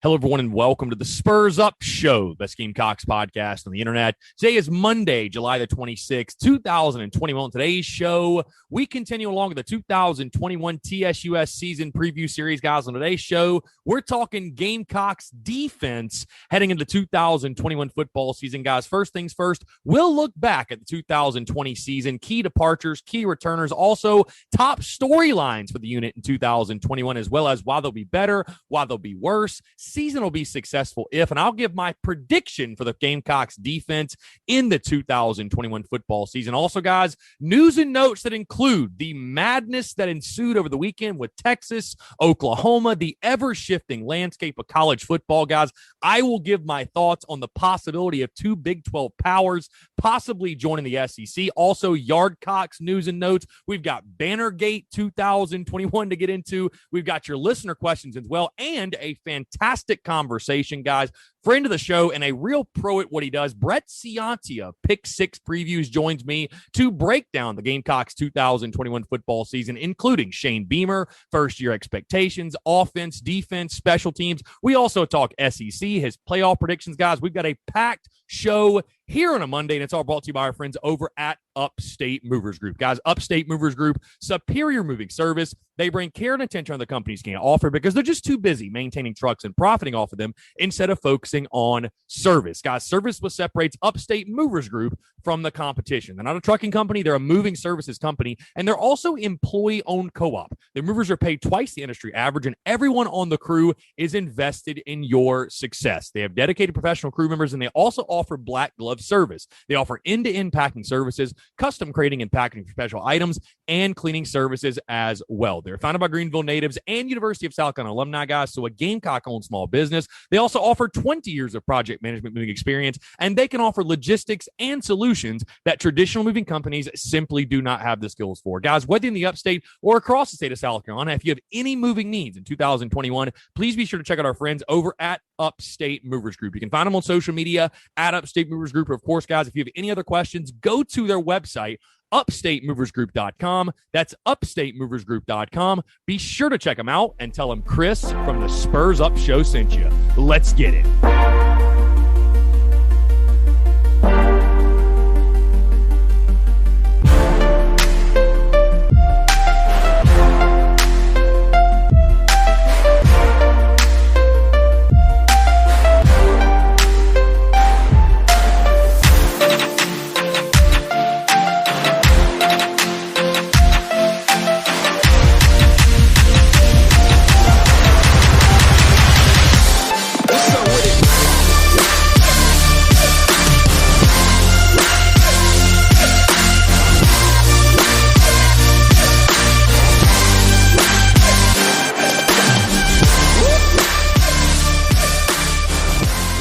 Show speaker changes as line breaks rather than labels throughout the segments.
Hello, everyone, and welcome to the Spurs Up Show, best Gamecocks podcast on the internet. Today is Monday, July the 26th, 2021. Today's show, we continue along with the 2021 TSUS Season Preview Series. Guys, on today's show, we're talking Gamecocks defense heading into the 2021 football season. Guys, first things first, we'll look back at the 2020 season, key departures, key returners, also top storylines for the unit in 2021, as well as why they'll be better, why they'll be worse. Season will be successful if, and I'll give my prediction for the Gamecocks defense in the 2021 football season. Also, guys, news and notes that include the madness that ensued over the weekend with Texas, Oklahoma, the ever-shifting landscape of college football. Guys, I will give my thoughts on the possibility of two Big 12 powers possibly joining the SEC. Also, Yardcocks news and notes. We've got Bannergate 2021 to get into. We've got your listener questions as well, and a fantastic conversation, guys. Friend of the show and a real pro at what he does, Brett Ciancia, Pick Six Previews, joins me to break down the Gamecocks 2021 football season, including Shane Beamer, first-year expectations, offense, defense, special teams. We also talk SEC, his playoff predictions, guys. We've got a packed show here on a Monday, and it's all brought to you by our friends over at Upstate Movers Group. Guys, Upstate Movers Group, superior moving service. They bring care and attention other companies can't offer because they're just too busy maintaining trucks and profiting off of them instead of focusing on service. Guys, service is what separates Upstate Movers Group from the competition. They're not a trucking company. They're a moving services company, and they're also employee-owned co-op. The movers are paid twice the industry average, and everyone on the crew is invested in your success. They have dedicated professional crew members, and they also offer black glove service. They offer end-to-end packing services, custom crating and packaging for special items, and cleaning services as well. They're founded by Greenville natives and University of South Carolina alumni, guys, so a Gamecock-owned small business. They also offer 20 years of project management moving experience, and they can offer logistics and solutions that traditional moving companies simply do not have the skills for. Guys, whether in the upstate or across the state of South Carolina, if you have any moving needs in 2021, please be sure to check out our friends over at Upstate Movers Group. You can find them on social media at Upstate Movers Group. Or of course, guys, if you have any other questions, go to their website, upstatemoversgroup.com. That's upstatemoversgroup.com. Be sure to check them out and tell them Chris from the Spurs Up Show sent you. Let's get it.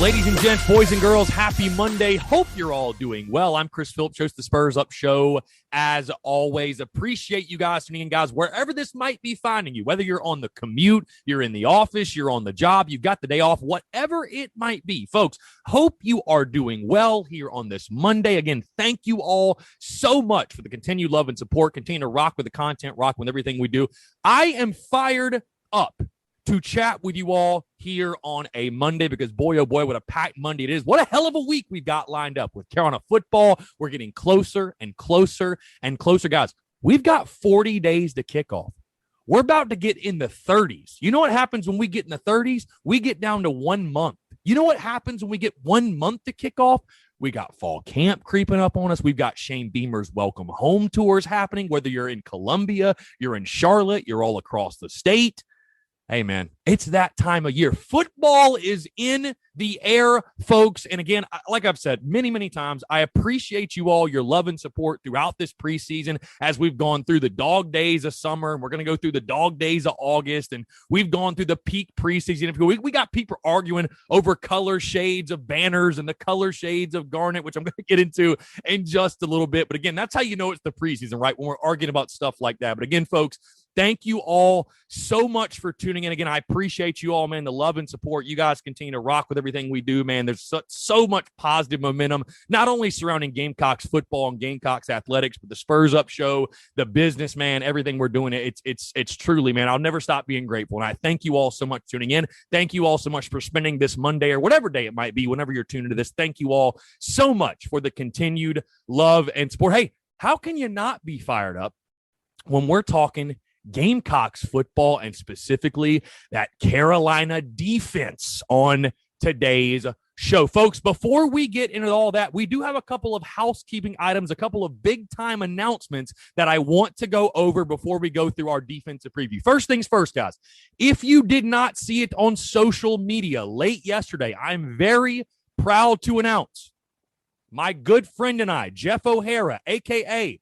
Ladies and gents, boys and girls, happy Monday. Hope you're all doing well. I'm Chris Phillips, host of the Spurs Up Show. As always, appreciate you guys tuning in, guys, wherever this might be finding you, whether you're on the commute, you're in the office, you're on the job, you've got the day off, whatever it might be. Folks, hope you are doing well here on this Monday. Again, thank you all so much for the continued love and support. Continue to rock with the content, rock with everything we do. I am fired up to chat with you all here on a Monday because, boy, oh boy, what a packed Monday it is. What a hell of a week we've got lined up with Carolina football. We're getting closer and closer and closer, guys. We've got 40 days to kick off. We're about to get in the 30s. You know what happens when we get in the 30s? We get down to 1 month. You know what happens when we get 1 month to kick off? We got fall camp creeping up on us. We've got Shane Beamer's welcome home tours happening, whether you're in Columbia, you're in Charlotte, you're all across the state. Hey, man, it's that time of year. Football is in the air, folks. And again, like I've said many, many times, I appreciate you all, your love and support throughout this preseason as we've gone through the dog days of summer, and we're going to go through the dog days of August, and we've gone through the peak preseason. We got people arguing over color shades of banners and the color shades of garnet, which I'm going to get into in just a little bit. But again, that's how you know it's the preseason, right? When we're arguing about stuff like that. But again, folks, thank you all so much for tuning in. Again, I appreciate you all, man, the love and support. You guys continue to rock with everything we do, man. There's so much positive momentum, not only surrounding Gamecocks football and Gamecocks athletics, but the Spurs Up show, the business, man, everything we're doing. It's truly, man, I'll never stop being grateful. And I thank you all so much for tuning in. Thank you all so much for spending this Monday or whatever day it might be, whenever you're tuning into this. Thank you all so much for the continued love and support. Hey, how can you not be fired up when we're talking Gamecocks football and specifically that Carolina defense on today's show? Folks, before we get into all that, we do have a couple of housekeeping items, a couple of big-time announcements that I want to go over before we go through our defensive preview. First things first, guys. If you did not see it on social media late yesterday, I'm very proud to announce my good friend and I, Jeff O'Hara, a.k.a.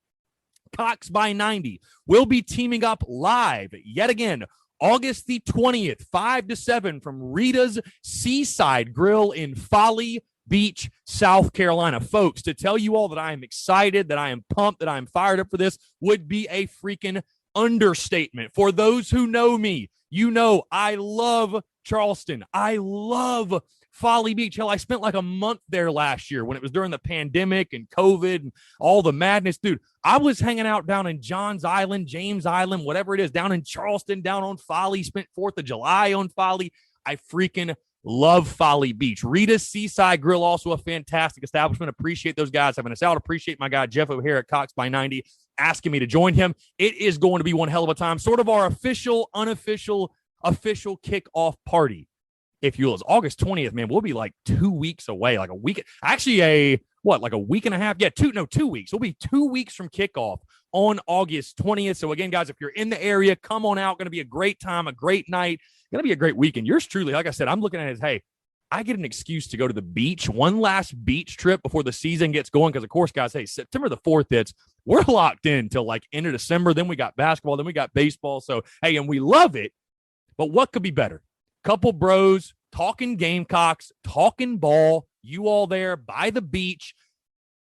Cox by 90, will be teaming up live yet again August the 20th, 5 to 7 from Rita's Seaside Grill in Folly Beach, South Carolina. Folks, to tell you all that I am excited, that I am pumped, that I am fired up for this would be a freaking understatement. For those who know me, you know I love Charleston. I love Folly Beach. Hell, I spent like a month there last year when it was during the pandemic and COVID and all the madness. Dude, I was hanging out down in Johns Island, James Island, whatever it is, down in Charleston, down on Folly, spent 4th of July on Folly. I freaking love Folly Beach. Rita's Seaside Grill, also a fantastic establishment. Appreciate those guys having us out. Appreciate my guy, Jeff O'Hara at Cox by 90, asking me to join him. It is going to be one hell of a time. Sort of our official kickoff party. If you will, it's August 20th, man, we'll be like 2 weeks away, like a week. Actually, like a week and a half? Yeah, 2 weeks. We'll be 2 weeks from kickoff on August 20th. So again, guys, if you're in the area, come on out. Going to be a great time, a great night. Going to be a great weekend. Yours truly, like I said, I'm looking at it as, hey, I get an excuse to go to the beach, one last beach trip before the season gets going. Because, of course, guys, hey, September the 4th, we're locked in till like end of December. Then we got basketball. Then we got baseball. So, hey, and we love it. But what could be better? Couple bros talking Gamecocks, talking ball, you all there by the beach,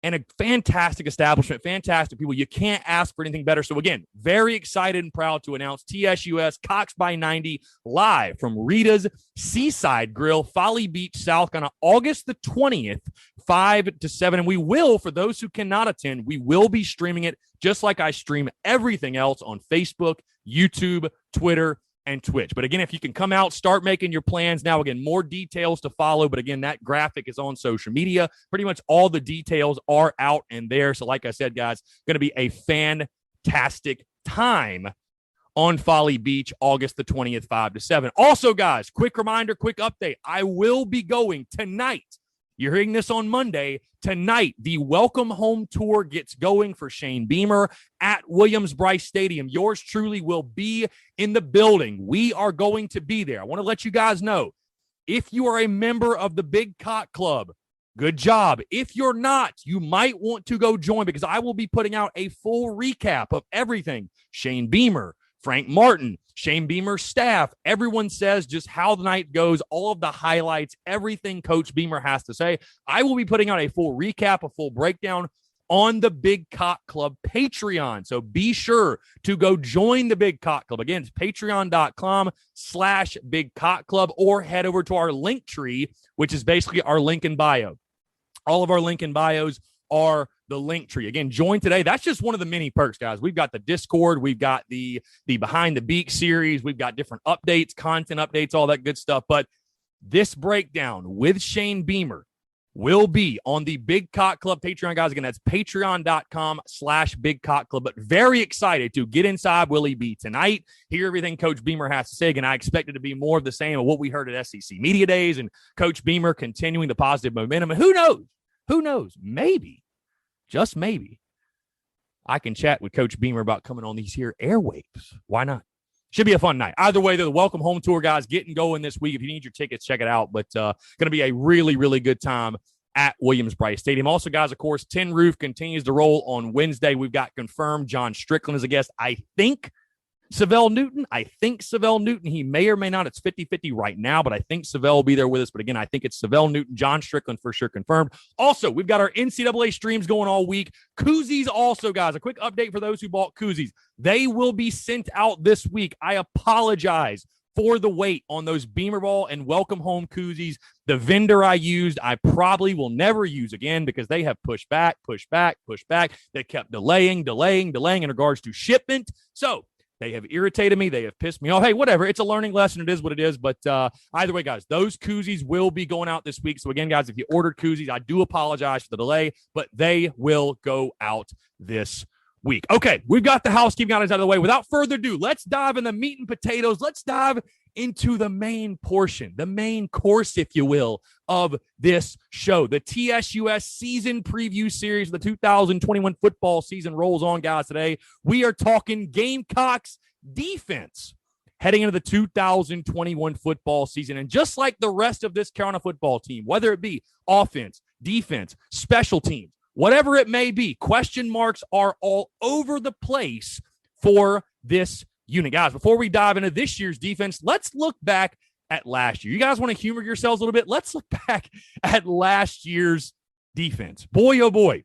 and a fantastic establishment, fantastic people. You can't ask for anything better. So again, very excited and proud to announce TSUS Cox by 90 live from Rita's Seaside Grill, Folly Beach, South Carolina, August the 20th, 5 to 7. And we will, for those who cannot attend, we will be streaming it just like I stream everything else on Facebook, YouTube, Twitter, and Twitch. But again, if you can come out, start making your plans now. Again, more details to follow. But again, that graphic is on social media. Pretty much all the details are out and there. So like I said, guys, going to be a fantastic time on Folly Beach, August the 20th, 5 to 7. Also, guys, quick reminder, quick update. I will be going tonight. You're hearing this on Monday. Tonight, the Welcome Home Tour gets going for Shane Beamer at Williams-Brice Stadium. Yours truly will be in the building. We are going to be there. I want to let you guys know, if you are a member of the Big Cock Club, good job. If you're not, you might want to go join, because I will be putting out a full recap of everything. Shane Beamer, Frank Martin, Shane Beamer's staff, everyone says just how the night goes, all of the highlights, everything Coach Beamer has to say. I will be putting out a full recap, a full breakdown on the Big Cock Club Patreon. So be sure to go join the Big Cock Club. Again, it's patreon.com/Big Cock Club, or head over to our link tree, which is basically our link in bio. All of our link in bios are the link tree. Again, join today. That's just one of the many perks, guys. We've got the Discord. We've got the Behind the Beak series. We've got different updates, content updates, all that good stuff. But this breakdown with Shane Beamer will be on the Big Cock Club Patreon, guys. Again, that's patreon.com/Big Cock Club. But very excited to get inside Willie B tonight, hear everything Coach Beamer has to say. Again, I expect it to be more of the same of what we heard at SEC Media Days, and Coach Beamer continuing the positive momentum. And who knows? Who knows? Maybe, just maybe, I can chat with Coach Beamer about coming on these here airwaves. Why not? Should be a fun night. Either way, the Welcome Home Tour, guys, getting going this week. If you need your tickets, check it out. But going to be a really, really good time at Williams-Brice Stadium. Also, guys, of course, Tin Roof continues to roll on Wednesday. We've got confirmed John Strickland as a guest. I think Savell Newton, I think Savell Newton, he may or may not. It's 50-50 right now, but I think Savell will be there with us. But again, I think it's Savell Newton, John Strickland for sure confirmed. Also, we've got our NCAA streams going all week. Koozies also, guys. A quick update for those who bought koozies. They will be sent out this week. I apologize for the wait on those Beamer Ball and Welcome Home koozies. The vendor I used, I probably will never use again because they have pushed back. They kept delaying in regards to shipment. So they have irritated me. They have pissed me off. Hey, whatever. It's a learning lesson. It is what it is. But either way, guys, those koozies will be going out this week. So again, guys, if you ordered koozies, I do apologize for the delay, but they will go out this week. Okay, we've got the housekeeping items out of the way. Without further ado, let's dive in the meat and potatoes. Let's dive into the main portion, the main course, if you will, of this show. The TSUS Season Preview Series, the 2021 football season rolls on, guys. Today, we are talking Gamecocks defense heading into the 2021 football season. And just like the rest of this Carolina football team, whether it be offense, defense, special teams, whatever it may be, question marks are all over the place for this unit. Guys, before we dive into this year's defense, let's look back at last year. You guys want to humor yourselves a little bit? Let's look back at last year's defense. Boy, oh boy,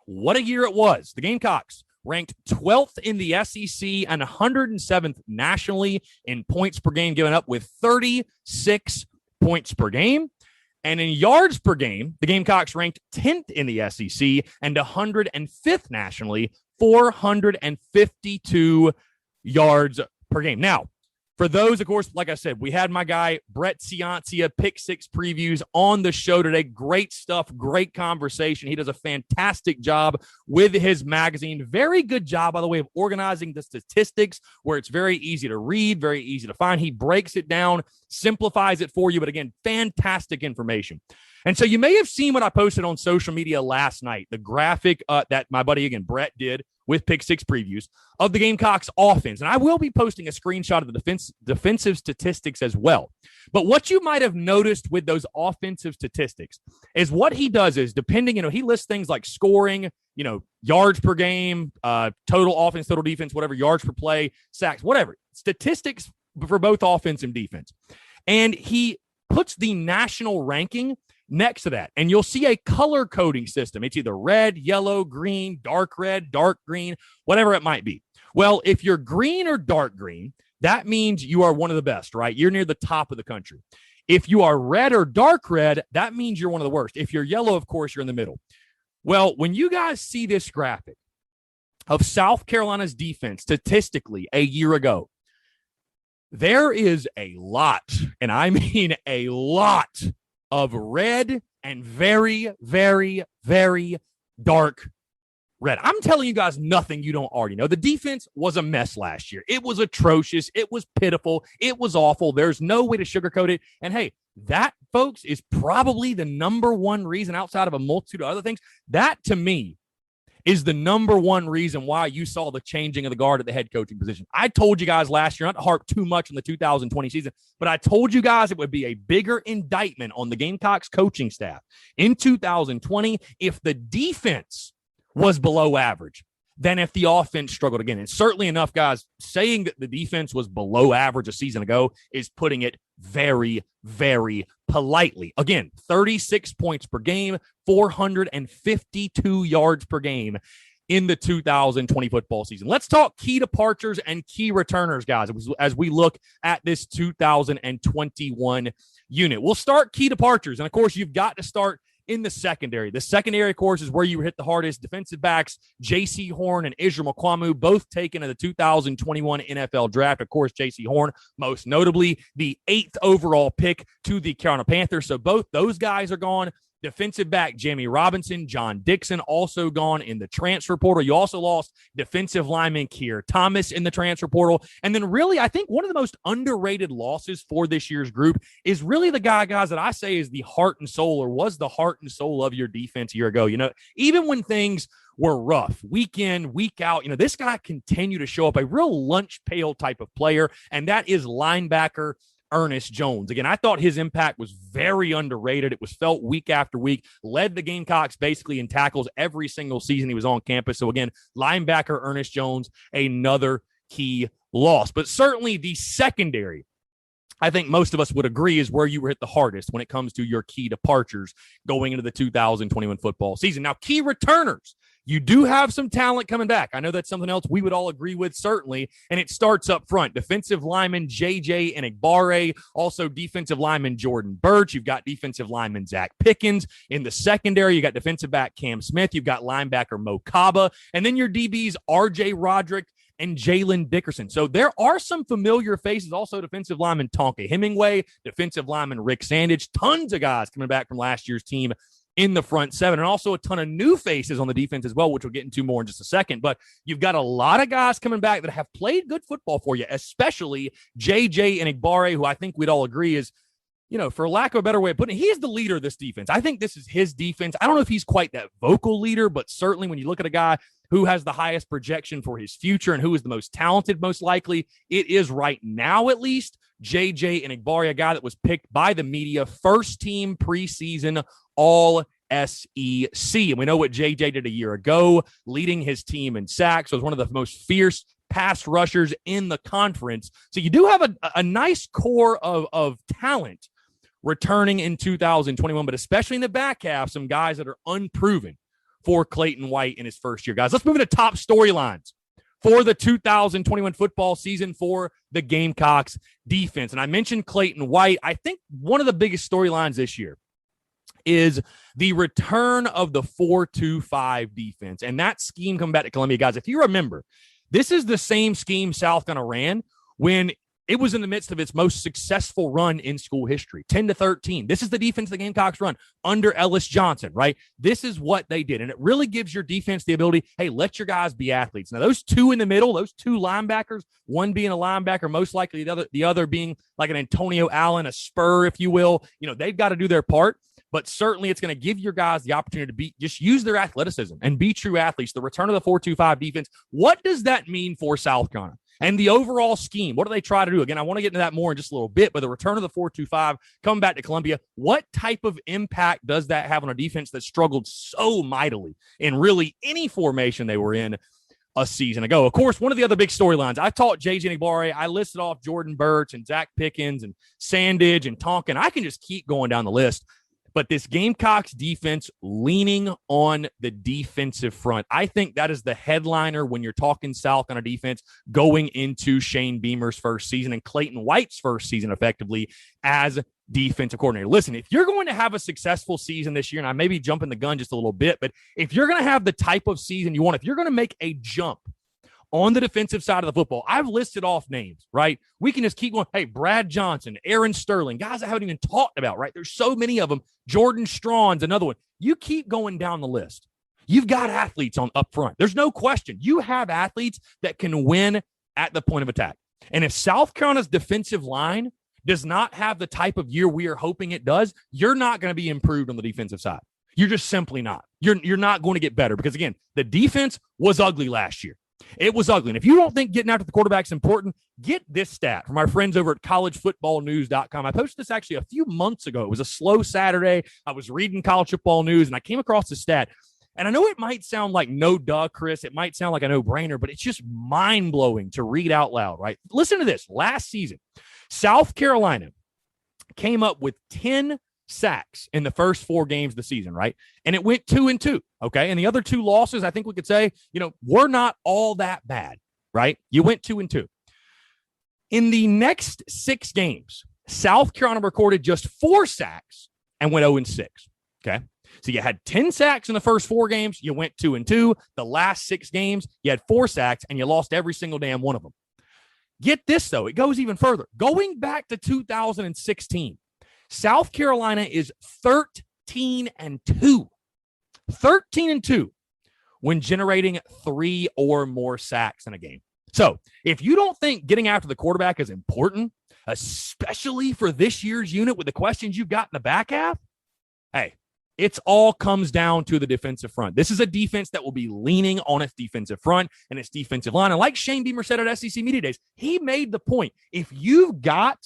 what a year it was. The Gamecocks ranked 12th in the SEC and 107th nationally in points per game given up with 36 points per game. And in yards per game, the Gamecocks ranked 10th in the SEC and 105th nationally, 452 yards per game. Now, for those, of course, like I said, we had my guy, Brett Ciancia, Pick Six Previews on the show today. Great stuff, great conversation. He does a fantastic job with his magazine. Very good job, by the way, of organizing the statistics where it's very easy to read, very easy to find. He breaks it down, simplifies it for you, but again, fantastic information. And so you may have seen what I posted on social media last night, the graphic that my buddy, again, Brett, did with Pick Six Previews of the Gamecocks offense. And I will be posting a screenshot of the defensive statistics as well. But what you might have noticed with those offensive statistics is what he does is, depending, he lists things like scoring, yards per game, total offense, total defense, whatever, yards per play, sacks, whatever, statistics for both offense and defense. And he puts the national ranking next to that, and you'll see a color coding system. It's either red, yellow, green, dark red, dark green, whatever it might be. Well, if you're green or dark green, that means you are one of the best, right? You're near the top of the country. If you are red or dark red, that means you're one of the worst. If you're yellow, of course, you're in the middle. Well, when you guys see this graphic of South Carolina's defense statistically a year ago, there is a lot, and I mean a lot, of red and very, very, very dark red. I'm telling you guys nothing you don't already know. The defense was a mess last year. It was atrocious. It was pitiful. It was awful. There's no way to sugarcoat it. And hey, that, folks, is probably the number one reason, outside of a multitude of other things, that to me is the number one reason why you saw the changing of the guard at the head coaching position. I told you guys last year, not to harp too much on the 2020 season, but I told you guys it would be a bigger indictment on the Gamecocks coaching staff in 2020 if the defense was below average than if the offense struggled again. And certainly enough, guys, saying that the defense was below average a season ago is putting it very, very politely. Again, 36 points per game, 452 yards per game in the 2020 football season. Let's talk key departures and key returners, guys, as we look at this 2021 unit. We'll start key departures. And, of course, you've got to start in the secondary. The secondary, of course, is where you hit the hardest. Defensive backs, J.C. Horn and Israel Mukuamu, both taken in the 2021 NFL draft. Of course, J.C. Horn, most notably, the 8th overall pick to the Carolina Panthers. So both those guys are gone. Defensive back Jamie Robinson, John Dixon, also gone in the transfer portal. You also lost defensive lineman Keir Thomas in the transfer portal. And then really, I think one of the most underrated losses for this year's group is really the guys, that I say is the heart and soul, or was the heart and soul of your defense a year ago. Even when things were rough, week in, week out, this guy continued to show up, a real lunch pail type of player, and that is linebacker Ernest Jones. Again, I thought his impact was very underrated. It was felt week after week, led the Gamecocks basically in tackles every single season he was on campus. So again, linebacker Ernest Jones, another key loss. But certainly the secondary, I think most of us would agree, is where you were hit the hardest when it comes to your key departures going into the 2021 football season. Now, key returners, you do have some talent coming back. I know that's something else we would all agree with, certainly, and it starts up front. Defensive lineman J.J. Enigbare, also defensive lineman Jordan Birch. You've got defensive lineman Zack Pickens. In the secondary, you got defensive back Cam Smith. You've got linebacker Mo Kaba. And then your DBs, R.J. Roderick and Jalen Dickerson. So there are some familiar faces. Also, defensive lineman Tonka Hemingway, defensive lineman Rick Sandage, tons of guys coming back from last year's team in the front seven, and also a ton of new faces on the defense as well, which we'll get into more in just a second. But you've got a lot of guys coming back that have played good football for you, especially J.J. Enigbare, who I think we'd all agree is, for lack of a better way of putting it, he's the leader of this defense. I think this is his defense. I don't know if he's quite that vocal leader, but certainly when you look at a guy who has the highest projection for his future and who is the most talented, most likely, it is right now at least J.J. Enigbare, a guy that was picked by the media, first team preseason all SEC. And we know what J.J. did a year ago, leading his team in sacks. Was one of the most fierce pass rushers in the conference. So you do have a nice core of talent returning in 2021, but especially in the back half, some guys that are unproven for Clayton White in his first year. Guys, let's move into top storylines for the 2021 football season for the Gamecocks defense. And I mentioned Clayton White. I think one of the biggest storylines this year is the return of the 4-2-5 defense. And that scheme coming back to Columbia. Guys, if you remember, this is the same scheme South Carolina ran when it was in the midst of its most successful run in school history, 10-13. This is the defense the Gamecocks run under Ellis Johnson, right? This is what they did. And it really gives your defense the ability, hey, let your guys be athletes. Now, those two in the middle, those two linebackers, one being a linebacker, most likely the other being like an Antonio Allen, a spur, if you will, they've got to do their part. But certainly it's going to give your guys the opportunity to just use their athleticism and be true athletes. The return of the 4-2-5 defense, what does that mean for South Carolina? And the overall scheme, what do they try to do? Again, I want to get into that more in just a little bit, but the return of the 4-2-5 coming back to Columbia, what type of impact does that have on a defense that struggled so mightily in really any formation they were in a season ago? Of course, one of the other big storylines, I taught J.J. Enigbare, I listed off Jordan Birch and Zack Pickens and Sandage and Tonkin. I can just keep going down the list. But this Gamecocks defense leaning on the defensive front, I think that is the headliner when you're talking South Carolina defense going into Shane Beamer's first season and Clayton White's first season effectively as defensive coordinator. Listen, if you're going to have a successful season this year, and I may be jumping the gun just a little bit, but if you're going to have the type of season you want, if you're going to make a jump on the defensive side of the football, I've listed off names, right? We can just keep going. Hey, Brad Johnson, Aaron Sterling, guys I haven't even talked about, right? There's so many of them. Jordan Strawn's another one. You keep going down the list. You've got athletes on up front. There's no question. You have athletes that can win at the point of attack. And if South Carolina's defensive line does not have the type of year we are hoping it does, you're not going to be improved on the defensive side. You're just simply not. You're not going to get better because, again, the defense was ugly last year. It was ugly. And if you don't think getting after the quarterback is important, get this stat from our friends over at collegefootballnews.com. I posted this actually a few months ago. It was a slow Saturday. I was reading college football news, and I came across this stat. And I know it might sound like no duh, Chris. It might sound like a no-brainer, but it's just mind-blowing to read out loud, right? Listen to this. Last season, South Carolina came up with 10 sacks in the first 4 games of the season, right? And it went 2-2, okay? And the other 2 losses, I think we could say, were not all that bad, right? You went 2-2. In the next 6 games, South Carolina recorded just 4 sacks and went 0-6, okay? So you had 10 sacks in the first 4 games, you went 2-2. The last 6 games, you had 4 sacks, and you lost every single damn one of them. Get this, though. It goes even further. Going back to 2016, South Carolina is 13-2. 13-2 when generating 3 or more sacks in a game. So if you don't think getting after the quarterback is important, especially for this year's unit with the questions you've got in the back half, hey, it's all comes down to the defensive front. This is a defense that will be leaning on its defensive front and its defensive line. And like Shane Beamer said at SEC Media Days, he made the point. If you've got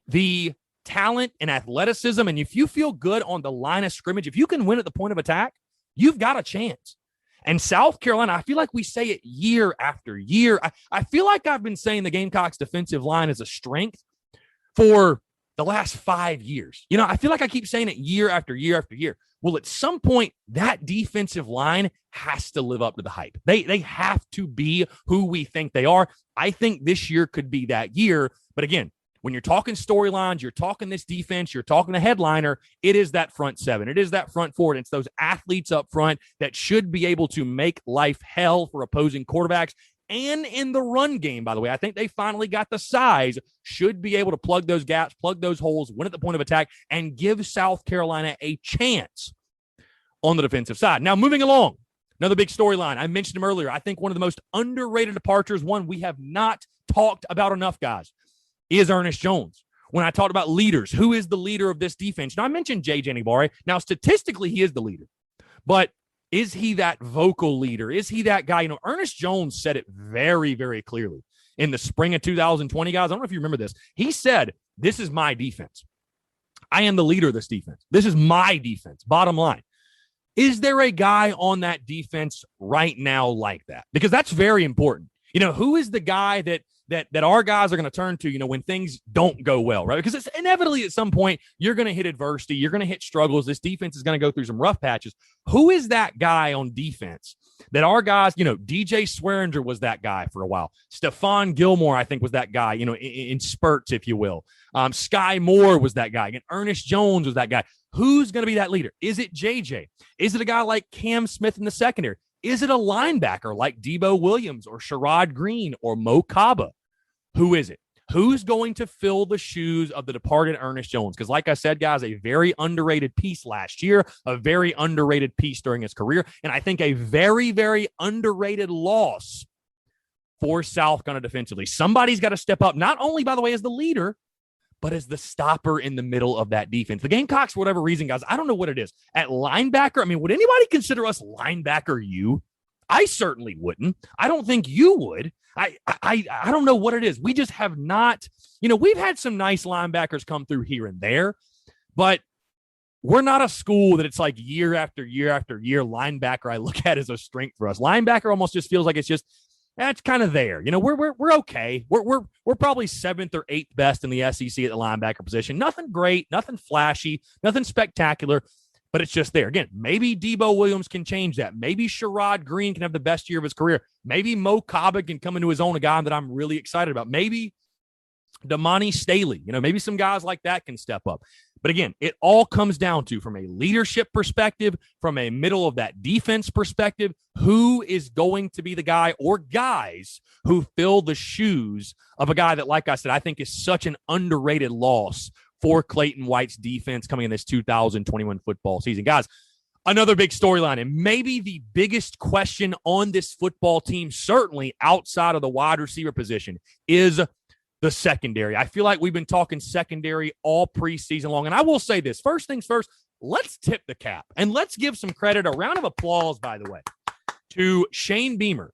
the talent and athleticism, and if you feel good on the line of scrimmage, if you can win at the point of attack, you've got a chance. And South Carolina, I feel like we say it year after year. I feel like I've been saying the Gamecocks defensive line is a strength for the last 5 years. I feel like I keep saying it year after year after year. Well, at some point, that defensive line has to live up to the hype. They have to be who we think they are. I think this year could be that year. But again, when you're talking storylines, you're talking this defense, you're talking a headliner, it is that front seven. It is that front four. And it's those athletes up front that should be able to make life hell for opposing quarterbacks. And in the run game, by the way, I think they finally got the size, should be able to plug those gaps, plug those holes, win at the point of attack, and give South Carolina a chance on the defensive side. Now, moving along, another big storyline. I mentioned him earlier. I think one of the most underrated departures, one we have not talked about enough, guys, is Ernest Jones. When I talked about leaders, who is the leader of this defense? Now, I mentioned J.J. Nibare. Now, statistically, he is the leader. But is he that vocal leader? Is he that guy? Ernest Jones said it very, very clearly in the spring of 2020, guys. I don't know if you remember this. He said, this is my defense. I am the leader of this defense. This is my defense, bottom line. Is there a guy on that defense right now like that? Because that's very important. Who is the guy that our guys are going to turn to, when things don't go well, right? Because it's inevitably at some point you're going to hit adversity, you're going to hit struggles. This defense is going to go through some rough patches. Who is that guy on defense that our guys, DJ Swearinger was that guy for a while. Stephon Gilmore, I think, was that guy, in spurts, if you will. Sky Moore was that guy. And Ernest Jones was that guy. Who's going to be that leader? Is it JJ? Is it a guy like Cam Smith in the secondary? Is it a linebacker like Debo Williams or Sherrod Green or Mo Kaba? Who is it? Who's going to fill the shoes of the departed Ernest Jones? Because like I said, guys, a very underrated piece last year, a very underrated piece during his career, and I think a very, very underrated loss for South Carolina defensively. Somebody's got to step up, not only, by the way, as the leader, but as the stopper in the middle of that defense. The Gamecocks, for whatever reason, guys, I don't know what it is. At linebacker, would anybody consider us linebacker you? I certainly wouldn't. I don't think you would. I don't know what it is. We just have not, we've had some nice linebackers come through here and there, but we're not a school that it's like year after year after year linebacker I look at as a strength for us. Linebacker almost just feels like it's just, that's kind of there. We're okay. We're probably 7th or 8th best in the SEC at the linebacker position. Nothing great, nothing flashy, nothing spectacular. But it's just there. Again, maybe Debo Williams can change that. Maybe Sherrod Green can have the best year of his career. Maybe Mo Kaba can come into his own, a guy that I'm really excited about. Maybe Damani Staley, maybe some guys like that can step up. But again, it all comes down to, from a leadership perspective, from a middle of that defense perspective, who is going to be the guy or guys who fill the shoes of a guy that, like I said, I think is such an underrated loss for Clayton White's defense coming in this 2021 football season. Guys, another big storyline, and maybe the biggest question on this football team, certainly outside of the wide receiver position, is the secondary. I feel like we've been talking secondary all preseason long, and I will say this. First things first, let's tip the cap, and let's give some credit, a round of applause, by the way, to Shane Beamer,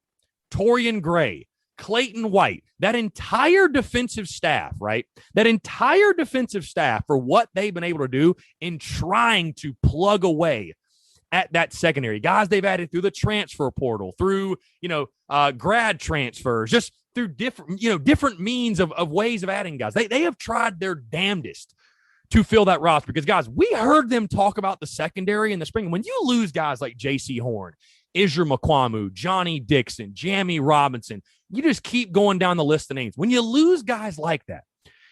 Torian Gray, Clayton White, that entire defensive staff, right? That entire defensive staff for what they've been able to do in trying to plug away at that secondary. Guys they've added through the transfer portal, through, grad transfers, just through different means of ways of adding guys. They have tried their damnedest to fill that roster because, guys, we heard them talk about the secondary in the spring. When you lose guys like J.C. Horn, Israel McQuamu, Johnny Dixon, Jamie Robinson, you just keep going down the list of names. When you lose guys like that,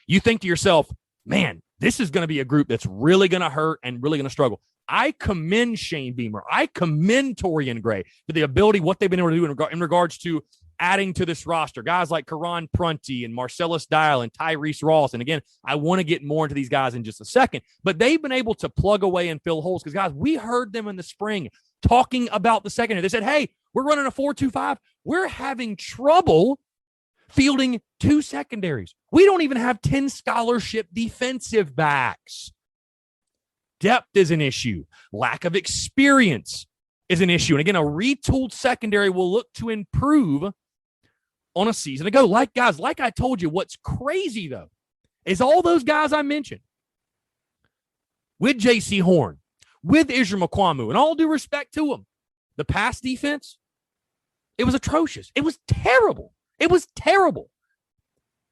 you think to yourself, man, this is going to be a group that's really going to hurt and really going to struggle. I commend Shane Beamer. I commend Torian Gray for the ability, what they've been able to do in regards to adding to this roster. Guys like Karan Prunty and Marcellus Dial and Tyrese Ross. And again, I want to get more into these guys in just a second, but they've been able to plug away and fill holes because, guys, we heard them in the spring talking about the secondary. They said, hey, we're running a 4-2-5. We're having trouble fielding 2 secondaries. We don't even have 10 scholarship defensive backs. Depth is an issue. Lack of experience is an issue. And again, a retooled secondary will look to improve on a season ago. Like I told you, what's crazy, though, is all those guys I mentioned with J.C. Horn, with Israel McQuamu, and all due respect to him, The pass defense, it was atrocious. It was terrible. It was terrible.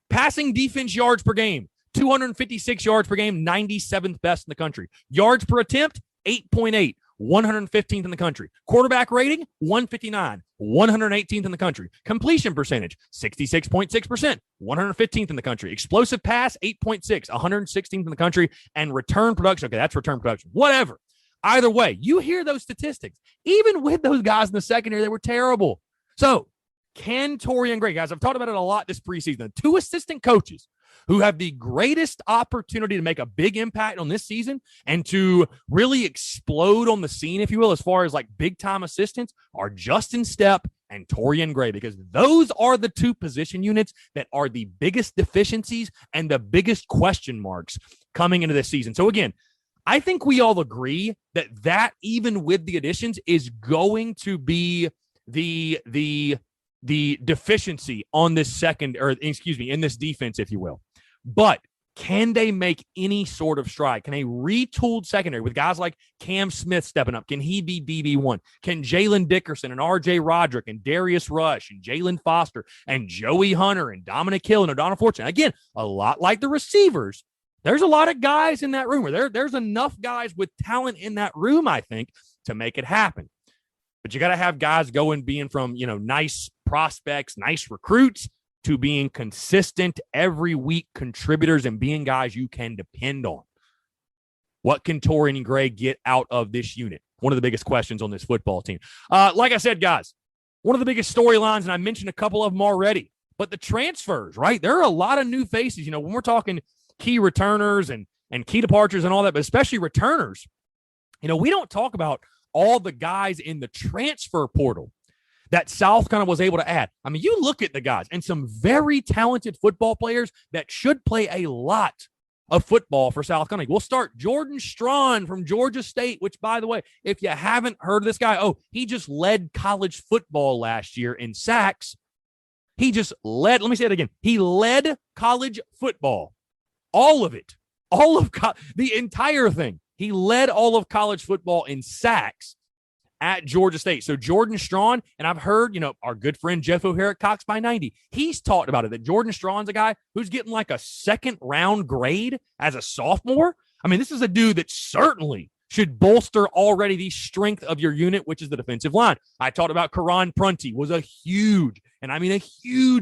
Passing defense yards per game, 256 yards per game, 97th best in the country. Yards per attempt, 8.8, 115th in the country. Quarterback rating, 159, 118th in the country. Completion percentage, 66.6%, 115th in the country. Explosive pass, 8.6, 116th in the country. And return production, okay, that's return production. Whatever. Either way, you hear those statistics. Even with those guys in the secondary, they were terrible. So, can Torian Gray, guys, I've talked about it a lot this preseason, the two assistant coaches who have the greatest opportunity to make a big impact on this season and to really explode on the scene, if you will, as far as like big-time assistants, are Justin Stepp and Torian Gray, because those are the two position units that are the biggest deficiencies and the biggest question marks coming into this season. So, again, I think we all agree that even with the additions is going to be the deficiency on this in this defense, if you will. But can they make any sort of stride? Can a retooled secondary with guys like Cam Smith stepping up? Can he be DB1? Can Jalen Dickerson and R.J. Roderick and Darius Rush and Jalen Foster and Joey Hunter and Dominic Hill and O'Donnell Fortune? Again, a lot like the receivers. There's a lot of guys in that room. There's enough guys with talent in that room, I think, to make it happen. But you got to have guys being from, nice prospects, nice recruits, to being consistent every week contributors and being guys you can depend on. What can Torian Gray get out of this unit? One of the biggest questions on this football team. Like I said, guys, one of the biggest storylines, and I mentioned a couple of them already, but the transfers, right? There are a lot of new faces. When we're talking key returners and key departures and all that, but especially returners, we don't talk about all the guys in the transfer portal that South kind of was able to add. I mean, you look at the guys and some very talented football players that should play a lot of football for South Carolina. We'll start Jordan Strawn from Georgia State, which, by the way, if you haven't heard of this guy, he just led college football last year in sacks. He just led, let me say it again. He led college football. All of it. The entire thing. He led all of college football in sacks at Georgia State. So Jordan Strawn, and I've heard, our good friend Jeff O'Hare at Cox by 90, he's talked about it, that Jordan Strawn's a guy who's getting like a second-round grade as a sophomore. I mean, this is a dude that certainly should bolster already the strength of your unit, which is the defensive line. I talked about Karan Prunty was a huge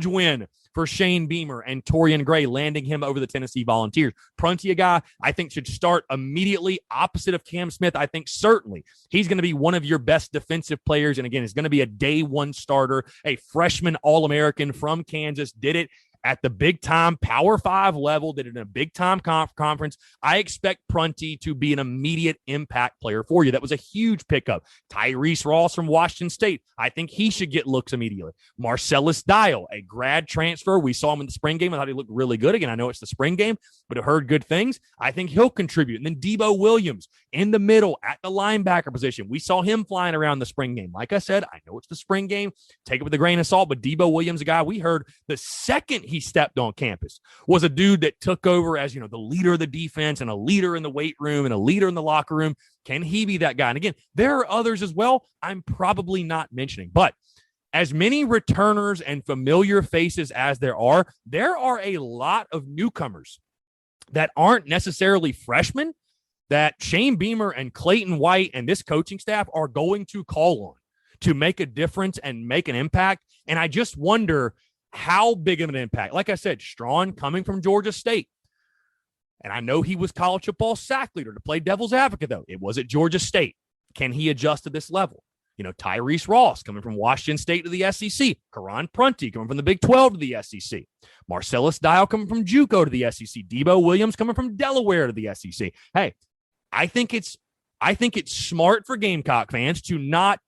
win for Shane Beamer and Torian Gray, landing him over the Tennessee Volunteers. Prunty, a guy I think should start immediately opposite of Cam Smith. I think certainly he's going to be one of your best defensive players. And again, is going to be a day one starter, a freshman All-American from Kansas, did it at the big-time Power 5 level, did it in a big-time conference. I expect Prunty to be an immediate impact player for you. That was a huge pickup. Tyrese Ross from Washington State, I think he should get looks immediately. Marcellus Dial, a grad transfer. We saw him in the spring game. I thought he looked really good. Again, I know it's the spring game, but I heard good things. I think he'll contribute. And then Debo Williams in the middle at the linebacker position. We saw him flying around the spring game. Like I said, I know it's the spring game. Take it with a grain of salt, but Debo Williams, a guy we heard the second he stepped on campus, was a dude that took over as, the leader of the defense and a leader in the weight room and a leader in the locker room. Can he be that guy? And again, there are others as well I'm probably not mentioning, but as many returners and familiar faces as there are a lot of newcomers that aren't necessarily freshmen that Shane Beamer and Clayton White and this coaching staff are going to call on to make a difference and make an impact. And I just wonder how big of an impact. Like I said, Strawn coming from Georgia State. And I know he was college football sack leader, to play devil's advocate, though. It was at Georgia State. Can he adjust to this level? Tyrese Ross coming from Washington State to the SEC. Karan Prunty coming from the Big 12 to the SEC. Marcellus Dial coming from JUCO to the SEC. Debo Williams coming from Delaware to the SEC. Hey, I think it's smart for Gamecock fans to not,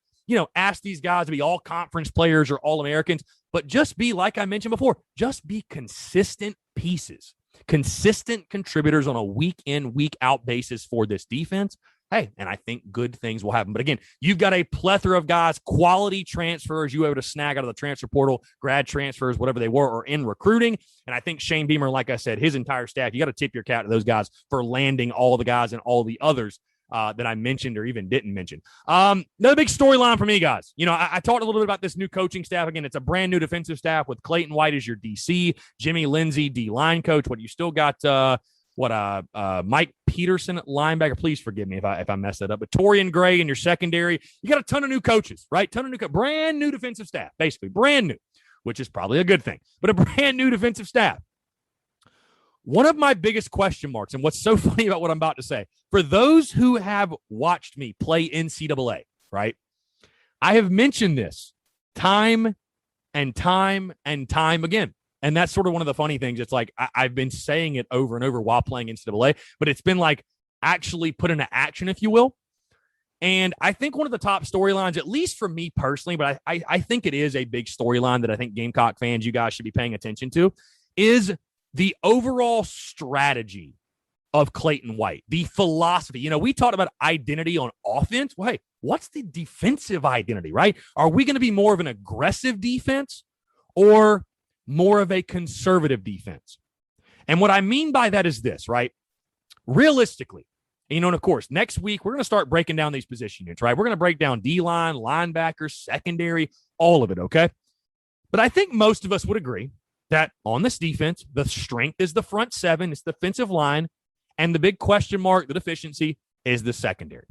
ask these guys to be all conference players or all Americans, but just be, like I mentioned before, just be consistent pieces, consistent contributors on a week in, week out basis for this defense. Hey, and I think good things will happen. But again, you've got a plethora of guys, quality transfers you were able to snag out of the transfer portal, grad transfers, whatever they were, or in recruiting. And I think Shane Beamer, like I said, his entire staff, you got to tip your cap to those guys for landing all the guys and all the others that I mentioned or even didn't mention. Another big storyline for me, guys. I talked a little bit about this new coaching staff. Again, it's a brand new defensive staff with Clayton White as your DC, Jimmy Lindsey, D-line coach. You still got Mike Peterson at linebacker. Please forgive me if I mess that up. But Torian Gray in your secondary. You got a ton of new coaches, right? Brand new defensive staff, basically brand new, which is probably a good thing. But a brand new defensive staff. One of my biggest question marks, and what's so funny about what I'm about to say, for those who have watched me play NCAA, right? I have mentioned this time and time and time again. And that's sort of one of the funny things. It's like I've been saying it over and over while playing NCAA, but it's been like actually put into action, if you will. And I think one of the top storylines, at least for me personally, but I think it is a big storyline that I think Gamecock fans, you guys should be paying attention to, is the overall strategy of Clayton White, the philosophy. We talked about identity on offense. Well, hey, what's the defensive identity, right? Are we going to be more of an aggressive defense or more of a conservative defense? And what I mean by that is this, right? Realistically, and of course, next week, we're going to start breaking down these position units, right? We're going to break down D-line, linebackers, secondary, all of it, okay? But I think most of us would agree that on this defense, the strength is the front seven, it's the defensive line, and the big question mark, the deficiency, is the secondary.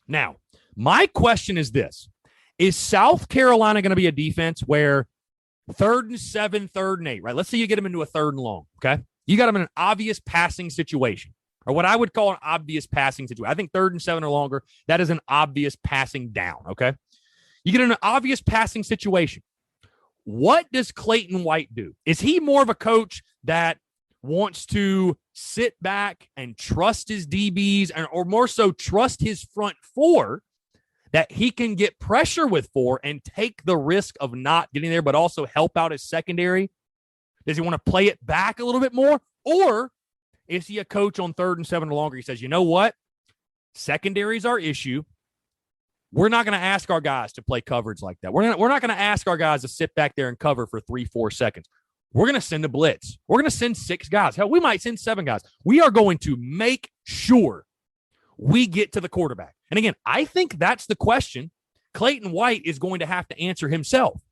Now, my question is this. Is South Carolina going to be a defense where 3rd and 7, 3rd and 8, right? Let's say you get them into a 3rd and long, okay? You got them in an obvious passing situation, or what I would call an obvious passing situation. I think 3rd and 7 or longer, that is an obvious passing down, okay? You get in an obvious passing situation. What does Clayton White do? Is he more of a coach that wants to sit back and trust his DBs, or more so trust his front four that he can get pressure with four and take the risk of not getting there, but also help out his secondary? Does he want to play it back a little bit more? Or is he a coach on 3rd and 7 or longer? He says, you know what? Secondary is our issue. We're not going to ask our guys to play coverage like that. We're not going to ask our guys to sit back there and cover for 3-4 seconds. We're going to send a blitz. We're going to send 6 guys. Hell, we might send 7 guys. We are going to make sure we get to the quarterback. And again, I think that's the question Clayton White is going to have to answer himself.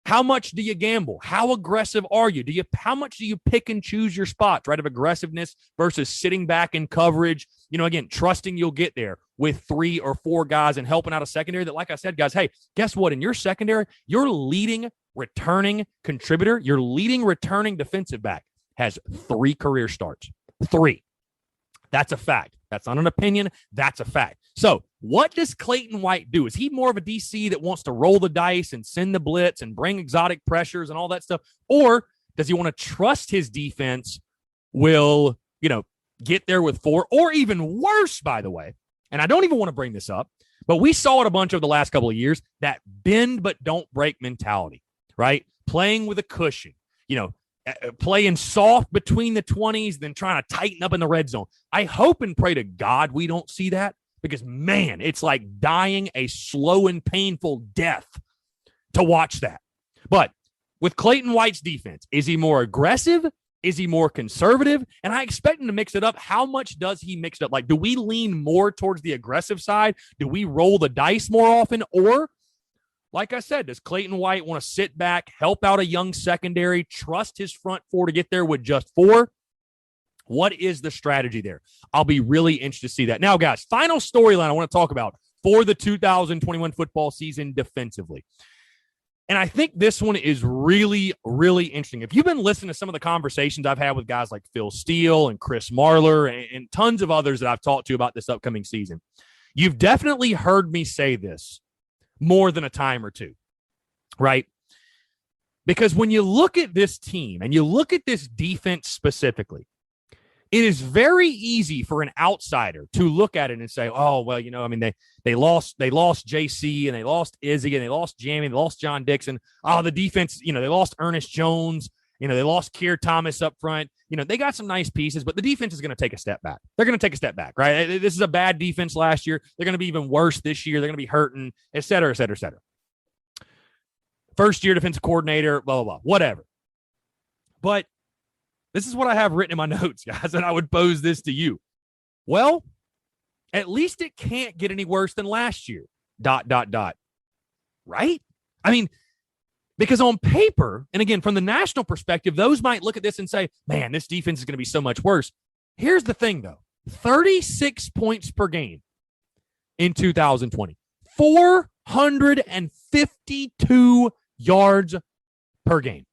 How much do you gamble? How aggressive are you? How much do you pick and choose your spots, right? Of aggressiveness versus sitting back in coverage, again, trusting you'll get there with 3 or 4 guys and helping out a secondary that, like I said, guys, hey, guess what? In your secondary, your leading returning contributor, your leading returning defensive back has 3 career starts. 3. That's a fact. That's not an opinion. That's a fact. So what does Clayton White do? Is he more of a DC that wants to roll the dice and send the blitz and bring exotic pressures and all that stuff? Or does he want to trust his defense will, get there with 4? Or even worse, by the way, and I don't even want to bring this up, but we saw it a bunch over the last couple of years, that bend but don't break mentality, right? Playing with a cushion, playing soft between the 20s, then trying to tighten up in the red zone. I hope and pray to God we don't see that, because, man, it's like dying a slow and painful death to watch that. But with Clayton White's defense, is he more aggressive? Is he more conservative? And I expect him to mix it up. How much does he mix it up? Like, do we lean more towards the aggressive side? Do we roll the dice more often? Or, like I said, does Clayton White want to sit back, help out a young secondary, trust his front 4 to get there with just 4? What is the strategy there? I'll be really interested to see that. Now, guys, final storyline I want to talk about for the 2021 football season defensively. And I think this one is really, really interesting. If you've been listening to some of the conversations I've had with guys like Phil Steele and Chris Marler and tons of others that I've talked to about this upcoming season, you've definitely heard me say this more than a time or two, right? Because when you look at this team and you look at this defense specifically, it is very easy for an outsider to look at it and say, oh, well, they lost JC and they lost Izzy and they lost Jamie, and they lost John Dixon. Oh, the defense, they lost Ernest Jones. They lost Keir Thomas up front. They got some nice pieces, but the defense is going to take a step back. They're going to take a step back, right? This is a bad defense last year. They're going to be even worse this year. They're going to be hurting, et cetera, et cetera, et cetera. First-year defensive coordinator, blah, blah, blah, whatever. But this is what I have written in my notes, guys, and I would pose this to you. Well, At least it can't get any worse than last year. ... Right? I mean, because on paper, and again, from the national perspective, those might look at this and say, man, this defense is going to be so much worse. Here's the thing, though. 36 points per game in 2020. 452 yards per game.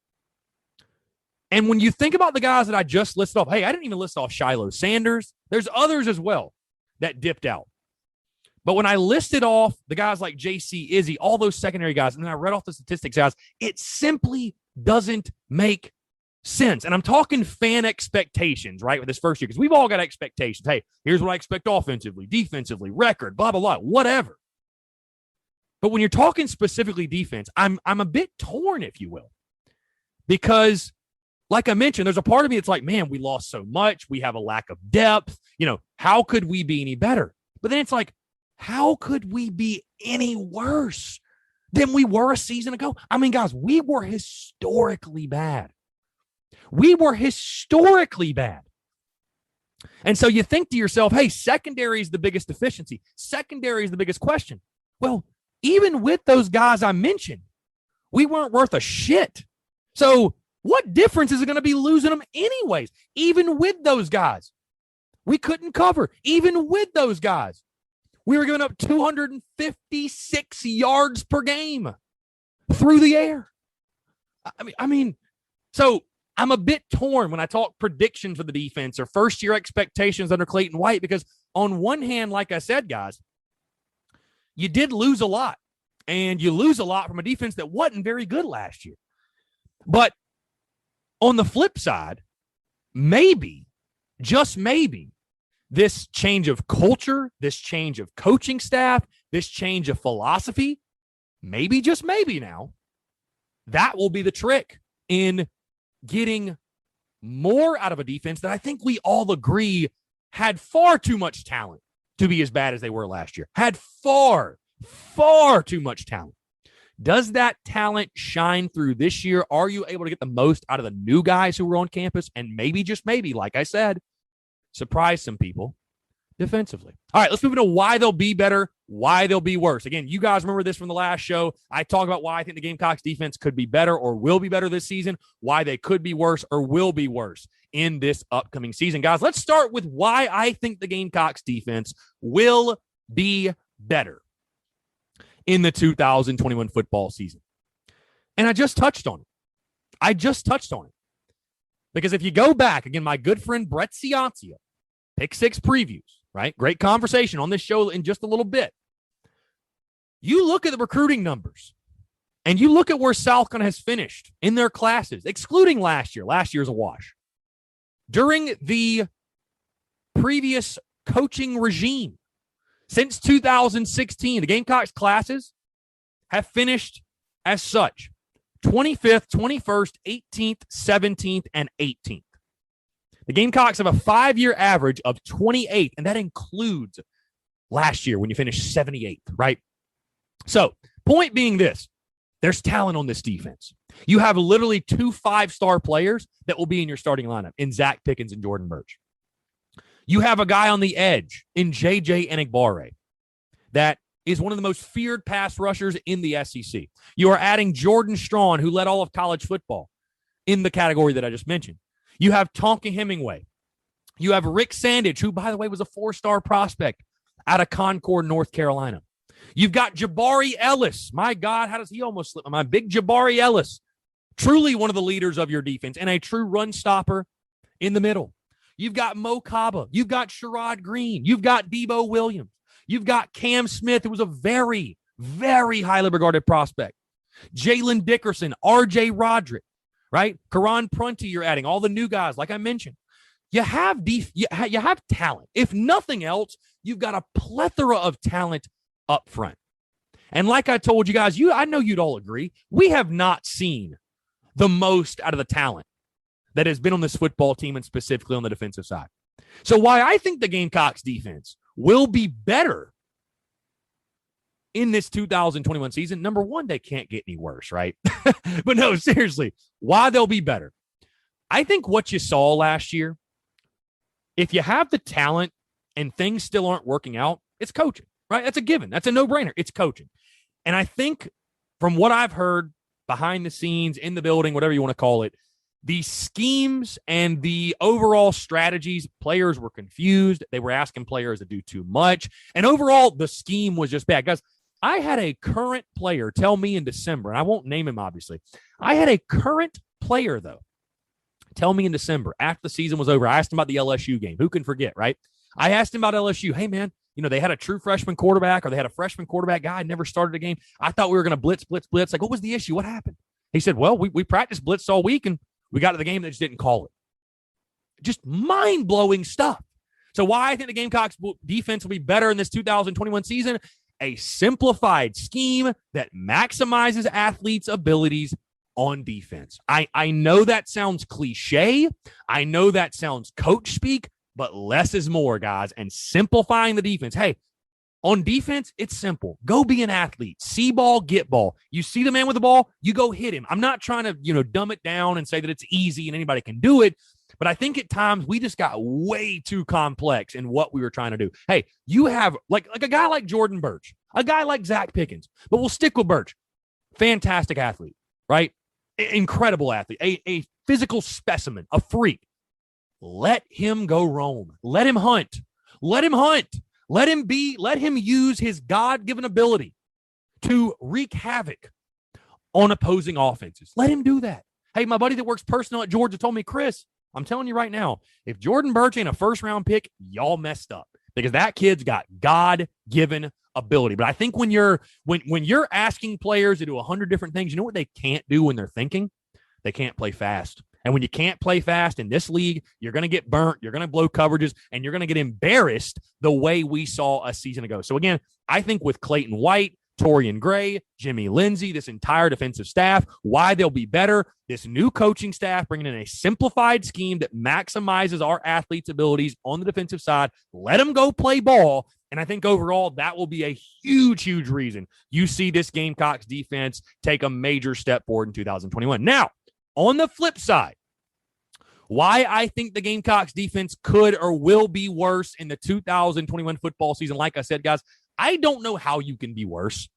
And when you think about the guys that I just listed off, hey, I didn't even list off Shiloh Sanders. There's others as well that dipped out. But when I listed off the guys like JC Izzy, all those secondary guys, and then I read off the statistics, guys, it simply doesn't make sense. And I'm talking fan expectations, right, with this first year, because we've all got expectations. Hey, here's what I expect offensively, defensively, record, blah, blah, blah, whatever. But when you're talking specifically defense, I'm a bit torn, if you will, because like I mentioned, there's a part of me that's like, man, we lost so much. We have a lack of depth. How could we be any better? But then it's like, how could we be any worse than we were a season ago? I mean, guys, we were historically bad. We were historically bad. And so you think to yourself, hey, secondary is the biggest deficiency. Secondary is the biggest question. Well, even with those guys I mentioned, we weren't worth a shit. So what difference is it going to be losing them anyways? Even with those guys, we couldn't cover. Even with those guys, we were giving up 256 yards per game through the air. I mean, so I'm a bit torn when I talk predictions for the defense or first-year expectations under Clayton White, because on one hand, like I said, guys, you did lose a lot, and you lose a lot from a defense that wasn't very good last year. But on the flip side, maybe, just maybe, this change of culture, this change of coaching staff, this change of philosophy, maybe, just maybe now, that will be the trick in getting more out of a defense that I think we all agree had far too much talent to be as bad as they were last year. Had far, far too much talent. Does that talent shine through this year? Are you able to get the most out of the new guys who were on campus? And maybe, just maybe, like I said, surprise some people defensively. All right, let's move into why they'll be better, why they'll be worse. Again, you guys remember this from the last show. I talked about why I think the Gamecocks defense could be better or will be better this season, why they could be worse or will be worse in this upcoming season. Guys, let's start with why I think the Gamecocks defense will be better in the 2021 football season. And I just touched on it. Because if you go back, again, my good friend Brett Ciancia, Pick Six Previews, right? Great conversation on this show in just a little bit. You look at the recruiting numbers, and you look at where South Carolina has finished in their classes, excluding last year. Last year's a wash. During the previous coaching regime, since 2016, the Gamecocks classes have finished as such: 25th, 21st, 18th, 17th, and 18th. The Gamecocks have a 5-year average of 28th, and that includes last year when you finished 78th, right? So, point being this, there's talent on this defense. You have literally 2 5-star players that will be in your starting lineup in Zack Pickens and Jordan Birch. You have a guy on the edge in J.J. Enigbare that is one of the most feared pass rushers in the SEC. You are adding Jordan Strawn, who led all of college football, in the category that I just mentioned. You have Tonka Hemingway. You have Rick Sandage, who, by the way, was a 4-star prospect out of Concord, North Carolina. You've got Jabari Ellis. My God, how does he almost slip my mind? Big Jabari Ellis. Truly one of the leaders of your defense and a true run stopper in the middle. You've got Mo Kaba. You've got Sherrod Green. You've got Debo Williams. You've got Cam Smith, who was a very, very highly regarded prospect. Jalen Dickerson, R.J. Roderick, right? Karan Prunty, you're adding. All the new guys, like I mentioned. You have talent. If nothing else, you've got a plethora of talent up front. And like I told you guys, I know you'd all agree, we have not seen the most out of the talent that has been on this football team and specifically on the defensive side. So why I think the Gamecocks defense will be better in this 2021 season, number one, they can't get any worse, right? But no, seriously, why they'll be better. I think what you saw last year, if you have the talent and things still aren't working out, it's coaching, right? That's a given. That's a no-brainer. It's coaching. And I think from what I've heard behind the scenes, in the building, whatever you want to call it, the schemes and the overall strategies, players were confused. They were asking players to do too much. And overall, the scheme was just bad. Guys, I had a current player tell me in December, and I won't name him, obviously. I had a current player, though, tell me in December, after the season was over. I asked him about the LSU game. Who can forget, right? I asked him about LSU. Hey, man, they had a true freshman quarterback, or they had a freshman quarterback guy who never started a game. I thought we were going to blitz. Like, what was the issue? What happened? He said, well, we practiced blitz all week, and we got to the game, they just didn't call it. Just mind-blowing stuff. So why I think the Gamecocks defense will be better in this 2021 season, a simplified scheme that maximizes athletes' abilities on defense. I know that sounds cliche. I know that sounds coach speak, but less is more, guys, and simplifying the defense. Hey, on defense, it's simple. Go be an athlete. See ball, get ball. You see the man with the ball, you go hit him. I'm not trying to, dumb it down and say that it's easy and anybody can do it, but I think at times we just got way too complex in what we were trying to do. Hey, you have like a guy like Jordan Birch, a guy like Zack Pickens, but we'll stick with Birch. Fantastic athlete, right? Incredible athlete, a physical specimen, a freak. Let him go roam. Let him hunt. Let him hunt. Let him use his God-given ability to wreak havoc on opposing offenses. Let him do that. Hey, my buddy that works personnel at Georgia told me, Chris, I'm telling you right now, if Jordan Birch ain't a first-round pick, y'all messed up, because that kid's got God-given ability. But I think when you're asking players to do 100 different things, you know what they can't do when they're thinking? They can't play fast. And when you can't play fast in this league, you're going to get burnt, you're going to blow coverages, and you're going to get embarrassed the way we saw a season ago. So again, I think with Clayton White, Torian Gray, Jimmy Lindsey, this entire defensive staff, why they'll be better, this new coaching staff bringing in a simplified scheme that maximizes our athletes' abilities on the defensive side. Let them go play ball. And I think overall that will be a huge, huge reason you see this Gamecocks defense take a major step forward in 2021. Now, on the flip side, why I think the Gamecocks defense could or will be worse in the 2021 football season, like I said, guys, I don't know how you can be worse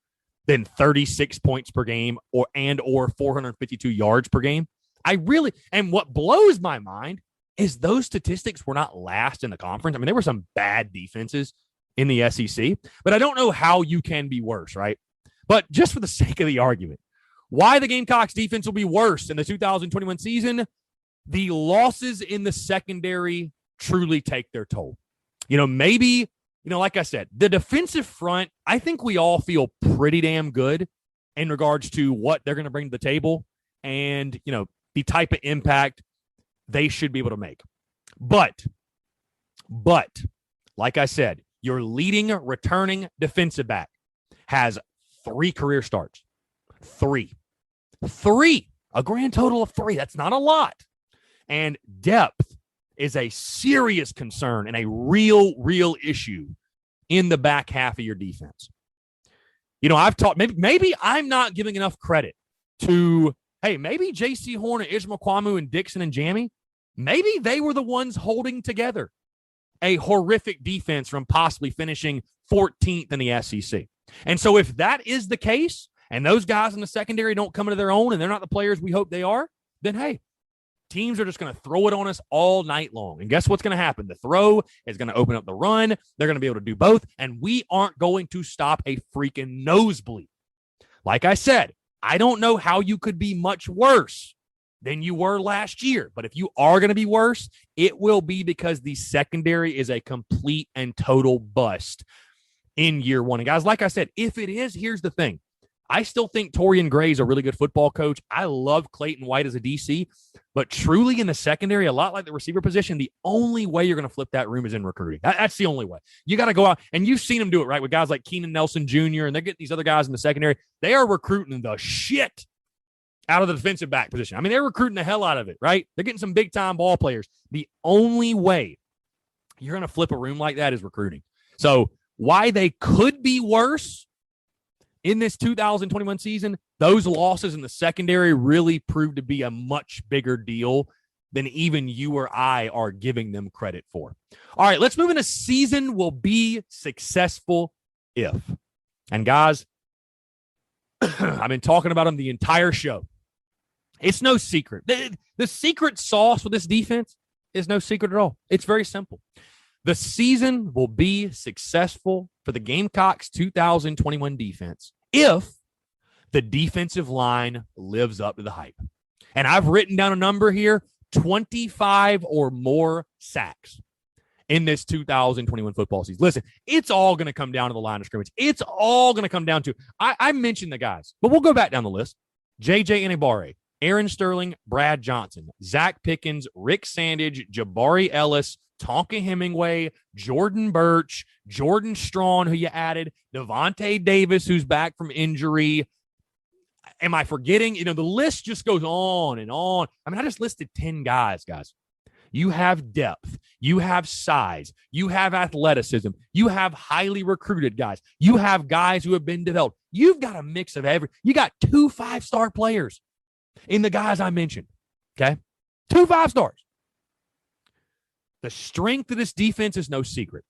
than 36 points per game or 452 yards per game. And what blows my mind is those statistics were not last in the conference. I mean, there were some bad defenses in the SEC, but I don't know how you can be worse, right? But just for the sake of the argument, why the Gamecocks defense will be worse in the 2021 season, the losses in the secondary truly take their toll. Maybe, like I said, the defensive front, I think we all feel pretty damn good in regards to what they're going to bring to the table and, the type of impact they should be able to make. But, like I said, your leading returning defensive back has 3 career starts. 3. A grand total of 3. That's not a lot. And depth is a serious concern and a real issue in the back half of your defense. I've talked, maybe I'm not giving enough credit to, hey, maybe J.C. Horn and Ishmael Kwamu and Dixon and Jamie, maybe they were the ones holding together a horrific defense from possibly finishing 14th in the SEC. And so if that is the case, and those guys in the secondary don't come into their own and they're not the players we hope they are, then, hey, teams are just going to throw it on us all night long. And guess what's going to happen? The throw is going to open up the run. They're going to be able to do both, and we aren't going to stop a freaking nosebleed. Like I said, I don't know how you could be much worse than you were last year. But if you are going to be worse, it will be because the secondary is a complete and total bust in year one. And guys, like I said, if it is, here's the thing. I still think Torian Gray is a really good football coach. I love Clayton White as a DC, but truly in the secondary, a lot like the receiver position, the only way you're going to flip that room is in recruiting. That's the only way. You got to go out, and you've seen them do it, right, with guys like Keenan Nelson Jr., and they're getting these other guys in the secondary. They are recruiting the shit out of the defensive back position. I mean, they're recruiting the hell out of it, right? They're getting some big-time ball players. The only way you're going to flip a room like that is recruiting. So why they could be worse in this 2021 season, those losses in the secondary really proved to be a much bigger deal than even you or I are giving them credit for. All right, let's move into season will be successful if. And guys, I've been talking about them the entire show. It's no secret. The secret sauce with this defense is no secret at all. It's very simple. The season will be successful for the Gamecocks 2021 defense if the defensive line lives up to the hype. And I've written down a number here, 25 or more sacks in this 2021 football season. Listen, it's all going to come down to the line of scrimmage. It's all going to come down to, I mentioned the guys, but we'll go back down the list. J.J. Enagbare, Aaron Sterling, Brad Johnson, Zack Pickens, Rick Sandage, Jabari Ellis, Tonka Hemingway, Jordan Birch, Jordan Strawn, who you added, Devontae Davis, who's back from injury. Am I forgetting? The list just goes on and on. I mean, I just listed 10 guys. You have depth. You have size. You have athleticism. You have highly recruited guys. You have guys who have been developed. You've got a mix of you got 2 5-star players in the guys I mentioned, okay? 2 5-stars. The strength of this defense is no secret.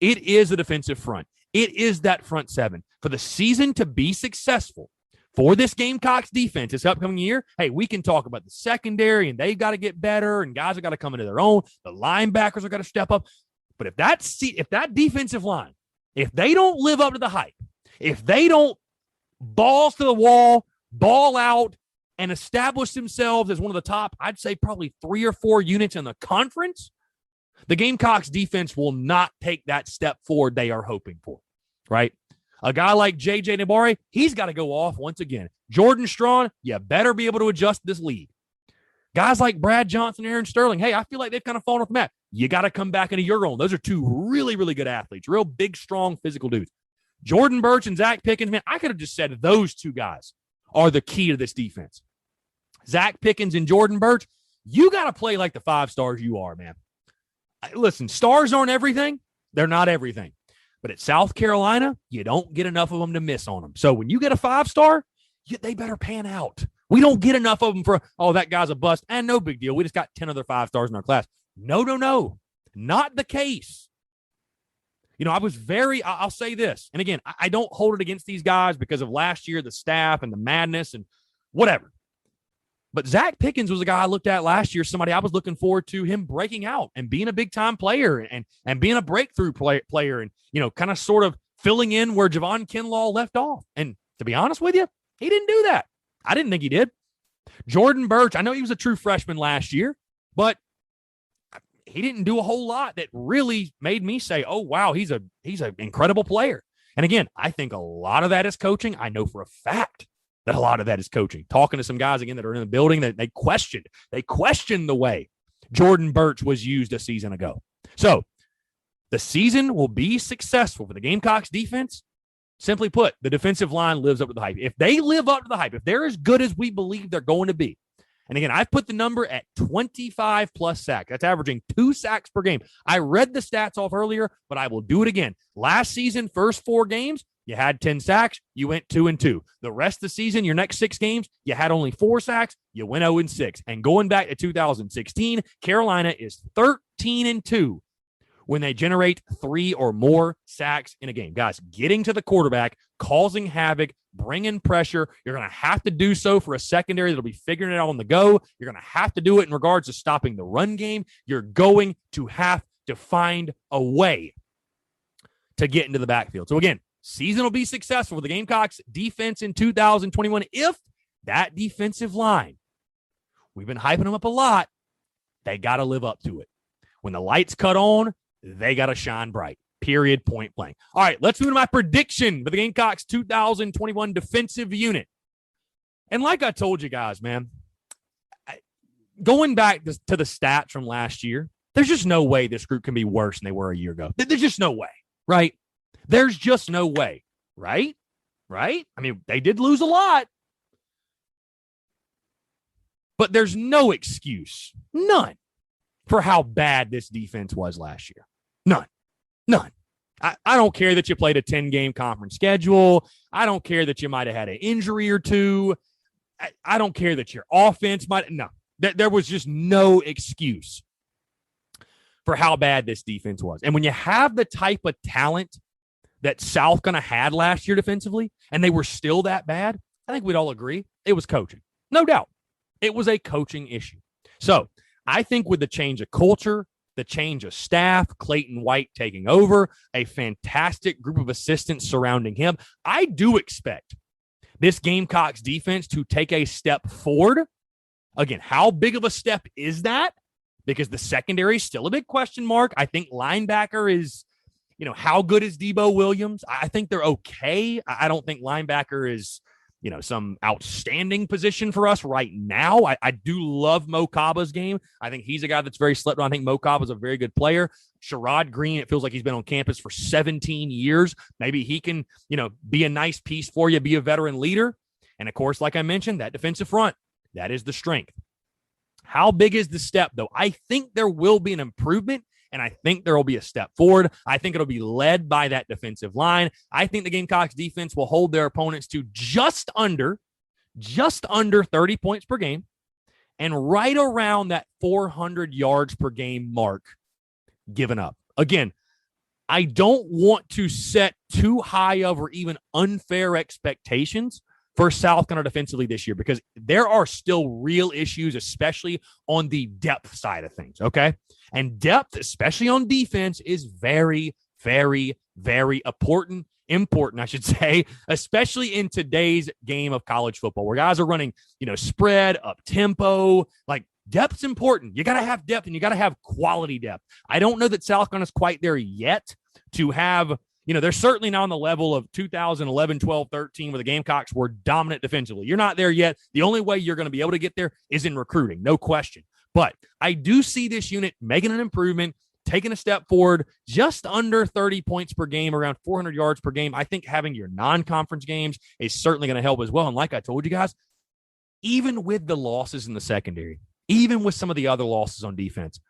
It is the defensive front. It is that front seven. For the season to be successful for this Gamecocks defense this upcoming year, hey, we can talk about the secondary, and they've got to get better, and guys have got to come into their own. The linebackers have got to step up. But if that defensive line, if they don't live up to the hype, if they don't balls to the wall, ball out, and establish themselves as one of the top, I'd say probably 3 or 4 units in the conference, the Gamecocks defense will not take that step forward they are hoping for, right? A guy like J.J. Enagbare, he's got to go off once again. Jordan Strawn, you better be able to adjust this lead. Guys like Brad Johnson and Aaron Sterling, hey, I feel like they've kind of fallen off the map. You got to come back into your own. Those are 2 really, really good athletes, real big, strong, physical dudes. Jordan Birch and Zack Pickens, man, I could have just said those 2 guys are the key to this defense. Zack Pickens and Jordan Birch, you got to play like the 5 stars you are, man. Listen, stars aren't everything. They're not everything. But at South Carolina, you don't get enough of them to miss on them. So when you get a 5-star, they better pan out. We don't get enough of them for, that guy's a bust. And no big deal. We just got 10 other 5-stars in our class. No. Not the case. I'll say this. And again, I don't hold it against these guys because of last year, the staff and the madness and whatever. But Zack Pickens was a guy I looked at last year, somebody I was looking forward to him breaking out and being a big-time player and being a breakthrough player and, kind of sort of filling in where Javon Kinlaw left off. And to be honest with you, he didn't do that. I didn't think he did. Jordan Birch, I know he was a true freshman last year, but he didn't do a whole lot that really made me say, oh, wow, he's an incredible player. And again, I think a lot of that is coaching. I know for a fact that a lot of that is coaching. Talking to some guys, again, that are in the building, that they questioned the way Jordan Birch was used a season ago. So the season will be successful for the Gamecocks defense. Simply put, the defensive line lives up to the hype. If they live up to the hype, if they're as good as we believe they're going to be, and again, I've put the number at 25-plus sacks. That's averaging 2 sacks per game. I read the stats off earlier, but I will do it again. Last season, first 4 games, you had 10 sacks. You went 2-2. The rest of the season, your next 6 games, you had only 4 sacks. You went 0-6. And going back to 2016, Carolina is 13-2 when they generate 3 or more sacks in a game. Guys, getting to the quarterback, causing havoc, bringing pressure. You're going to have to do so for a secondary that'll be figuring it out on the go. You're going to have to do it in regards to stopping the run game. You're going to have to find a way to get into the backfield. So again, season will be successful for the Gamecocks defense in 2021 if that defensive line, we've been hyping them up a lot, they got to live up to it. When the lights cut on, they got to shine bright. Period, point blank. All right, let's move to my prediction for the Gamecocks 2021 defensive unit. And like I told you guys, man, going back to the stats from last year, there's just no way this group can be worse than they were a year ago. There's just no way, right? There's just no way, right? Right? I mean, they did lose a lot. But there's no excuse, none, for how bad this defense was last year. None. I don't care that you played a 10-game conference schedule. I don't care that you might have had an injury or two. I don't care that your offense might. No. There was just no excuse for how bad this defense was. And when you have the type of talent that South Carolina had last year defensively, and they were still that bad, I think we'd all agree it was coaching. No doubt. It was a coaching issue. So I think with the change of culture, the change of staff, Clayton White taking over, a fantastic group of assistants surrounding him, I do expect this Gamecocks defense to take a step forward. Again, how big of a step is that? Because the secondary is still a big question mark. I think linebacker is, how good is Debo Williams? I think they're okay. I don't think linebacker is, some outstanding position for us right now. I do love Mo Kaba's game. I think he's a guy that's very slept on. I think Mo Kaba's a very good player. Sherrod Green, it feels like he's been on campus for 17 years. Maybe he can, be a nice piece for you, be a veteran leader. And, of course, like I mentioned, that defensive front, that is the strength. How big is the step, though? I think there will be an improvement, and I think there will be a step forward. I think it'll be led by that defensive line. I think the Gamecocks defense will hold their opponents to just under 30 points per game and right around that 400 yards per game mark given up. Again, I don't want to set too high of or even unfair expectations for South Carolina defensively this year, because there are still real issues, especially on the depth side of things, okay? And depth, especially on defense, is very, very, very important, I should say, especially in today's game of college football, where guys are running, spread, up-tempo. Like, depth's important. You got to have depth, and you got to have quality depth. I don't know that South Carolina's quite there yet to have – they're certainly not on the level of 2011, 12, 13, where the Gamecocks were dominant defensively. You're not there yet. The only way you're going to be able to get there is in recruiting, no question. But I do see this unit making an improvement, taking a step forward, just under 30 points per game, around 400 yards per game. I think having your non-conference games is certainly going to help as well. And like I told you guys, even with the losses in the secondary, even with some of the other losses on defense,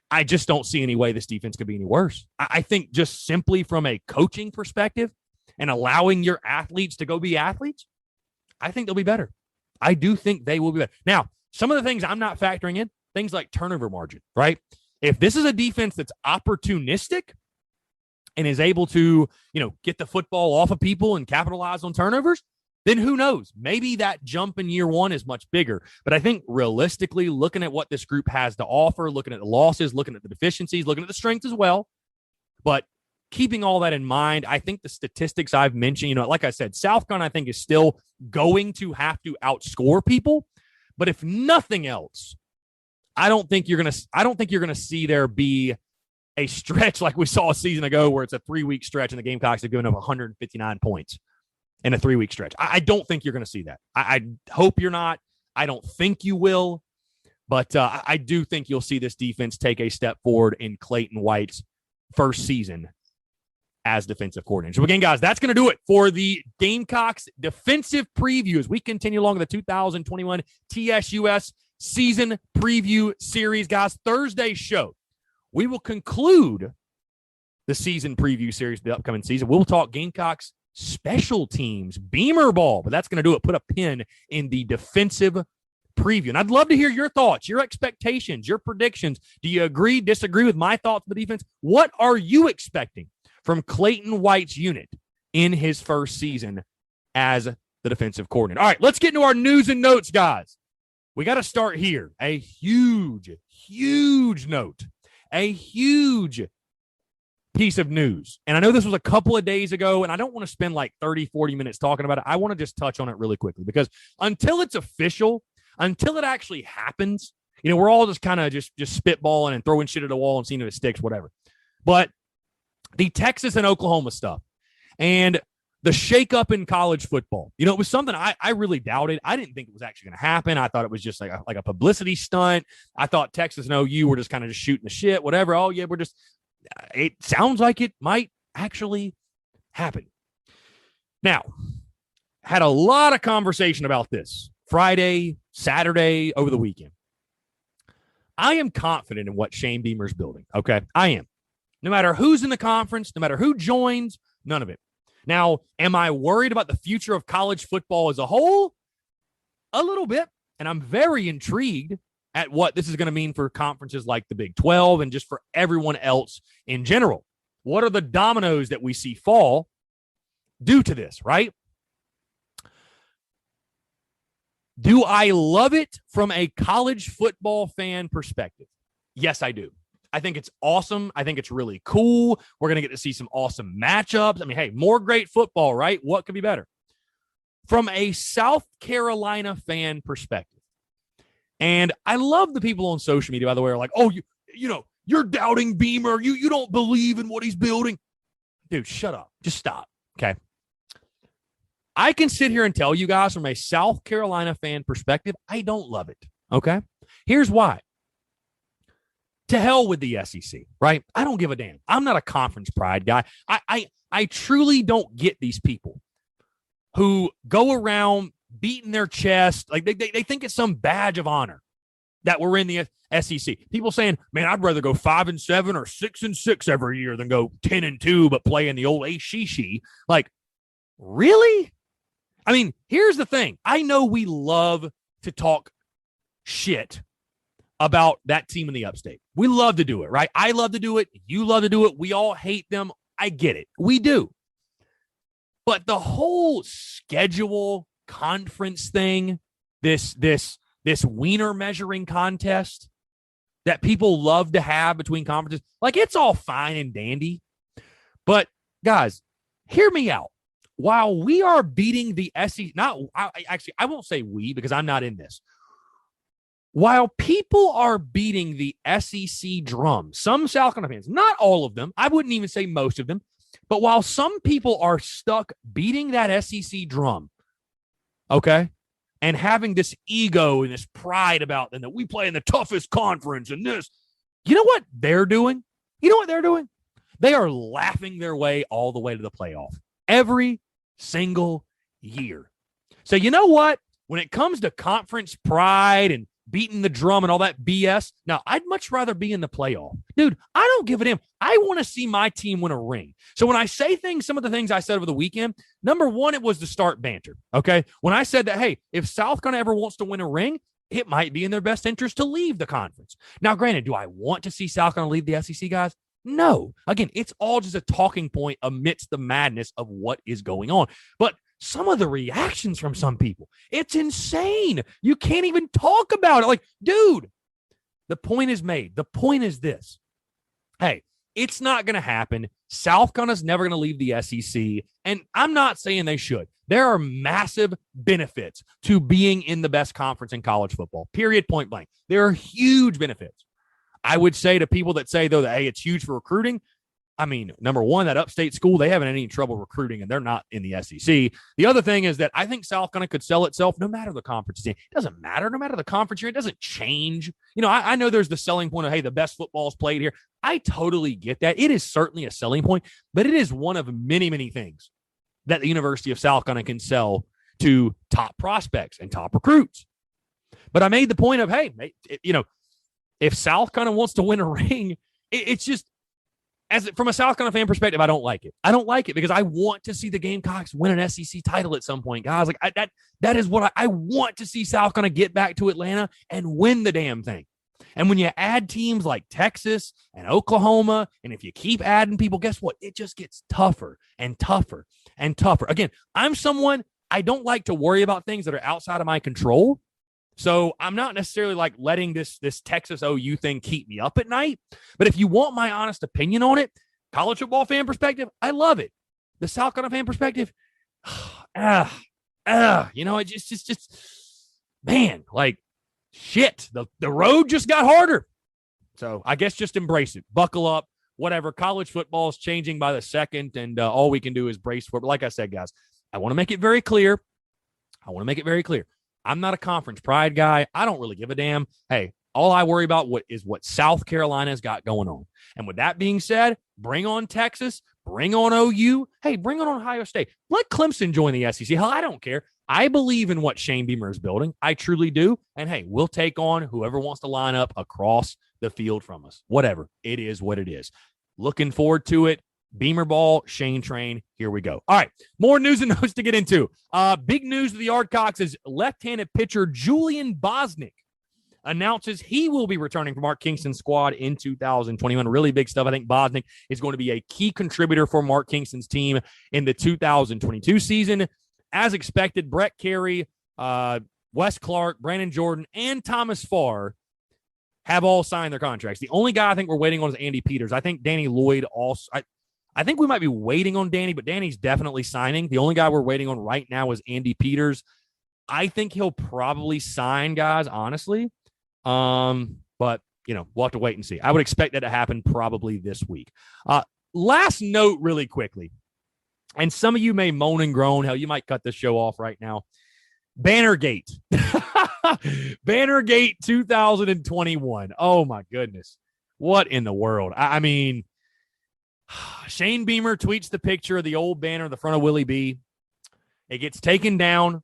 I just don't see any way this defense could be any worse. I think just simply from a coaching perspective and allowing your athletes to go be athletes, I think they'll be better. I do think they will be better. Now, some of the things I'm not factoring in, things like turnover margin, right? If this is a defense that's opportunistic and is able to, get the football off of people and capitalize on turnovers, then who knows? Maybe that jump in year one is much bigger. But I think realistically, looking at what this group has to offer, looking at the losses, looking at the deficiencies, looking at the strengths as well, but keeping all that in mind, I think the statistics I've mentioned, like I said, South Carolina, I think, is still going to have to outscore people. But if nothing else, I don't think you're going to see there be a stretch like we saw a season ago where it's a 3-week stretch and the Gamecocks have given up 159 points in a 3-week stretch. I don't think you're going to see that. I hope you're not. I don't think you will. But I do think you'll see this defense take a step forward in Clayton White's first season as defensive coordinator. So again, guys, that's going to do it for the Gamecocks defensive preview as we continue along with the 2021 TSUS Season Preview Series. Guys, Thursday's show, we will conclude the Season Preview Series for the upcoming season. We'll talk Gamecocks special teams, Beamer ball, but that's going to do it. Put a pin in the defensive preview. And I'd love to hear your thoughts, your expectations, your predictions. Do you agree, disagree with my thoughts on the defense? What are you expecting from Clayton White's unit in his first season as the defensive coordinator? All right, let's get into our news and notes, guys. We got to start here. A huge note, a huge piece of news. And I know this was a couple of days ago, and I don't want to spend like 30, 40 minutes talking about it. I want to just touch on it really quickly because until it's official, until it actually happens, we're all just kind of just spitballing and throwing shit at the wall and seeing if it sticks, whatever. But the Texas and Oklahoma stuff and the shakeup in college football, it was something I really doubted. I didn't think it was actually going to happen. I thought it was just like a publicity stunt. I thought Texas and OU were just kind of just shooting the shit, whatever. Oh, yeah, it sounds like it might actually happen. Now, had a lot of conversation about this Friday, Saturday, over the weekend. I am confident in what Shane Beamer's building, okay? I am. No matter who's in the conference, no matter who joins, none of it. Now, am I worried about the future of college football as a whole? A little bit, and I'm very intrigued at what this is going to mean for conferences like the Big 12 and just for everyone else in general. What are the dominoes that we see fall due to this, right? Do I love it from a college football fan perspective? Yes, I do. I think it's awesome. I think it's really cool. We're going to get to see some awesome matchups. I mean, hey, more great football, right? What could be better? From a South Carolina fan perspective, and I love the people on social media, by the way, are like, oh, you're doubting Beamer. You don't believe in what he's building. Dude, shut up. Just stop, okay? I can sit here and tell you guys from a South Carolina fan perspective, I don't love it, okay? Here's why. To hell with the SEC, right? I don't give a damn. I'm not a conference pride guy. I truly don't get these people who go around beating their chest. Like they think it's some badge of honor that we're in the SEC. People saying, man, I'd rather go 5-7 or 6-6 every year than go 10-2, but play in the old ACC. Like, really? I mean, here's the thing. I know we love to talk shit about that team in the upstate. We love to do it, right? I love to do it. You love to do it. We all hate them. I get it. We do. But the whole schedule conference thing, this wiener measuring contest that people love to have between conferences, like it's all fine and dandy. But guys, hear me out. While we are beating the SEC, I won't say we because I'm not in this. While people are beating the SEC drum, some South Carolina fans, not all of them, I wouldn't even say most of them, but while some people are stuck beating that SEC drum, okay, and having this ego and this pride about them that we play in the toughest conference and this, you know what they're doing? You know what they're doing? They are laughing their way all the way to the playoff every single year. So you know what? When it comes to conference pride and beating the drum and all that BS, now I'd much rather be in the playoff. Dude, I don't give a damn. I want to see my team win a ring. So when I say things, some of the things I said over the weekend, number one, it was to start banter, okay? When I said that, hey, if South Carolina ever wants to win a ring, it might be in their best interest to leave the conference. Now, granted, do I want to see South Carolina leave the SEC, guys? No. Again, it's all just a talking point amidst the madness of what is going on. But some of the reactions from some people, it's insane. You can't even talk about it. Like, dude, the point is made. The point is this. Hey, it's not going to happen. South Carolina's never going to leave the SEC. And I'm not saying they should. There are massive benefits to being in the best conference in college football, period, point blank. There are huge benefits. I would say to people that say, though, that, hey, it's huge for recruiting. I mean, number one, that upstate school, they haven't had any trouble recruiting, and they're not in the SEC. The other thing is that I think South Carolina could sell itself no matter the conference. It doesn't matter. No matter the conference you're in, it doesn't change. You know, I know there's the selling point of, hey, the best football is played here. I totally get that. It is certainly a selling point, but it is one of many, many things that the University of South Carolina can sell to top prospects and top recruits. But I made the point of, hey, if South Carolina wants to win a ring, it's just, from a South Carolina fan perspective, I don't like it. I don't like it because I want to see the Gamecocks win an SEC title at some point, guys. Like that is what I want to see South Carolina get back to Atlanta and win the damn thing. And when you add teams like Texas and Oklahoma, and if you keep adding people, guess what? It just gets tougher and tougher and tougher. Again, I'm someone, I don't like to worry about things that are outside of my control. So I'm not necessarily like letting this Texas OU thing keep me up at night. But if you want my honest opinion on it, college football fan perspective, I love it. The South Carolina fan perspective, it's just, man, like shit. The road just got harder. So I guess just embrace it. Buckle up. Whatever. College football is changing by the second, and all we can do is brace for it. But like I said, guys, I want to make it very clear. I'm not a conference pride guy. I don't really give a damn. Hey, all I worry about is what South Carolina's got going on. And with that being said, bring on Texas, bring on OU. Hey, bring on Ohio State. Let Clemson join the SEC. Hell, I don't care. I believe in what Shane Beamer is building. I truly do. And hey, we'll take on whoever wants to line up across the field from us. Whatever. It is what it is. Looking forward to it. Beamer ball, Shane train. Here we go. All right. More news and notes to get into. Big news of the Yardcocks is left-handed pitcher Julian Bosnick announces he will be returning from Mark Kingston's squad in 2021. Really big stuff. I think Bosnick is going to be a key contributor for Mark Kingston's team in the 2022 season. As expected, Brett Carey, Wes Clark, Brandon Jordan, and Thomas Farr have all signed their contracts. The only guy I think we're waiting on is Andy Peters. I think Danny Lloyd also – I think we might be waiting on Danny, but Danny's definitely signing. The only guy we're waiting on right now is Andy Peters. I think he'll probably sign, guys, honestly. But, we'll have to wait and see. I would expect that to happen probably this week. Last note really quickly, and some of you may moan and groan. Hell, you might cut this show off right now. Bannergate. Bannergate 2021. Oh, my goodness. What in the world? I mean, Shane Beamer tweets the picture of the old banner in the front of Willie B. It gets taken down,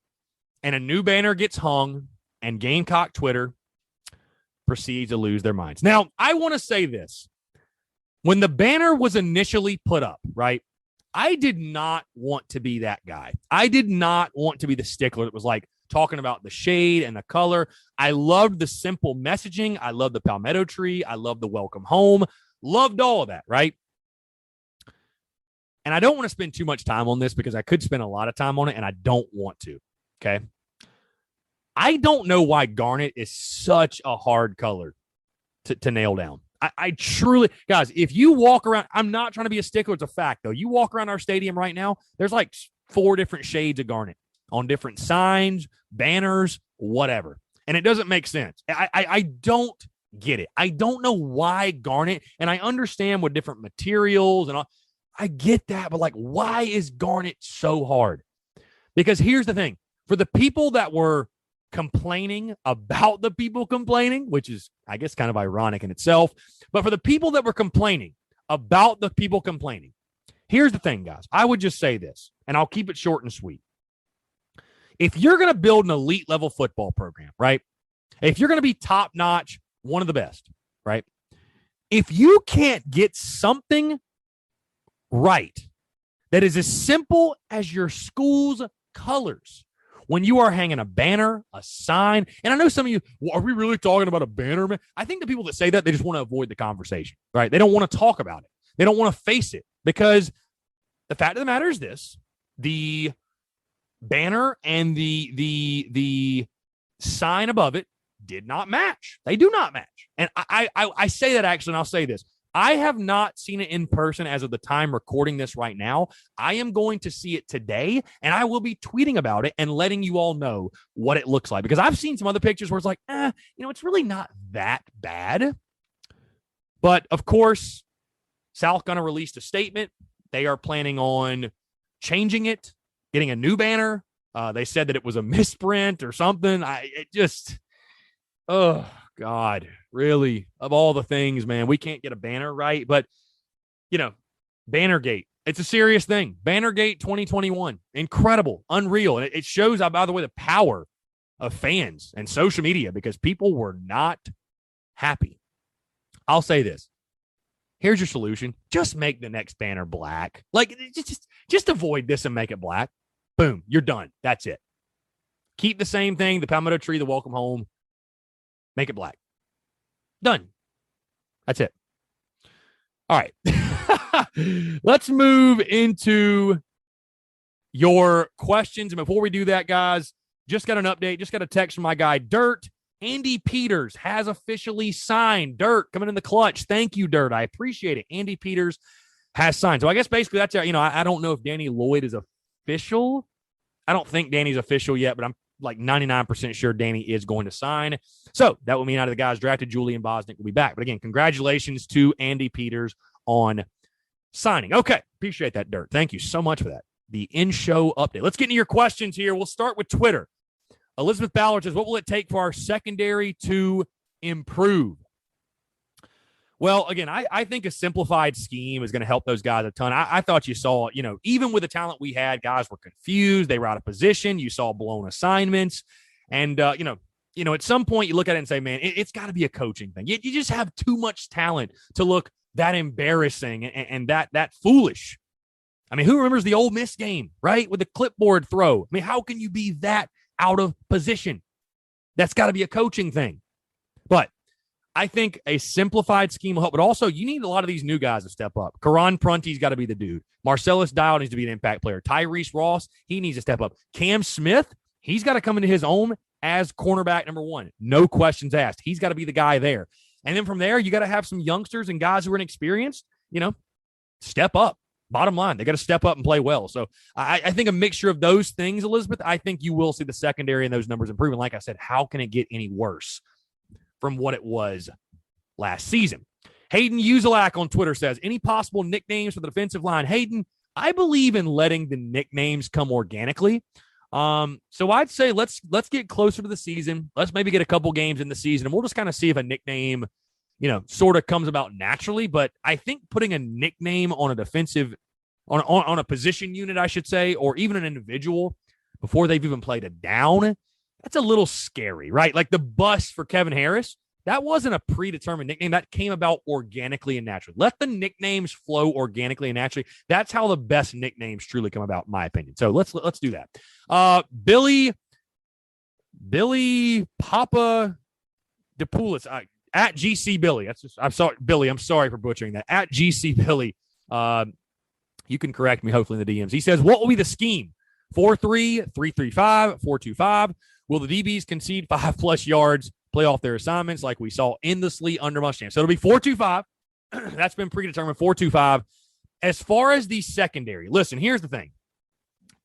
and a new banner gets hung, and Gamecock Twitter proceeds to lose their minds. Now, I want to say this. When the banner was initially put up, right, I did not want to be that guy. I did not want to be the stickler that was like talking about the shade and the color. I loved the simple messaging. I loved the palmetto tree. I loved the welcome home. Loved all of that, right? And I don't want to spend too much time on this because I could spend a lot of time on it, and I don't want to, okay? I don't know why garnet is such a hard color to nail down. I truly, guys, if you walk around, I'm not trying to be a stickler. It's a fact, though. You walk around our stadium right now, there's like 4 different shades of garnet on different signs, banners, whatever. And it doesn't make sense. I don't get it. I don't know why garnet, and I understand with different materials and all. I get that, but like, why is garnet so hard? Because here's the thing. For the people that were complaining about the people complaining, which is, I guess, kind of ironic in itself. But for the people that were complaining about the people complaining, here's the thing, guys. I would just say this, and I'll keep it short and sweet. If you're going to build an elite level football program, right? If you're going to be top notch, one of the best, right? If you can't get something right that is as simple as your school's colors, when you are hanging a banner, a sign, and I know some of you, well, are we really talking about a banner, man? I think the people that say that, they just want to avoid the conversation, right? They don't want to talk about it. They don't want to face it because the fact of the matter is this: the banner and the sign above it did not match. They do not match. And I say that actually, and I'll say this. I have not seen it in person as of the time recording this right now. I am going to see it today, and I will be tweeting about it and letting you all know what it looks like. Because I've seen some other pictures where it's like, it's really not that bad. But, of course, South Gunner released a statement. They are planning on changing it, getting a new banner. They said that it was a misprint or something. Oh, God, really, of all the things, man, we can't get a banner right. But, Bannergate, it's a serious thing. Bannergate 2021, incredible, unreal. And it shows, by the way, the power of fans and social media because people were not happy. I'll say this. Here's your solution. Just make the next banner black. Like, just avoid this and make it black. Boom, you're done. That's it. Keep the same thing, the palmetto tree, the welcome home. Make it black. Done. That's it. All right. Let's move into your questions. And before we do that, guys, just got an update. Just got a text from my guy, Dirt. Andy Peters has officially signed. Dirt, coming in the clutch. Thank you, Dirt. I appreciate it. Andy Peters has signed. So I guess basically that's, I don't know if Danny Lloyd is official. I don't think Danny's official yet, but I'm like 99% sure Danny is going to sign. So that will mean out of the guys drafted, Julian Bosnick will be back. But again, congratulations to Andy Peters on signing. Okay. Appreciate that, Dirt. Thank you so much for that. The in-show update. Let's get into your questions here. We'll start with Twitter. Elizabeth Ballard says, what will it take for our secondary to improve? Well, again, I think a simplified scheme is going to help those guys a ton. I thought you saw, even with the talent we had, guys were confused. They were out of position. You saw blown assignments. And, at some point you look at it and say, man, it's got to be a coaching thing. You just have too much talent to look that embarrassing and that foolish. I mean, who remembers the Ole Miss game, right? With the clipboard throw. I mean, how can you be that out of position? That's got to be a coaching thing. I think a simplified scheme will help, but also you need a lot of these new guys to step up. Karan Prunty's got to be the dude. Marcellus Dial needs to be an impact player. Tyrese Ross, he needs to step up. Cam Smith, he's got to come into his own as cornerback number one. No questions asked. He's got to be the guy there. And then from there, you got to have some youngsters and guys who are inexperienced, step up. Bottom line, they got to step up and play well. So I think a mixture of those things, Elizabeth, I think you will see the secondary and those numbers improve. And like I said, how can it get any worse from what it was last season? Hayden Uzelak on Twitter says, any possible nicknames for the defensive line? Hayden, I believe in letting the nicknames come organically. So I'd say let's get closer to the season. Let's maybe get a couple games in the season, and we'll just kind of see if a nickname sort of comes about naturally. But I think putting a nickname on a defensive, on a position unit, I should say, or even an individual before they've even played a down, that's a little scary, right? Like the bust for Kevin Harris, that wasn't a predetermined nickname. That came about organically and naturally. Let the nicknames flow organically and naturally. That's how the best nicknames truly come about, in my opinion. So let's do that. Billy Papa DePoulis, at GC Billy. I'm sorry, Billy. I'm sorry for butchering that. At GC Billy. You can correct me, hopefully, in the DMs. He says, what will be the scheme? 4-3, 3-3-5, 4-2-5. Will the DBs concede 5+ yards, play off their assignments like we saw endlessly under Muschamp? So it'll be 4-2-5. That's been predetermined, 4-2-5. As far as the secondary, listen, here's the thing.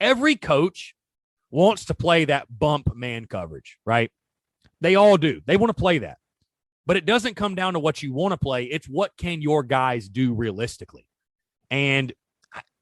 Every coach wants to play that bump man coverage, right? They all do. They want to play that. But it doesn't come down to what you want to play. It's what can your guys do realistically. And,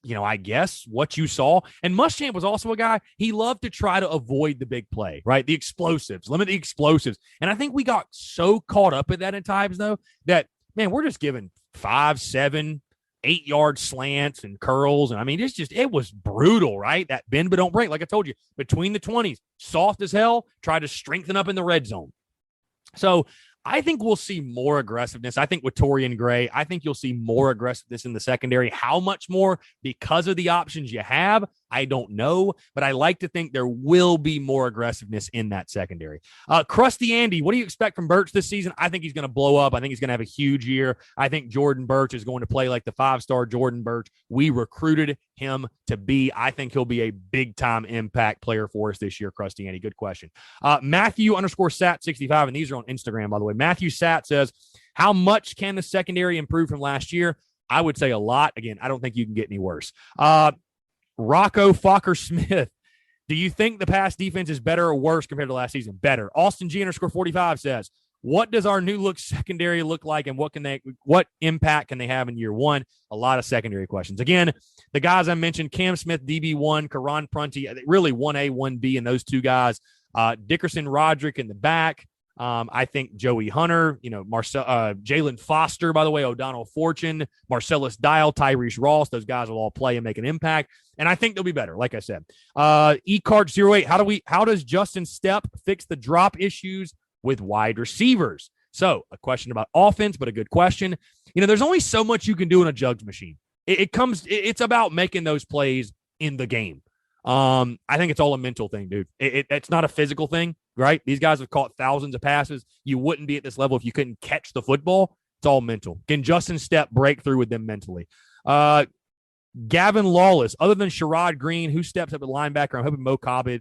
I guess what you saw. And Muschamp was also a guy, he loved to try to avoid the big play, right? The explosives, limit the explosives. And I think we got so caught up in that at times, though, that, man, we're just giving 5, 7, 8-yard slants and curls. And, I mean, it was brutal, right? That bend but don't break. Like I told you, between the 20s, soft as hell, try to strengthen up in the red zone. So I think we'll see more aggressiveness. I think with Torian Gray, I think you'll see more aggressiveness in the secondary. How much more? Because of the options you have, I don't know, but I like to think there will be more aggressiveness in that secondary. Krusty Andy, what do you expect from Birch this season? I think he's going to blow up. I think he's going to have a huge year. I think Jordan Birch is going to play like the 5-star Jordan Birch we recruited him to be. I think he'll be a big-time impact player for us this year, Krusty Andy. Good question. Matthew_Sat65, and these are on Instagram, by the way. Matthew Sat says, how much can the secondary improve from last year? I would say a lot. Again, I don't think you can get any worse. Rocco Fokker Smith, do you think the pass defense is better or worse compared to last season? Better. Austin G_45 says, what does our new look secondary look like, and what impact can they have in year one? A lot of secondary questions. Again, the guys I mentioned, Cam Smith, DB1, Karan Prunty, really 1A, 1B, and those two guys. Dickerson Roderick in the back. I think Joey Hunter, Jalen Foster, by the way, O'Donnell Fortune, Marcellus Dial, Tyrese Ross, those guys will all play and make an impact. And I think they'll be better, like I said. eCart08, how does Justin Stepp fix the drop issues with wide receivers? So a question about offense, but a good question. There's only so much you can do in a jugs machine. It's about making those plays in the game. I think it's all a mental thing, dude. It's not a physical thing, right? These guys have caught thousands of passes. You wouldn't be at this level if you couldn't catch the football. It's all mental. Can Justin Stepp break through with them mentally? Gavin Lawless, other than Sherrod Green, who steps up at linebacker? I'm hoping Mo Kaba.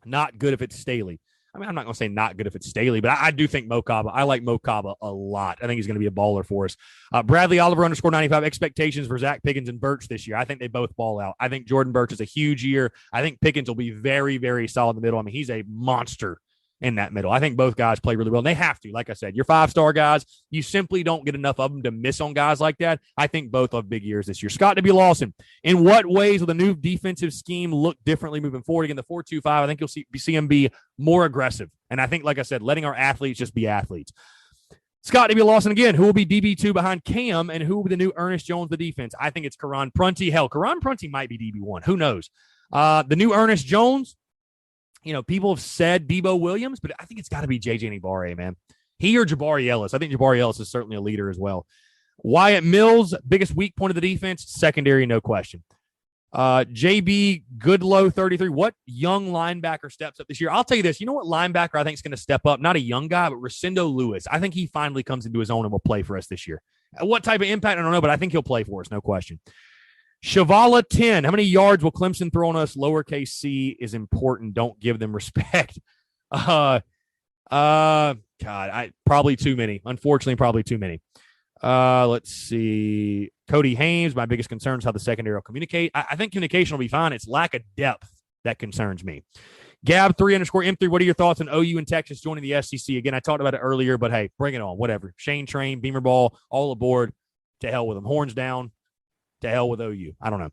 Not good if it's Staley. I mean, I'm not going to say not good if it's Staley, but I do think Mo Kaba. I like Mo Kaba a lot. I think he's going to be a baller for us. Bradley Oliver _95, expectations for Zack Pickens and Birch this year. I think they both ball out. I think Jordan Birch is a huge year. I think Pickens will be very, very solid in the middle. I mean, he's a monster in that middle. I think both guys play really well, and they have to. Like I said, your 5-star guys, you simply don't get enough of them to miss on guys like that. I think both have big years this year. Scott W. Lawson, in what ways will the new defensive scheme look differently moving forward? Again, the 4-2-5, I think you'll see them be more aggressive. And I think, like I said, letting our athletes just be athletes. Scott W. Lawson, again, who will be DB2 behind Cam, and who will be the new Ernest Jones, the defense? I think it's Karan Prunty. Hell, Karan Prunty might be DB1. Who knows? The new Ernest Jones, people have said Debo Williams, but I think it's got to be J.J. Nibare, man. He or Jabari Ellis. I think Jabari Ellis is certainly a leader as well. Wyatt Mills, biggest weak point of the defense, secondary, no question. JB Goodlow 33. What young linebacker steps up this year? I'll tell you this. You know what linebacker I think is going to step up? Not a young guy, but Rosendo Lewis. I think he finally comes into his own and will play for us this year. What type of impact? I don't know, but I think he'll play for us. No question. Shavala 10. How many yards will Clemson throw on us? Lowercase c is important. Don't give them respect. Probably too many. Unfortunately, probably too many. Let's see. Cody Hames, my biggest concern is how the secondary will communicate. I think communication will be fine. It's lack of depth that concerns me. Gab3_M3, what are your thoughts on OU and Texas joining the SEC? Again, I talked about it earlier, but hey, bring it on. Whatever. Shane Train, Beamer Ball, all aboard. To hell with them. Horns down. To hell with OU. I don't know.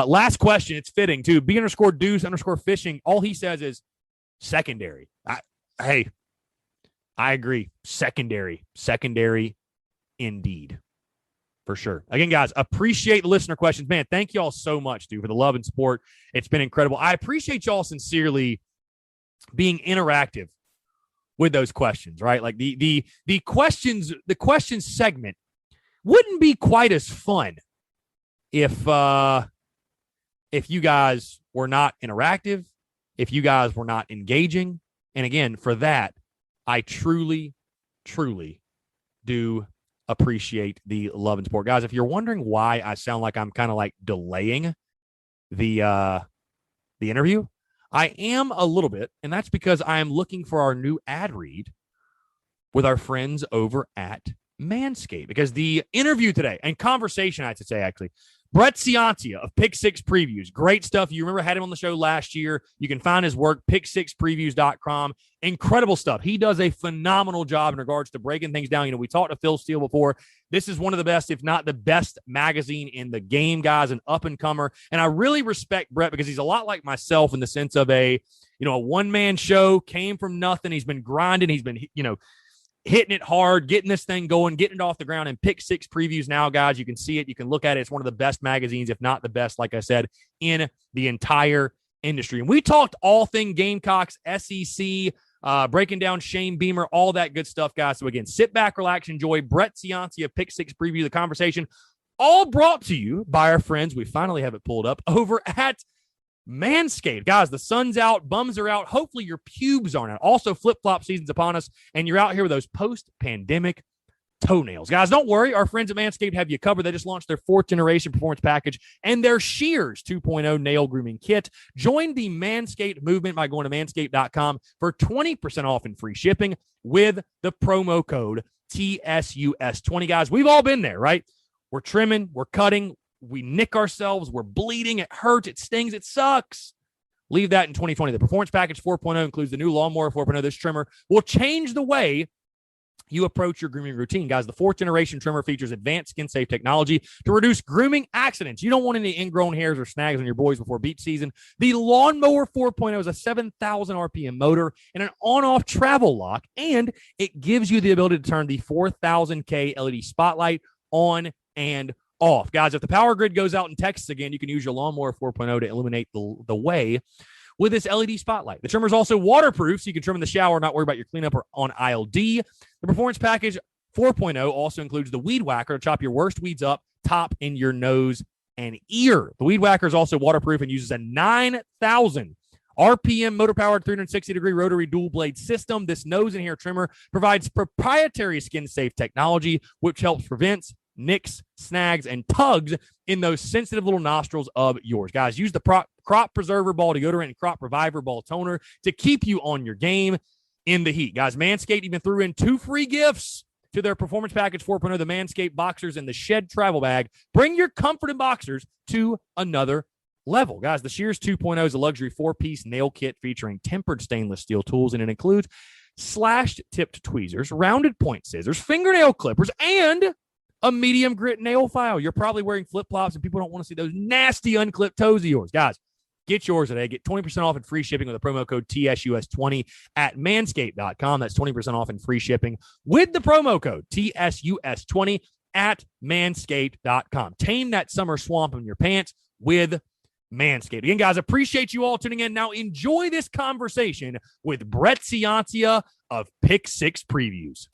Last question. It's fitting, too. B_Deuce_fishing. All he says is secondary. I agree. Secondary indeed. For sure. Again, guys, appreciate the listener questions. Man, thank you all so much, dude, for the love and support. It's been incredible. I appreciate y'all sincerely being interactive with those questions, right? Like the questions segment wouldn't be quite as fun if you guys were not interactive, if you guys were not engaging. And again, for that, I truly, truly do appreciate the love and support. Guys, if you're wondering why I sound like I'm kind of like delaying the interview, I am a little bit, and that's because I am looking for our new ad read with our friends over at Manscaped, because the interview today and conversation, I should say, actually, Brett Ciancia of Pick Six Previews. Great stuff. You remember I had him on the show last year. You can find his work, pick6previews.com. Incredible stuff. He does a phenomenal job in regards to breaking things down. You know, we talked to Phil Steele before. This is one of the best, if not the best, magazine in the game, guys, an up-and-comer. And I really respect Brett because he's a lot like myself in the sense of a one-man show, came from nothing. He's been grinding. He's been, hitting it hard, getting this thing going, getting it off the ground. And Pick Six Previews now, guys, you can see it. You can look at it. It's one of the best magazines, if not the best, like I said, in the entire industry. And we talked all thing Gamecocks, SEC, breaking down Shane Beamer, all that good stuff, guys. So again, sit back, relax, enjoy Brett Ciancia, Pick Six Preview, the conversation, all brought to you by our friends. We finally have it pulled up over at Manscaped. Guys, the sun's out, bums are out. Hopefully your pubes aren't out. Also, flip-flop season's upon us, and you're out here with those post-pandemic toenails. Guys, don't worry. Our friends at Manscaped have you covered. They just launched their 4th-generation performance package and their Shears 2.0 nail grooming kit. Join the Manscaped movement by going to manscaped.com for 20% off and free shipping with the promo code TSUS20. Guys, we've all been there, right? We're trimming, we're cutting, we nick ourselves, we're bleeding, it hurts, it stings, it sucks. Leave that in 2020. The Performance Package 4.0 includes the new Lawnmower 4.0. This trimmer will change the way you approach your grooming routine. Guys, the 4th-generation trimmer features advanced skin-safe technology to reduce grooming accidents. You don't want any ingrown hairs or snags on your boys before beach season. The Lawnmower 4.0 is a 7,000 RPM motor and an on-off travel lock, and it gives you the ability to turn the 4,000K LED spotlight on and off. Guys, if the power grid goes out in Texas again, you can use your Lawnmower 4.0 to illuminate the way with this LED spotlight. The trimmer is also waterproof, so you can trim in the shower, not worry about your cleanup or on aisle D. The Performance Package 4.0 also includes the Weed Whacker to chop your worst weeds up top in your nose and ear. The Weed Whacker is also waterproof and uses a 9,000 RPM motor-powered 360-degree rotary dual-blade system. This nose and hair trimmer provides proprietary skin-safe technology, which helps prevent nicks, snags, and tugs in those sensitive little nostrils of yours. Guys, use the Crop Preserver Ball deodorant and Crop Reviver Ball toner to keep you on your game in the heat. Guys, Manscaped even threw in 2 free gifts to their Performance Package 4.0, the Manscaped Boxers and the Shed Travel Bag. Bring your comfort in boxers to another level. Guys, the Shears 2.0 is a luxury 4-piece nail kit featuring tempered stainless steel tools, and it includes slashed-tipped tweezers, rounded point scissors, fingernail clippers, and a medium grit nail file. You're probably wearing flip-flops and people don't want to see those nasty unclipped toes of yours. Guys, get yours today. Get 20% off and free shipping with the promo code TSUS20 at manscaped.com. That's 20% off and free shipping with the promo code TSUS20 at manscaped.com. Tame that summer swamp in your pants with Manscaped. Again, guys, appreciate you all tuning in. Now enjoy this conversation with Brett Ciancia of Pick Six Previews.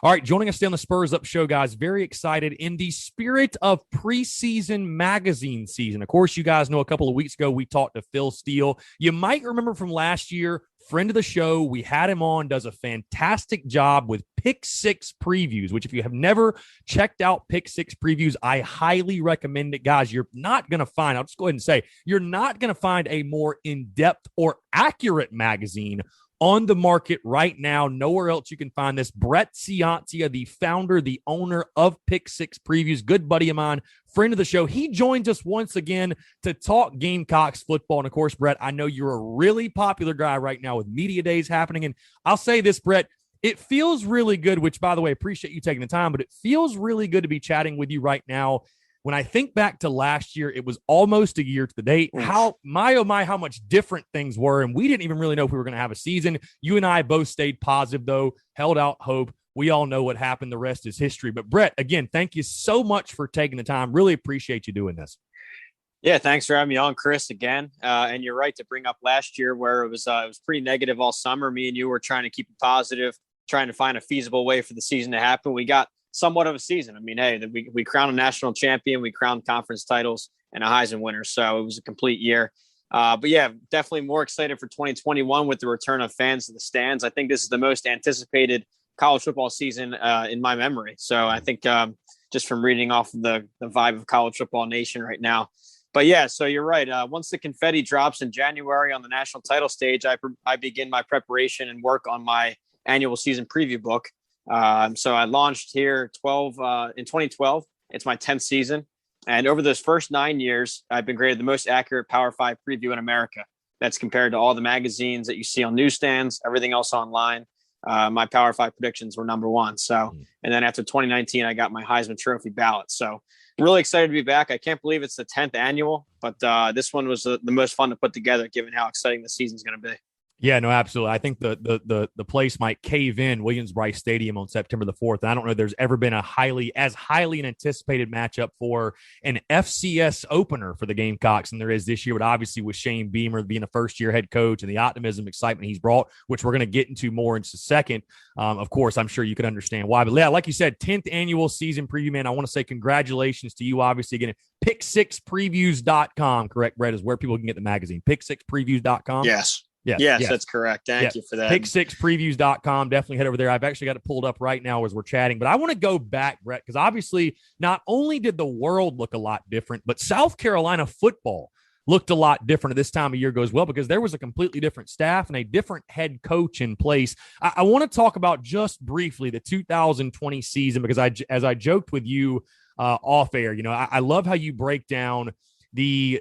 All right, joining us today on the Spurs Up Show, guys. Very excited in the spirit of preseason magazine season. Of course, you guys know a couple of weeks ago we talked to Phil Steele. You might remember from last year, friend of the show, we had him on, does a fantastic job with Pick Six previews, which if you have never checked out Pick Six previews, I highly recommend it, guys. You're not going to find, I'll just go ahead and say, you're not going to find a more in-depth or accurate magazine on the market right now. Nowhere else you can find this. Brett Ciancia, the founder, the owner of Pick Six Previews, good buddy of mine, friend of the show. He joins us once again to talk Gamecocks football. And of course, Brett, I know you're a really popular guy right now with media days happening. And I'll say this, Brett, it feels really good, which by the way, appreciate you taking the time, but it feels really good to be chatting with you right now. When I think back to last year, it was almost a year to the date. How much different things were. And we didn't even really know if we were going to have a season. You and I both stayed positive, though, held out hope. We all know what happened. The rest is history. But Brett, again, thank you so much for taking the time. Really appreciate you doing this.
Yeah, thanks for having me on, Chris, again. And you're right to bring up last year where it was pretty negative all summer. Me and you were trying to keep it positive, trying to find a feasible way for the season to happen. We got somewhat of a season. I mean, hey, we crowned a national champion, we crowned conference titles and a Heisman winner. So it was a complete year. But yeah, definitely more excited for 2021 with the return of fans to the stands. I think this is the most anticipated college football season in my memory. So I think just from reading off of the vibe of college football nation right now. But yeah, so you're right. Once the confetti drops in January on the national title stage, I begin my preparation and work on my annual season preview book. So I launched here in 2012. It's my 10th season. And over those first 9 years, I've been graded the most accurate Power 5 preview in America. That's compared to all the magazines that you see on newsstands, everything else online. My Power 5 predictions were number one. So, and then after 2019, I got my Heisman Trophy ballot. So really excited to be back. I can't believe it's the 10th annual, but this one was the most fun to put together given how exciting the season's going to be.
Yeah, no, absolutely. I think the place might cave in Williams-Brice Stadium on September the 4th. And I don't know if there's ever been a highly anticipated matchup for an FCS opener for the Gamecocks than there is this year. But obviously with Shane Beamer being a first-year head coach and the optimism, excitement he's brought, which we're going to get into more in a second. Of course, I'm sure you can understand why. But yeah, like you said, 10th annual season preview, man. I want to say congratulations to you, obviously. Again, pick6previews.com, correct, Brett, is where people can get the magazine. Pick6previews.com.
Yes. Yes, that's correct. Thank you for that.
Pick6previews.com. Definitely head over there. I've actually got it pulled up right now as we're chatting. But I want to go back, Brett, because obviously not only did the world look a lot different, but South Carolina football looked a lot different at this time of year ago as well, because there was a completely different staff and a different head coach in place. I want to talk about just briefly the 2020 season, because as I joked with you off air, I love how you break down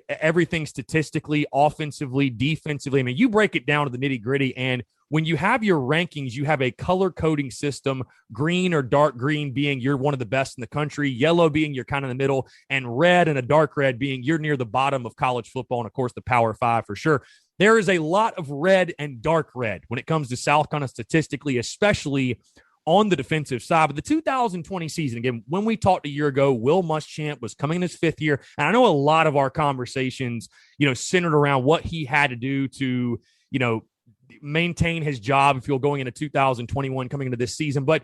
everything statistically, offensively, defensively. I mean, you break it down to the nitty gritty. And when you have your rankings, you have a color coding system, green or dark green being you're one of the best in the country, yellow being you're kind of in the middle, and red and a dark red being you're near the bottom of college football. And of course, the Power 5 for sure. There is a lot of red and dark red when it comes to South Carolina statistically, especially on the defensive side. But the 2020 season, again, when we talked a year ago, Will Muschamp was coming in his 5th year. And I know a lot of our conversations, centered around what he had to do to, maintain his job, if you're going into 2021, coming into this season. But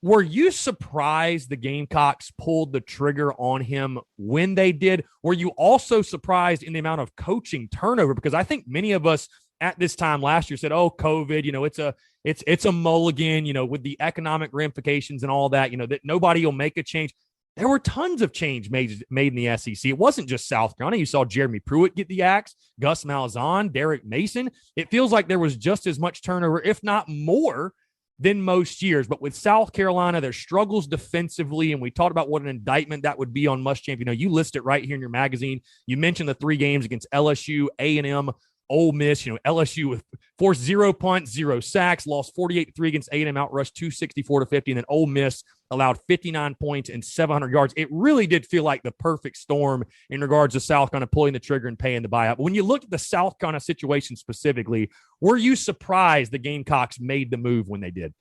were you surprised the Gamecocks pulled the trigger on him when they did? Were you also surprised in the amount of coaching turnover? Because I think many of us at this time last year said, oh, COVID, it's a mulligan, with the economic ramifications and all that, that nobody will make a change. There were tons of change made in the SEC. It wasn't just South Carolina. You saw Jeremy Pruitt get the axe, Gus Malzahn, Derek Mason. It feels like there was just as much turnover, if not more, than most years. But with South Carolina, their struggles defensively, and we talked about what an indictment that would be on Muschamp. You list it right here in your magazine. You mentioned the 3 games against LSU, A&M, Ole Miss. LSU with forced 0 punts, 0 sacks, lost 48-3 against A&M, outrushed 264-50, and then Ole Miss allowed 59 points and 700 yards. It really did feel like the perfect storm in regards to South Carolina pulling the trigger and paying the buyout. But when you look at the South Carolina situation specifically, were you surprised the Gamecocks made the move when they did?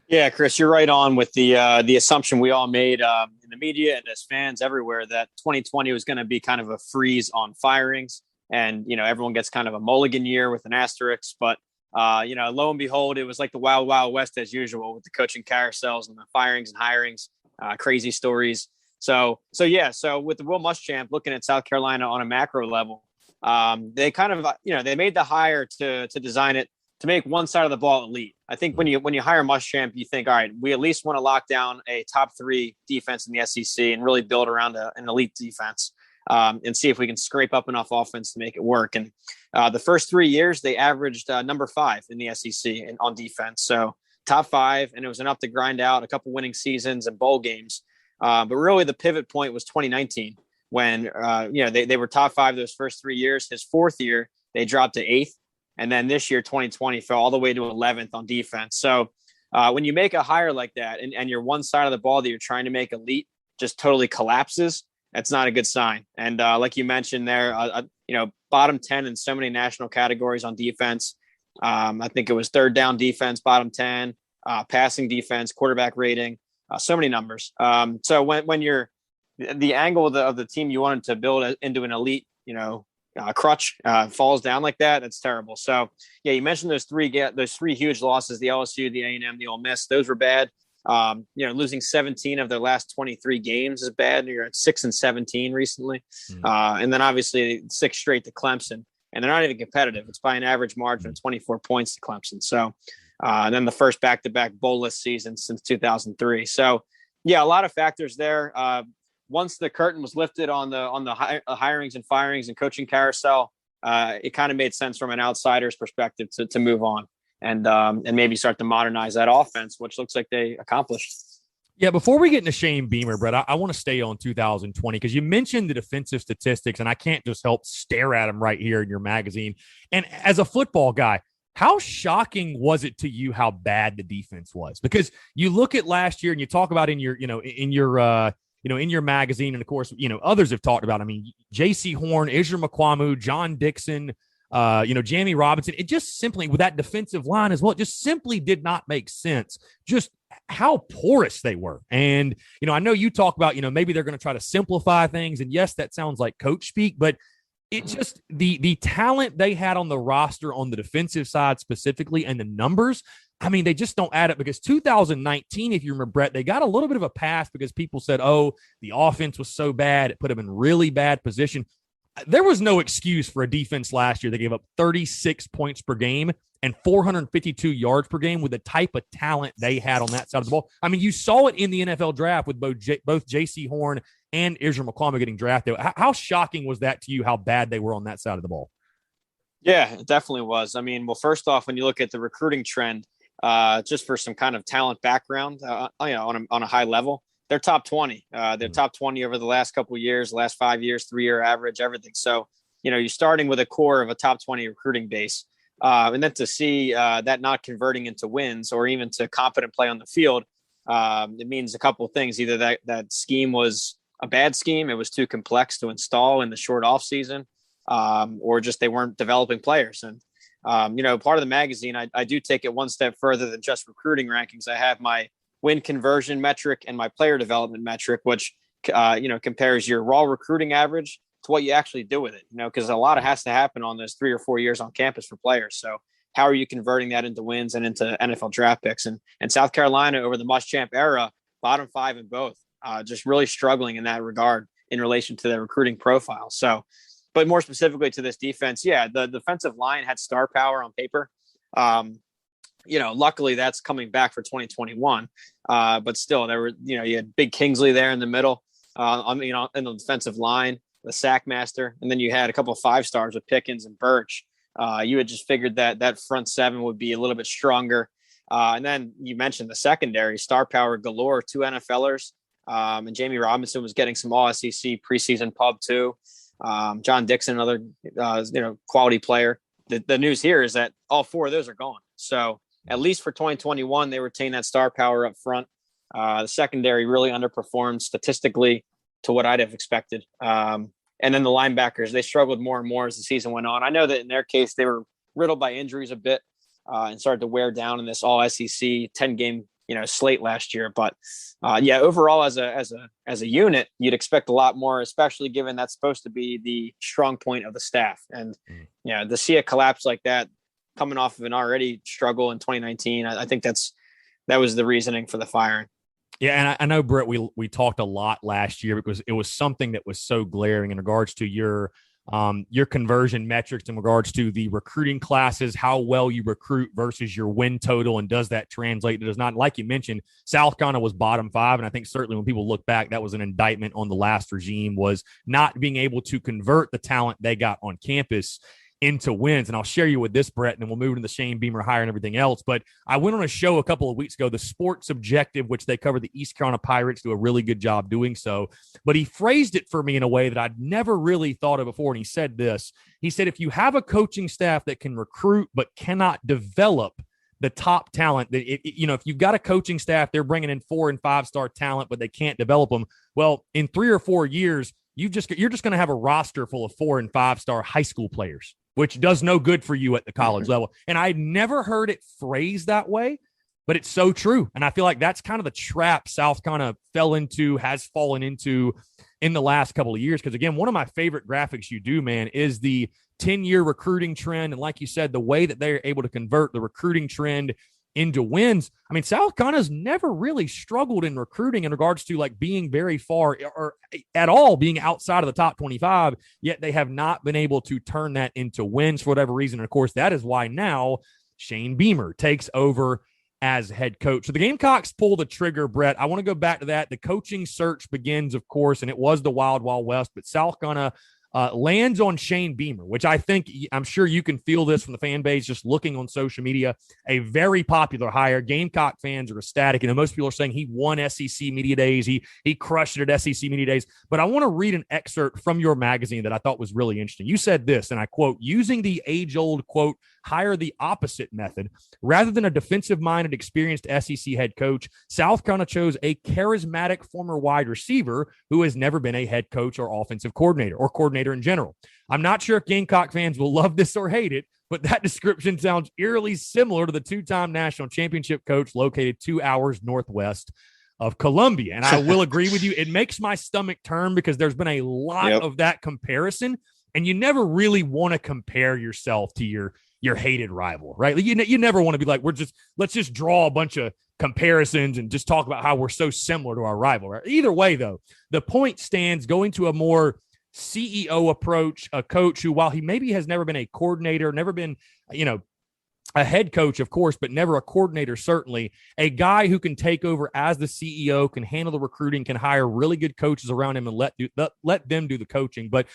Yeah, Chris, you're right on with the assumption we all made in the media and as fans everywhere that 2020 was going to be kind of a freeze on firings. And, everyone gets kind of a mulligan year with an asterisk. But Lo and behold, it was like the wild, wild west as usual with the coaching carousels and the firings and hirings, crazy stories. So with the Will Muschamp looking at South Carolina on a macro level, they kind of, they made the hire to design it to make one side of the ball elite. I think when you hire Muschamp, you think, all right, we at least want to lock down a top 3 defense in the SEC and really build around an elite defense, and see if we can scrape up enough offense to make it work. And the first 3 years, they averaged number 5 in the SEC on defense. So top 5, and it was enough to grind out a couple winning seasons and bowl games. But really the pivot point was 2019 when, they were top 5 those first 3 years. His 4th year, they dropped to 8th. And then this year, 2020, fell all the way to 11th on defense. So when you make a hire like that and your one side of the ball that you're trying to make elite just totally collapses, that's not a good sign. And like you mentioned there, bottom 10 in so many national categories on defense. I think it was third down defense, bottom 10, passing defense, quarterback rating, so many numbers. So when you're the angle of the team you wanted to build into an elite, crutch falls down like that, that's terrible. So yeah, you mentioned those three huge losses, the LSU, the A&M, the Ole Miss, those were bad. Losing 17 of their last 23 games is bad. You're at 6-17 recently. And then obviously 6 straight to Clemson, and they're not even competitive. It's by an average margin of 24 points to Clemson. So and then the first back-to-back bowlless season since 2003. So yeah, a lot of factors there. Once the curtain was lifted on the hirings and firings and coaching carousel, it kind of made sense from an outsider's perspective to move on and maybe start to modernize that offense, which looks like they accomplished.
Yeah, before we get into Shane Beamer, Brett, I want to stay on 2020 because you mentioned the defensive statistics, and I can't just help stare at them right here in your magazine. And as a football guy, how shocking was it to you how bad the defense was? Because you look at last year and you talk about in your magazine, and of course, others have talked about, J.C. Horn, Israel McQuamu, John Dixon, Jamie Robinson. It just simply, with that defensive line as well, it just simply did not make sense. Just how porous they were. And, I know you talk about, maybe they're going to try to simplify things. And yes, that sounds like coach speak, but it just, the talent they had on the roster on the defensive side specifically, and the numbers, they just don't add up. Because 2019, if you remember, Brett, they got a little bit of a pass because people said, oh, the offense was so bad, it put them in really bad position. There was no excuse for a defense last year. They gave up 36 points per game and 452 yards per game with the type of talent they had on that side of the ball. You saw it in the NFL draft with both J.C. Horn and Israel McQuamu getting drafted. How shocking was that to you, how bad they were on that side of the ball?
Yeah, it definitely was. Well, first off, when you look at the recruiting trend, just for some kind of talent background, on a high level, they're top 20. They're top 20 over the last couple of years, last 5 years, 3-year average, everything. So, you're starting with a core of a top 20 recruiting base. And then to see that not converting into wins or even to competent play on the field, it means a couple of things. Either that scheme was a bad scheme, it was too complex to install in the short off season, or just they weren't developing players. And part of the magazine, I do take it one step further than just recruiting rankings. I have my win conversion metric and my player development metric, which, compares your raw recruiting average to what you actually do with it, because a lot has to happen on those 3 or 4 years on campus for players. So how are you converting that into wins and into NFL draft picks? And South Carolina over the Muschamp era, bottom 5 in both, just really struggling in that regard in relation to their recruiting profile. So, but more specifically to this defense, yeah, the defensive line had star power on paper. Luckily that's coming back for 2021. But still, there were, you had Big Kingsley there in the middle, in the defensive line, the sack master, and then you had a couple of 5-stars with Pickens and Birch. You had just figured that front 7 would be a little bit stronger. And then you mentioned the secondary, star power galore, 2 NFLers, and Jamie Robinson was getting some all SEC preseason pub too. John Dixon, another, quality player. The news here is that all 4 of those are gone. So at least for 2021, they retain that star power up front. The secondary really underperformed statistically to what I'd have expected. And then the linebackers, they struggled more and more as the season went on. I know that in their case, they were riddled by injuries a bit and started to wear down in this all SEC 10-game, slate last year. But overall as a unit, you'd expect a lot more, especially given that's supposed to be the strong point of the staff. And, to see a collapse like that, coming off of an already struggle in 2019. I think that was the reasoning for the firing.
Yeah, and I know, Brett, we talked a lot last year because it was something that was so glaring in regards to your conversion metrics, in regards to the recruiting classes, how well you recruit versus your win total, and does that translate? It does not. Like you mentioned, South Carolina was bottom 5, and I think certainly when people look back, that was an indictment on the last regime, was not being able to convert the talent they got on campus into wins. And I'll share you with this, Brett, and then we'll move into the Shane Beamer hire and everything else. But I went on a show a couple of weeks ago, The Sports Objective, which they cover the East Carolina Pirates, do a really good job doing so. But he phrased it for me in a way that I'd never really thought of before. And he said this. He said, if you have a coaching staff that can recruit but cannot develop the top talent, if you've got a coaching staff, they're bringing in 4- and 5-star talent, but they can't develop them. Well, in 3 or 4 years, you're just going to have a roster full of 4- and 5-star high school players, which does no good for you at the college level. And I'd never heard it phrased that way, but it's so true. And I feel like that's kind of the trap South Carolina has fallen into in the last couple of years. Because, again, one of my favorite graphics you do, man, is the 10-year recruiting trend. And like you said, the way that they're able to convert the recruiting trend into wins. I mean, South Carolina's never really struggled in recruiting in regards to like being very far or at all being outside of the top 25, yet they have not been able to turn that into wins for whatever reason. And of course, that is why now Shane Beamer takes over as head coach. So the Gamecocks pull the trigger, Brett. I want to go back to that. The coaching search begins, of course, and it was the Wild Wild West, but South Carolina lands on Shane Beamer, which I'm sure you can feel this from the fan base just looking on social media. A very popular hire. Gamecock fans are ecstatic. Most people are saying he won SEC Media Days. He crushed it at SEC Media Days. But I want to read an excerpt from your magazine that I thought was really interesting. You said this, and I quote, using the age-old, quote, hire the opposite method. Rather than a defensive-minded, experienced SEC head coach, South Carolina chose a charismatic former wide receiver who has never been a head coach or offensive coordinator or coordinator in general. I'm not sure if Gamecock fans will love this or hate it, but that description sounds eerily similar to the 2-time national championship coach located 2 hours northwest of Columbia. And I will agree with you. It makes my stomach turn because there's been a lot of that comparison, and you never really want to compare yourself to your hated rival, right? You never want to be like, let's just draw a bunch of comparisons and just talk about how we're so similar to our rival, right? Either way, though, the point stands. Going to a more CEO approach, a coach who, while he maybe has never been a coordinator, never been, a head coach, of course, but never a coordinator, certainly, a guy who can take over as the CEO, can handle the recruiting, can hire really good coaches around him and let them do the coaching. But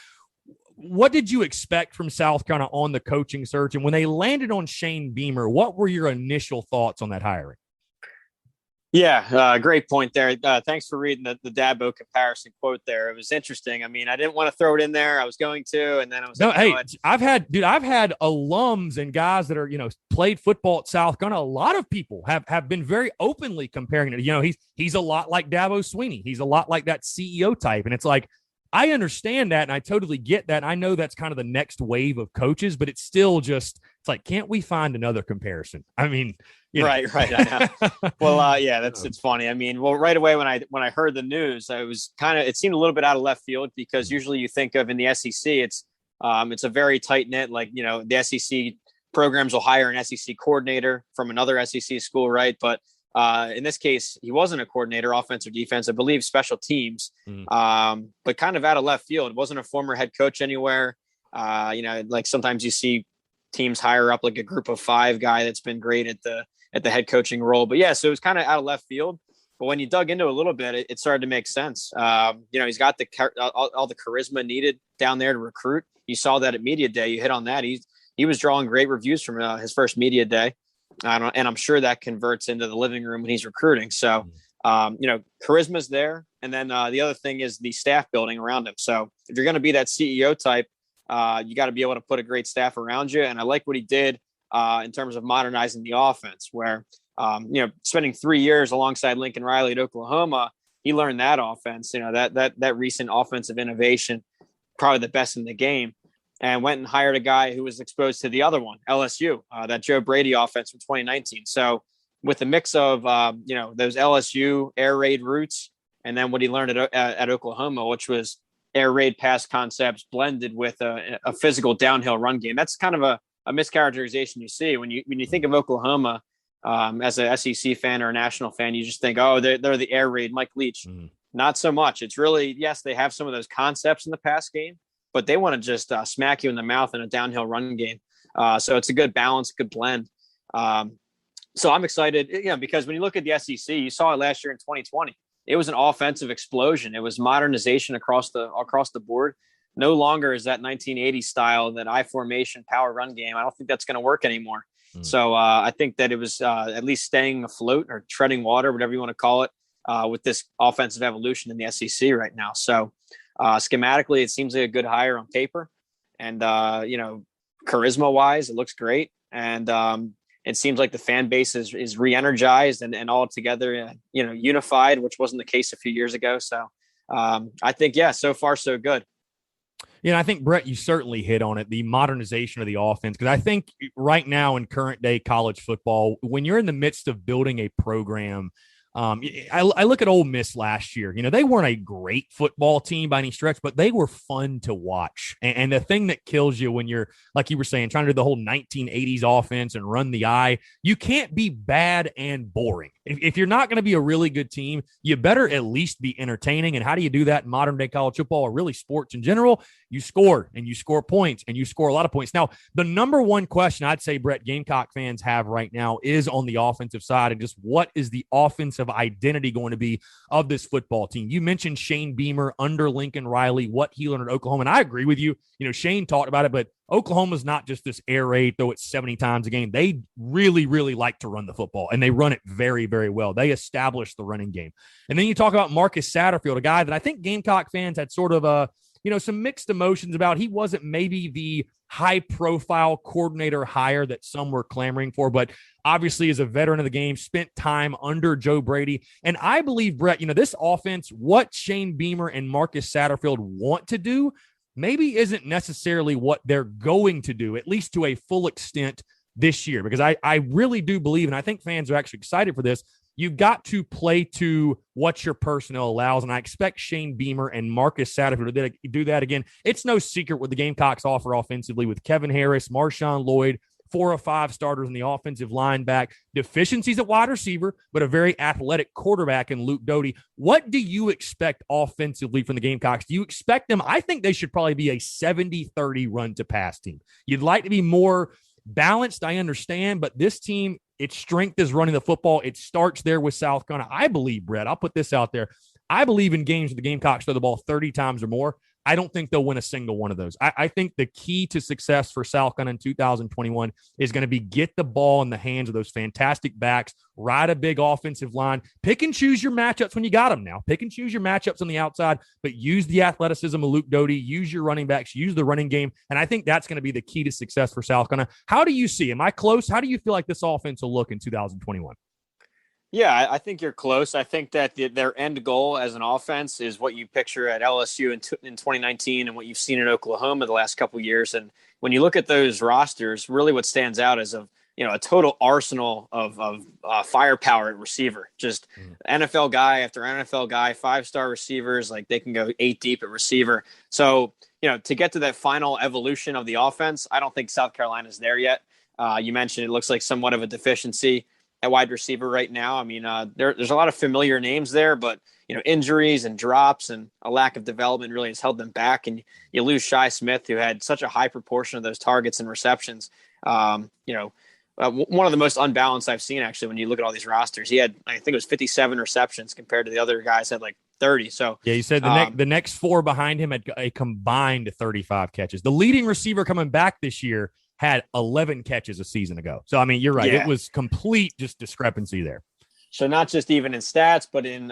what did you expect from South Carolina on the coaching search? And when they landed on Shane Beamer, what were your initial thoughts on that hiring?
Yeah, great point there. Thanks for reading the Dabo comparison quote there. It was interesting. I mean, I didn't want to throw it in there. I was going to, and then I was
I've had alums and guys that are, played football at South Carolina. A lot of people have been very openly comparing it. He's a lot like Dabo Swinney. He's a lot like that CEO type. And it's like, I understand that, and I totally get that. I know that's kind of the next wave of coaches, but it's still just, it's like, can't we find another comparison? I mean,
Right. I know. Well, it's funny. I mean, right away when I heard the news, it seemed a little bit out of left field because usually you think of in the SEC, it's a very tight knit, like, the SEC programs will hire an SEC coordinator from another SEC school, right? But in this case, he wasn't a coordinator, offense or defense, I believe special teams, but kind of out of left field. Wasn't a former head coach anywhere. Like sometimes you see teams hire up like a group of 5 guy that's been great at the head coaching role. But yeah, so it was kind of out of left field. But when you dug into it a little bit, it started to make sense. He's got all the charisma needed down there to recruit. You saw that at media day. You hit on that. He was drawing great reviews from his first media day. And I'm sure that converts into the living room when he's recruiting. So, charisma's there. And then the other thing is the staff building around him. So if you're going to be that CEO type, you got to be able to put a great staff around you. And I like what he did in terms of modernizing the offense, where, spending 3 years alongside Lincoln Riley at Oklahoma, he learned that offense, that recent offensive innovation, probably the best in the game. And went and hired a guy who was exposed to the other one, LSU, that Joe Brady offense from 2019. So with a mix of, those LSU air raid roots, and then what he learned at Oklahoma, which was air raid pass concepts blended with a physical downhill run game. That's kind of a mischaracterization you see when you think of Oklahoma as a SEC fan or a national fan. You just think, oh, they're the air raid, Mike Leach. Not so much. It's really, yes, they have some of those concepts in the pass game, but they want to just smack you in the mouth in a downhill run game. So it's a good balance, good blend. So I'm excited, because when you look at the SEC, you saw it last year in 2020. It was an offensive explosion. It was modernization across the board. No longer is that 1980s style, that I formation power run game. I don't think that's going to work anymore. So I think that it was at least staying afloat or treading water, whatever you want to call it, with this offensive evolution in the SEC right now. So schematically, it seems like a good hire on paper, and charisma wise, it looks great. And it seems like the fan base is re-energized and all together, unified, which wasn't the case a few years ago. So I think, so far so good.
I think, Brett, you certainly hit on it, the modernization of the offense, because I think right now in current day college football, when you're in the midst of building a program, I look at Ole Miss last year. They weren't a great football team by any stretch, but they were fun to watch. And the thing that kills you when you're, like you were saying, trying to do the whole 1980s offense and run the eye, you can't be bad and boring. If you're not going to be a really good team, you better at least be entertaining. And how do you do that in modern day college football, or really sports in general? You score, and you score points, and you score a lot of points. Now, the number one question I'd say, Brett, Gamecock fans have right now is on the offensive side, and just what is the offensive identity going to be of this football team? You mentioned Shane Beamer under Lincoln Riley, what he learned at Oklahoma, and I agree with you. Shane talked about it, but Oklahoma's not just this air raid, throw it 70 times a game. They really, really like to run the football, and they run it very, very well. They establish the running game. And then you talk about Marcus Satterfield, a guy that I think Gamecock fans had sort of some mixed emotions about. He wasn't maybe the high-profile coordinator hire that some were clamoring for, but obviously is a veteran of the game, spent time under Joe Brady. And I believe, Brett, this offense, what Shane Beamer and Marcus Satterfield want to do, maybe isn't necessarily what they're going to do, at least to a full extent this year, because I really do believe, and I think fans are actually excited for this, you've got to play to what your personnel allows, and I expect Shane Beamer and Marcus Satterfield to do that again. It's no secret what the Gamecocks offer offensively with Kevin Harris, Marshawn Lloyd, 4 or 5 starters in the offensive line back, deficiencies at wide receiver, but a very athletic quarterback in Luke Doty. What do you expect offensively from the Gamecocks? Do you expect them? I think they should probably be a 70-30 run to pass team. You'd like to be more balanced, I understand, but this team, its strength is running the football. It starts there with South Carolina. I believe, Brett, I'll put this out there. I believe in games where the Gamecocks throw the ball 30 times or more. I don't think they'll win a single one of those. I think the key to success for South Carolina in 2021 is going to be get the ball in the hands of those fantastic backs, ride a big offensive line, pick and choose your matchups when you got them now. Pick and choose your matchups on the outside, but use the athleticism of Luke Doty, use your running backs, use the running game, and I think that's going to be the key to success for South Carolina. How do you see? Am I close? How do you feel like this offense will look in 2021?
Yeah, I think you're close. I think that their end goal as an offense is what you picture at LSU in 2019 and what you've seen in Oklahoma the last couple of years. And when you look at those rosters, really what stands out is a total arsenal of firepower at receiver. Just NFL guy after NFL guy, 5-star receivers, like they can go 8 deep at receiver. So, to get to that final evolution of the offense, I don't think South Carolina's there yet. You mentioned it looks like somewhat of a deficiency at wide receiver right now. I mean, there's a lot of familiar names there, but injuries and drops and a lack of development really has held them back. And you lose Shi Smith, who had such a high proportion of those targets and receptions. One of the most unbalanced I've seen, actually, when you look at all these rosters. He had, I think it was 57 receptions compared to the other guys had like 30. So
yeah, you said the next 4 behind him had a combined 35 catches. The leading receiver coming back this year had 11 catches a season ago. So, I mean, you're right. Yeah. It was complete just discrepancy there.
So not just even in stats, but in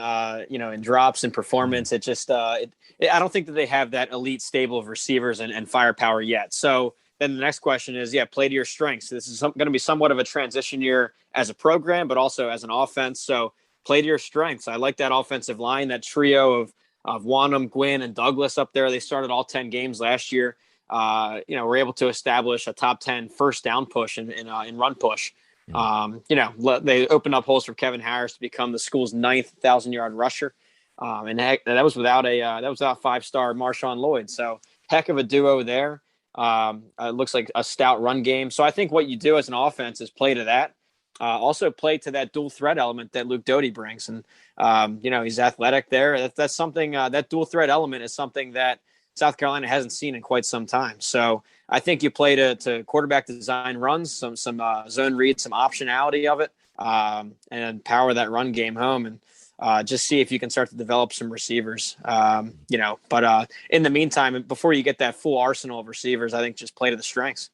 drops and performance, it just I don't think that they have that elite stable of receivers and firepower yet. So then the next question is, play to your strengths. This is going to be somewhat of a transition year as a program, but also as an offense. So play to your strengths. I like that offensive line, that trio of Wanham, Gwynn, and Douglas up there. They started all 10 games last year. We're able to establish a top 10 first down push in run push. They opened up holes for Kevin Harris to become the school's 9th 1,000-yard rusher. And that was without 5-star Marshawn Lloyd. So heck of a duo there. It looks like a stout run game. So I think what you do as an offense is play to that. Also play to that dual threat element that Luke Doty brings. And, he's athletic there. That's something, that dual threat element is something that South Carolina hasn't seen in quite some time. So I think you play to quarterback design runs, some zone read, some optionality of it, and power that run game home, and just see if you can start to develop some receivers. But in the meantime, before you get that full arsenal of receivers, I think just play to the strengths.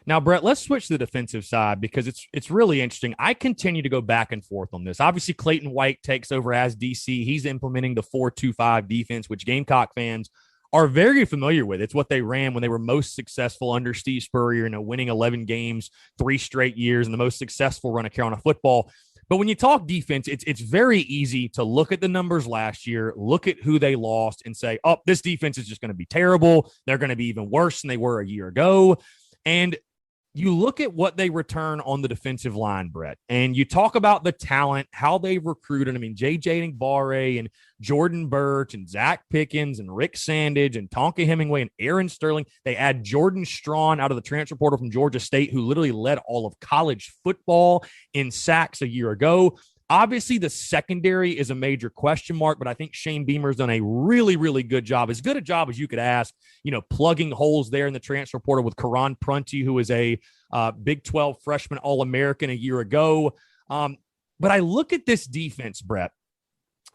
Now, Brett, let's switch to the defensive side because it's really interesting. I continue to go back and forth on this. Obviously, Clayton White takes over as DC. He's implementing the 4-2-5 defense, which Gamecock fans are very familiar with. It's what they ran when they were most successful under Steve Spurrier, winning 11 games, 3 straight years, and the most successful run of Carolina football. But when you talk defense, it's very easy to look at the numbers last year, look at who they lost, and say, oh, this defense is just going to be terrible. They're going to be even worse than they were a year ago. And you look at what they return on the defensive line, Brett, and you talk about the talent, how they've recruited. I mean, J.J. Barre and Jordan Birch and Zack Pickens and Rick Sandage and Tonka Hemingway and Aaron Sterling. They add Jordan Strawn out of the transfer portal from Georgia State, who literally led all of college football in sacks a year ago. Obviously, the secondary is a major question mark, but I think Shane Beamer's done a really, really good job, as good a job as you could ask, plugging holes there in the transfer portal with Karan Prunty, who is a Big 12 freshman All-American a year ago. But I look at this defense, Brett,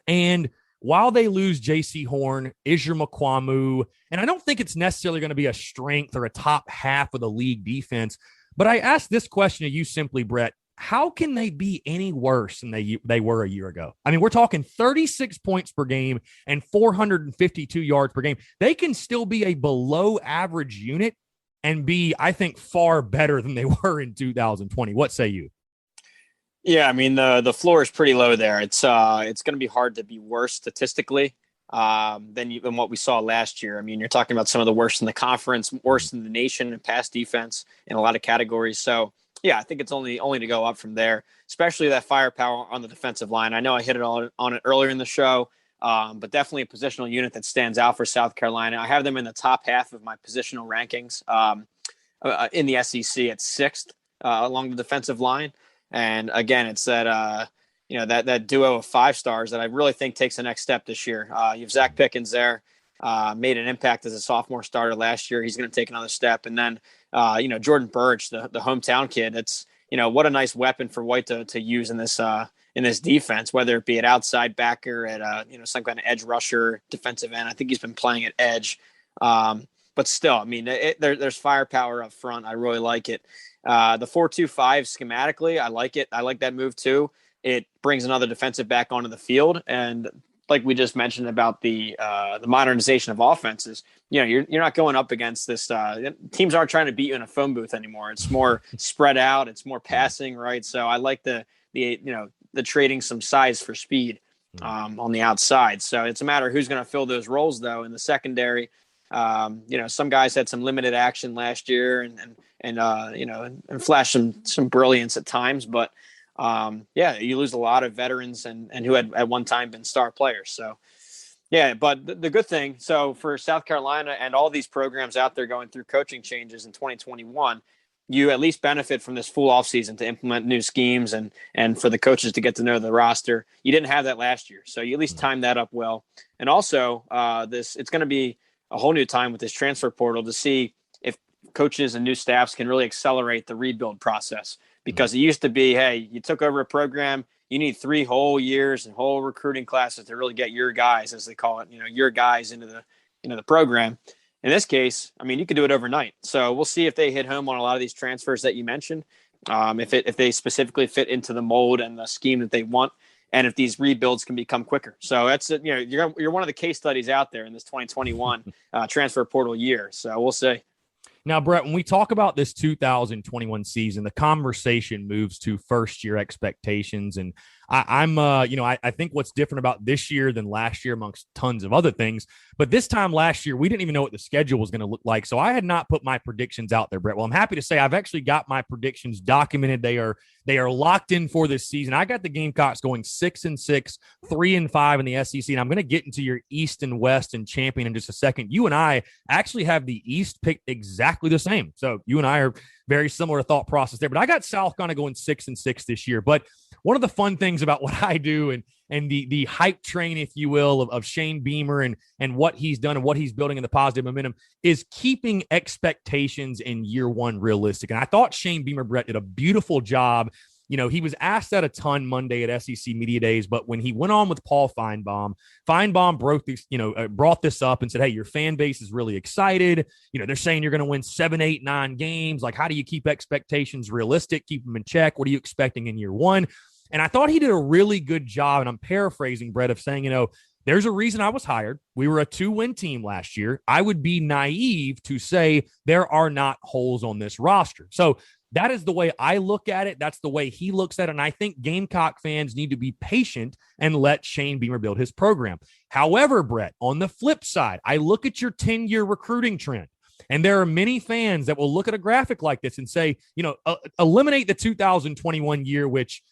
and while they lose J.C. Horn, Israel Mukuamu, and I don't think it's necessarily going to be a strength or a top half of the league defense, but I ask this question to you simply, Brett. How can they be any worse than they were a year ago? I mean, we're talking 36 points per game and 452 yards per game. They can still be a below average unit and be, I think, far better than they were in 2020. What say you?
Yeah, I mean, the floor is pretty low there. It's going to be hard to be worse statistically than what we saw last year. I mean, you're talking about some of the worst in the conference, worst in the nation in pass defense in a lot of categories. So, yeah, I think it's only to go up from there, especially that firepower on the defensive line. I know I hit it on it earlier in the show, but definitely a positional unit that stands out for South Carolina. I have them in the top half of my positional rankings in the SEC at 6th along the defensive line. And again, it's that that duo of 5 stars that I really think takes the next step this year. You have Zack Pickens there, made an impact as a sophomore starter last year. He's going to take another step, and then Jordan Birch, the hometown kid. It's what a nice weapon for White to use in this defense, whether it be at outside backer, at some kind of edge rusher, defensive end. I think he's been playing at edge, but still, I mean, there's firepower up front. I really like it. The 4-2-5 schematically, I like it. I like that move too. It brings another defensive back onto the field, and like we just mentioned about the modernization of offenses, you're not going up against this. Teams aren't trying to beat you in a phone booth anymore. It's more spread out. It's more passing, right? So I like the trading some size for speed on the outside. So it's a matter of who's going to fill those roles, though, in the secondary. Some guys had some limited action last year and flashed some brilliance at times, but you lose a lot of veterans and who had at one time been star players. So, yeah, but the good thing, so for South Carolina and all these programs out there going through coaching changes in 2021, you at least benefit from this full offseason to implement new schemes and for the coaches to get to know the roster. You didn't have that last year, so you at least time that up well. And also, it's going to be a whole new time with this transfer portal to see if coaches and new staffs can really accelerate the rebuild process. Because it used to be, hey, you took over a program, you need 3 whole years and whole recruiting classes to really get your guys, as they call it, your guys into the program. In this case, I mean, you could do it overnight. So we'll see if they hit home on a lot of these transfers that you mentioned, if they specifically fit into the mold and the scheme that they want, and if these rebuilds can become quicker. So that's you're one of the case studies out there in this 2021 transfer portal year. So we'll see.
Now, Brett, when we talk about this 2021 season, the conversation moves to first-year expectations. And I think what's different about this year than last year amongst tons of other things, but this time last year, we didn't even know what the schedule was going to look like. So I had not put my predictions out there, Brett. Well, I'm happy to say I've actually got my predictions documented. They are locked in for this season. I got the Gamecocks going 6-6, 3-5 in the SEC. And I'm going to get into your East and West and champion in just a second. You and I actually have the East picked exactly the same. So you and I are very similar thought process there, but I got South kind of going 6-6 this year. But one of the fun things about what I do and the hype train, if you will, of Shane Beamer and what he's done and what he's building in the positive momentum is keeping expectations in year one realistic. And I thought Shane Beamer, Brett, did a beautiful job. He was asked that a ton Monday at SEC Media Days, but when he went on with Paul Feinbaum brought this up and said, hey, your fan base is really excited. They're saying you're going to win 7, 8, 9 games. Like, how do you keep expectations realistic? Keep them in check. What are you expecting in year one? And I thought he did a really good job, and I'm paraphrasing, Brett, of saying, there's a reason I was hired. We were a 2-win team last year. I would be naive to say there are not holes on this roster. So that is the way I look at it. That's the way he looks at it. And I think Gamecock fans need to be patient and let Shane Beamer build his program. However, Brett, on the flip side, I look at your 10-year recruiting trend. And there are many fans that will look at a graphic like this and say, eliminate the 2021 year, which,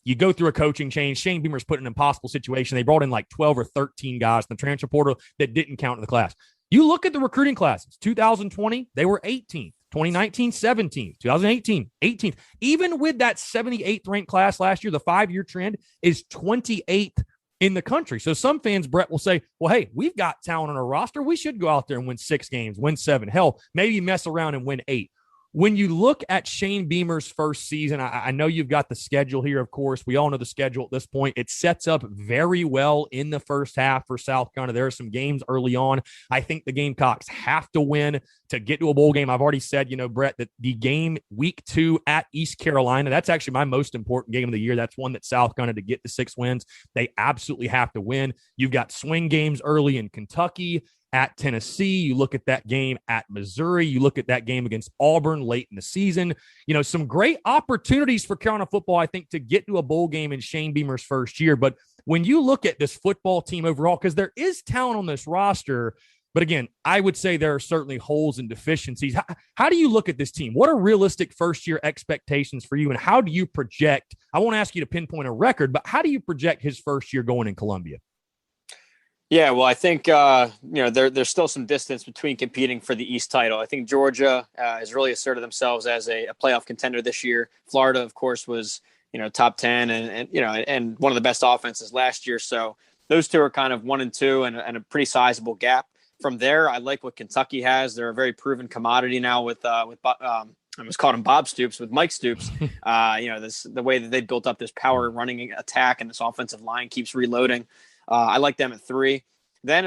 you go through a coaching change. Shane Beamer's put in an impossible situation. They brought in like 12 or 13 guys in the transfer portal that didn't count in the class. You look at the recruiting classes, 2020, they were 18th. 2019, 17th. 2018, 18th. Even with that 78th ranked class last year, the 5-year trend is 28th in the country. So some fans, Brett, will say, well, hey, we've got talent on our roster. We should go out there and win 6 games, win 7. Hell, maybe mess around and win 8. When you look at Shane Beamer's first season, I know you've got the schedule here, of course. We all know the schedule at this point. It sets up very well in the first half for South Carolina. There are some games early on. I think the Gamecocks have to win to get to a bowl game. I've already said, Brett, that the game week 2 at East Carolina, that's actually my most important game of the year. That's one that South Carolina, to get to 6 wins, they absolutely have to win. You've got swing games early in Kentucky, at Tennessee. You look at that game at Missouri. You look at that game against Auburn late in the season. Some great opportunities for Carolina football, I think, to get to a bowl game in Shane Beamer's first year. But when you look at this football team overall, because there is talent on this roster, but again, I would say there are certainly holes and deficiencies. How do you look at this team? What are realistic first-year expectations for you, and how do you project? I won't ask you to pinpoint a record, but how do you project his first year going in Columbia?
Yeah, well, I think, there's still some distance between competing for the East title. I think Georgia has really asserted themselves as a playoff contender this year. Florida, of course, was, top 10 and one of the best offenses last year. So those two are kind of 1 and 2 and a pretty sizable gap. From there, I like what Kentucky has. They're a very proven commodity now with I almost called him Bob Stoops, with Mike Stoops. The way that they built up this power running attack and this offensive line keeps reloading. I like them at 3. Then,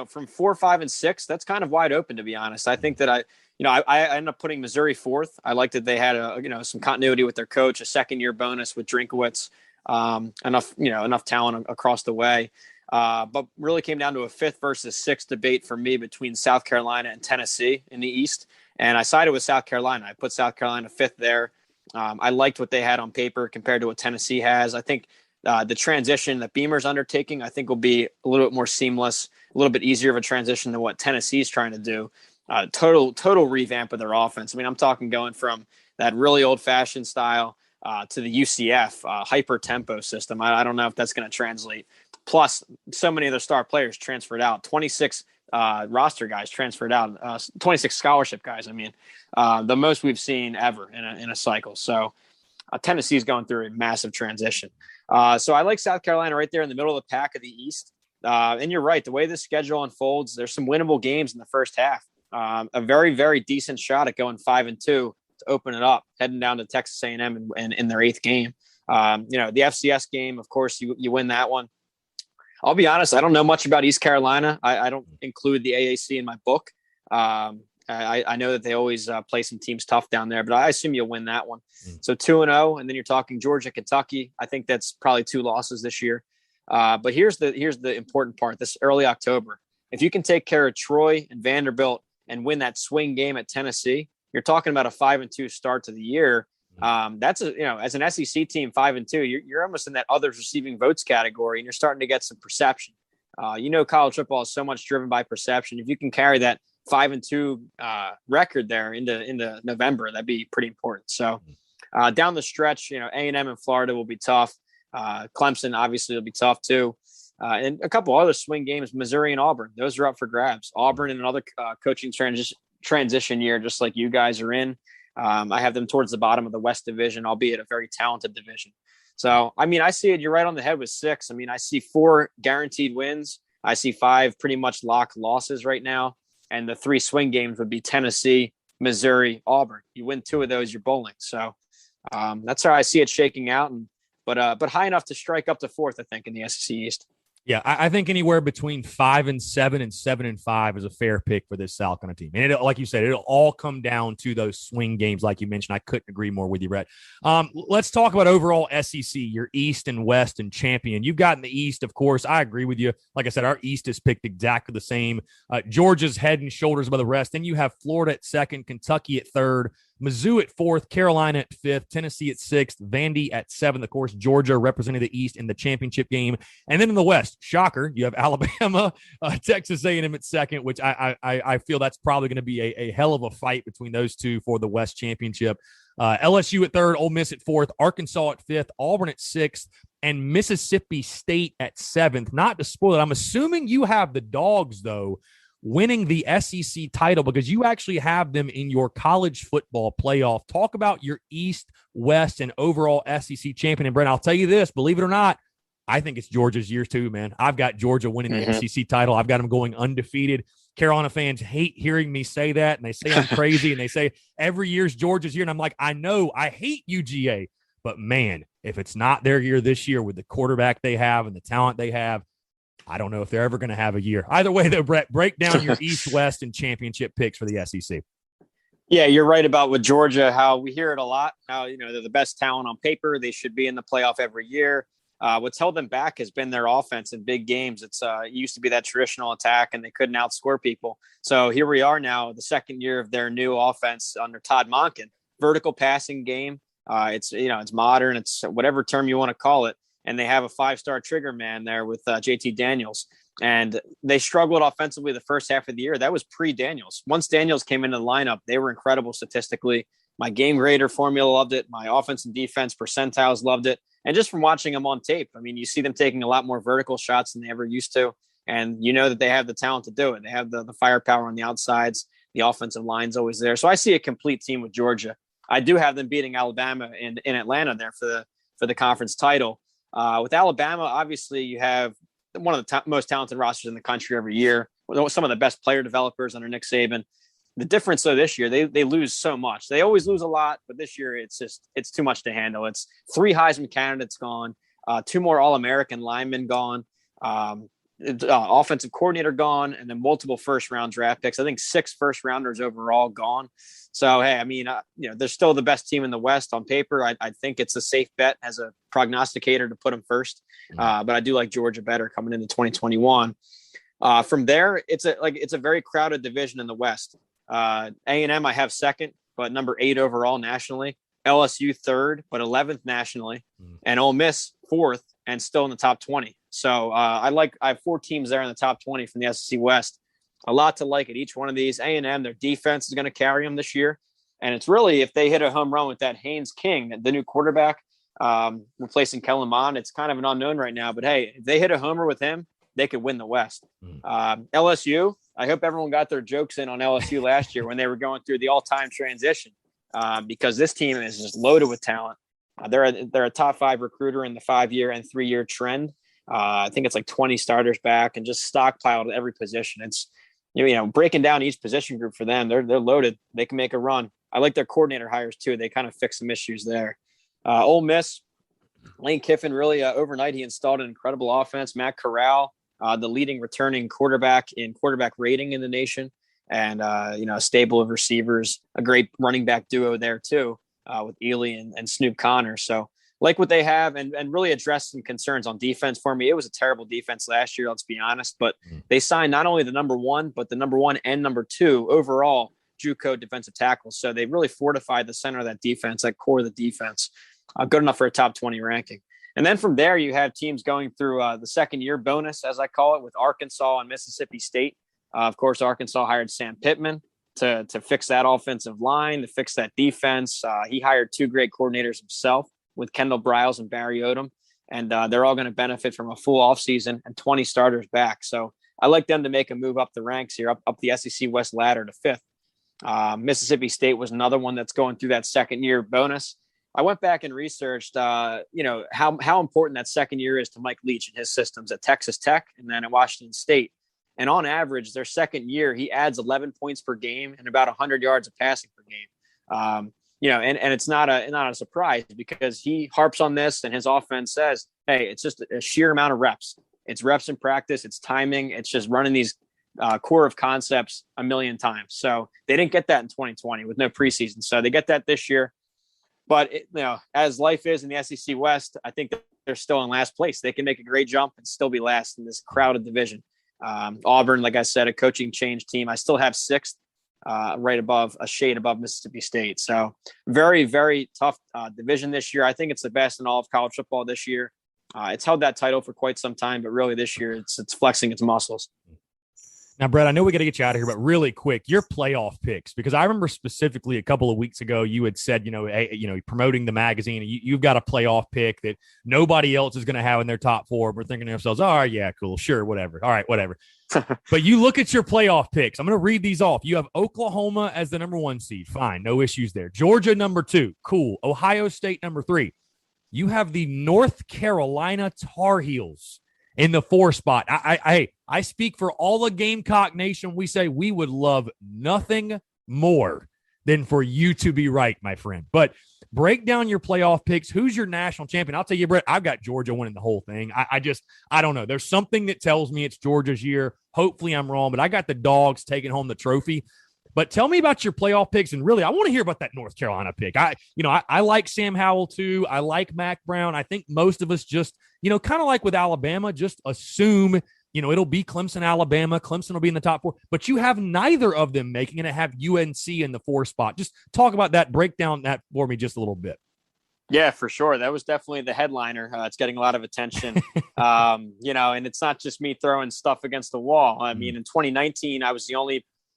from 4, 5, and 6, that's kind of wide open, to be honest. I think that I ended up putting Missouri 4th. I liked that they had some continuity with their coach, a 2nd-year bonus with Drinkowitz, enough talent across the way. But really came down to a 5th versus 6th debate for me between South Carolina and Tennessee in the East. And I sided with South Carolina. I put South Carolina 5th there. I liked what they had on paper compared to what Tennessee has. I think the transition that Beamer's undertaking, I think, will be a little bit more seamless, a little bit easier of a transition than what Tennessee's trying to do. Total revamp of their offense. I mean, I'm talking going from that really old-fashioned style to the UCF hyper-tempo system. I don't know if that's going to translate. Plus, so many of their star players transferred out. 26 roster guys transferred out. 26 scholarship guys. I mean, the most we've seen ever in a cycle. So Tennessee's going through a massive transition. So I like South Carolina right there in the middle of the pack of the East. And you're right. The way the schedule unfolds, there's some winnable games in the first half. A very, very decent shot at going 5-2 to open it up, heading down to Texas A&M and in their 8th game. The FCS game, of course, you win that one. I'll be honest, I don't know much about East Carolina. I don't include the AAC in my book. I know that they always play some teams tough down there, but I assume you'll win that one. So 2-0, and then you're talking Georgia, Kentucky. I think that's probably 2 losses this year. But here's the important part. This early October, if you can take care of Troy and Vanderbilt and win that swing game at Tennessee, you're talking about a 5-2 start to the year. That's as an SEC team 5-2, you're almost in that others receiving votes category, and you're starting to get some perception. College football is so much driven by perception. If you can carry that 5-2 record there into November, that'd be pretty important. So down the stretch, A&M and Florida will be tough. Clemson obviously will be tough too. And a couple other swing games, Missouri and Auburn, those are up for grabs. Auburn in another coaching transition year, just like you guys are in. I have them towards the bottom of the West Division, albeit a very talented division. So, I see it. You're right on the head with 6. I see 4 guaranteed wins. I see 5 pretty much lock losses right now. And the 3 swing games would be Tennessee, Missouri, Auburn. You win 2 of those, you're bowling. So that's how I see it shaking out. But high enough to strike up to 4th, I think, in the SEC East.
Yeah, I think anywhere between 5-7 and 7-5 is a fair pick for this South Carolina team. And like you said, it'll all come down to those swing games, like you mentioned. I couldn't agree more with you, Brett. Let's talk about overall SEC, your East and West and champion. You've got in the East, of course. I agree with you. Like I said, our East is picked exactly the same. Georgia's head and shoulders above the rest. Then you have Florida at 2nd, Kentucky at 3rd, Mizzou at 4th, Carolina at 5th, Tennessee at 6th, Vandy at 7th. Of course, Georgia representing the East in the championship game. And then in the West, shocker, you have Alabama, Texas A&M at 2nd, which I feel that's probably going to be a hell of a fight between those two for the West championship. LSU at 3rd, Ole Miss at 4th, Arkansas at 5th, Auburn at 6th, and Mississippi State at 7th. Not to spoil it, I'm assuming you have the Dogs, though, winning the SEC title because you actually have them in your college football playoff. Talk about your East, West, and overall SEC champion. And Brent, I'll tell you this, believe it or not, I think it's Georgia's year too, man. I've got Georgia winning the SEC title. I've got them going undefeated. Carolina fans hate hearing me say that, and they say I'm crazy, and they say every year's Georgia's year. And I'm like, I know, I hate UGA. But, man, if it's not their year this year with the quarterback they have and the talent they have, I don't know if they're ever going to have a year. Either way, though, Brett, break down your East, West, and championship picks for the SEC.
Yeah, you're right about with Georgia, how we hear it a lot, how, they're the best talent on paper. They should be in the playoff every year. What's held them back has been their offense in big games. It used to be that traditional attack, and they couldn't outscore people. So here we are now, the second year of their new offense under Todd Monken. Vertical passing game. It's modern. It's whatever term you want to call it. And they have a 5-star trigger man there with JT Daniels. And they struggled offensively the first half of the year. That was pre-Daniels. Once Daniels came into the lineup, they were incredible statistically. My game grader formula loved it. My offense and defense percentiles loved it. And just from watching them on tape, you see them taking a lot more vertical shots than they ever used to. And you know that they have the talent to do it. They have the firepower on the outsides. The offensive line's always there. So I see a complete team with Georgia. I do have them beating Alabama in Atlanta there for the conference title. With Alabama, obviously, you have one of the most talented rosters in the country every year. Some of the best player developers under Nick Saban. The difference, though, this year, they lose so much. They always lose a lot, but this year it's too much to handle. It's 3 Heisman candidates gone, 2 more All-American linemen gone, offensive coordinator gone, and then multiple first-round draft picks. I think 6 first-rounders overall gone. So, hey, they're still the best team in the West on paper. I think it's a safe bet as a prognosticator to put them first. But I do like Georgia better coming into 2021. From there, it's a very crowded division in the West. A&M I have 2nd, but number 8 overall nationally. LSU 3rd, but 11th nationally. And Ole Miss 4th and still in the top 20. So I have 4 teams there in the top 20 from the SEC West. A lot to like at each one of these. A&M, their defense is going to carry them this year. And it's really, if they hit a home run with that Haynes King, the new quarterback, replacing Kellen Mond, it's kind of an unknown right now. But, hey, if they hit a homer with him, they could win the West. LSU, I hope everyone got their jokes in on LSU last year when they were going through the all-time transition because this team is just loaded with talent. They're a top 5 recruiter in the 5-year and 3-year trend. I think it's like 20 starters back and just stockpiled at every position. It's, breaking down each position group for them, they're loaded. They can make a run. I like their coordinator hires too. They kind of fix some issues there. Ole Miss, Lane Kiffin really overnight, he installed an incredible offense. Matt Corral, the leading returning quarterback in quarterback rating in the nation. And, a stable of receivers, a great running back duo there too, with Ely and Snoop Connor. So like what they have and really address some concerns on defense for me. It was a terrible defense last year, let's be honest, but they signed not only the number 1, but the number 1 and number 2 overall JUCO defensive tackles. So they really fortified the center of that defense, that core of the defense, good enough for a top 20 ranking. And then from there, you have teams going through the second year bonus, as I call it, with Arkansas and Mississippi State. Of course, Arkansas hired Sam Pittman to fix that offensive line, to fix that defense. He hired two great coordinators himself with Kendall Briles and Barry Odom, and they're all going to benefit from a full offseason and 20 starters back. So I like them to make a move up the ranks here, up the SEC West ladder to fifth. Mississippi State was another one that's going through that second year bonus. I went back and researched, how important that second year is to Mike Leach and his systems at Texas Tech and then at Washington State. And on average, their second year, he adds 11 points per game and about 100 yards of passing per game. And it's not a surprise because he harps on this and his offense says, hey, it's just a sheer amount of reps. It's reps in practice. It's timing. It's just running these core of concepts a million times. So they didn't get that in 2020 with no preseason. So they get that this year. But, as life is in the SEC West, I think that they're still in last place. They can make a great jump and still be last in this crowded division. Auburn, like I said, a coaching change team. I still have sixth, right above, a shade above Mississippi State. So very, very tough division this year. I think it's the best in all of college football this year. It's held that title for quite some time, but really this year it's flexing its muscles.
Now, Brett, I know we got to get you out of here, but really quick, your playoff picks, because I remember specifically a couple of weeks ago, you had said, promoting the magazine, you've got a playoff pick that nobody else is going to have in their top four. We're thinking to ourselves, all right, yeah, cool, sure, whatever. All right, whatever. But you look at your playoff picks. I'm going to read these off. You have Oklahoma as the number 1 seed. Fine, no issues there. Georgia, number 2. Cool. Ohio State, number 3. You have the North Carolina Tar Heels in the 4 spot. I speak for all the Gamecock Nation. We say we would love nothing more than for you to be right, my friend. But break down your playoff picks. Who's your national champion? I'll tell you, Brett, I've got Georgia winning the whole thing. I don't know. There's something that tells me it's Georgia's year. Hopefully I'm wrong, but I got the Dogs taking home the trophy. But tell me about your playoff picks, and really, I want to hear about that North Carolina pick. I like Sam Howell too. I like Mac Brown. I think most of us just, kind of like with Alabama, just assume, it'll be Clemson, Alabama. Clemson will be in the top 4. But you have neither of them making it and have UNC in the 4 spot. Just talk about that. Break down that for me just a little bit.
Yeah, for sure. That was definitely the headliner. It's getting a lot of attention, and it's not just me throwing stuff against the wall. I mean, in 2019, I was the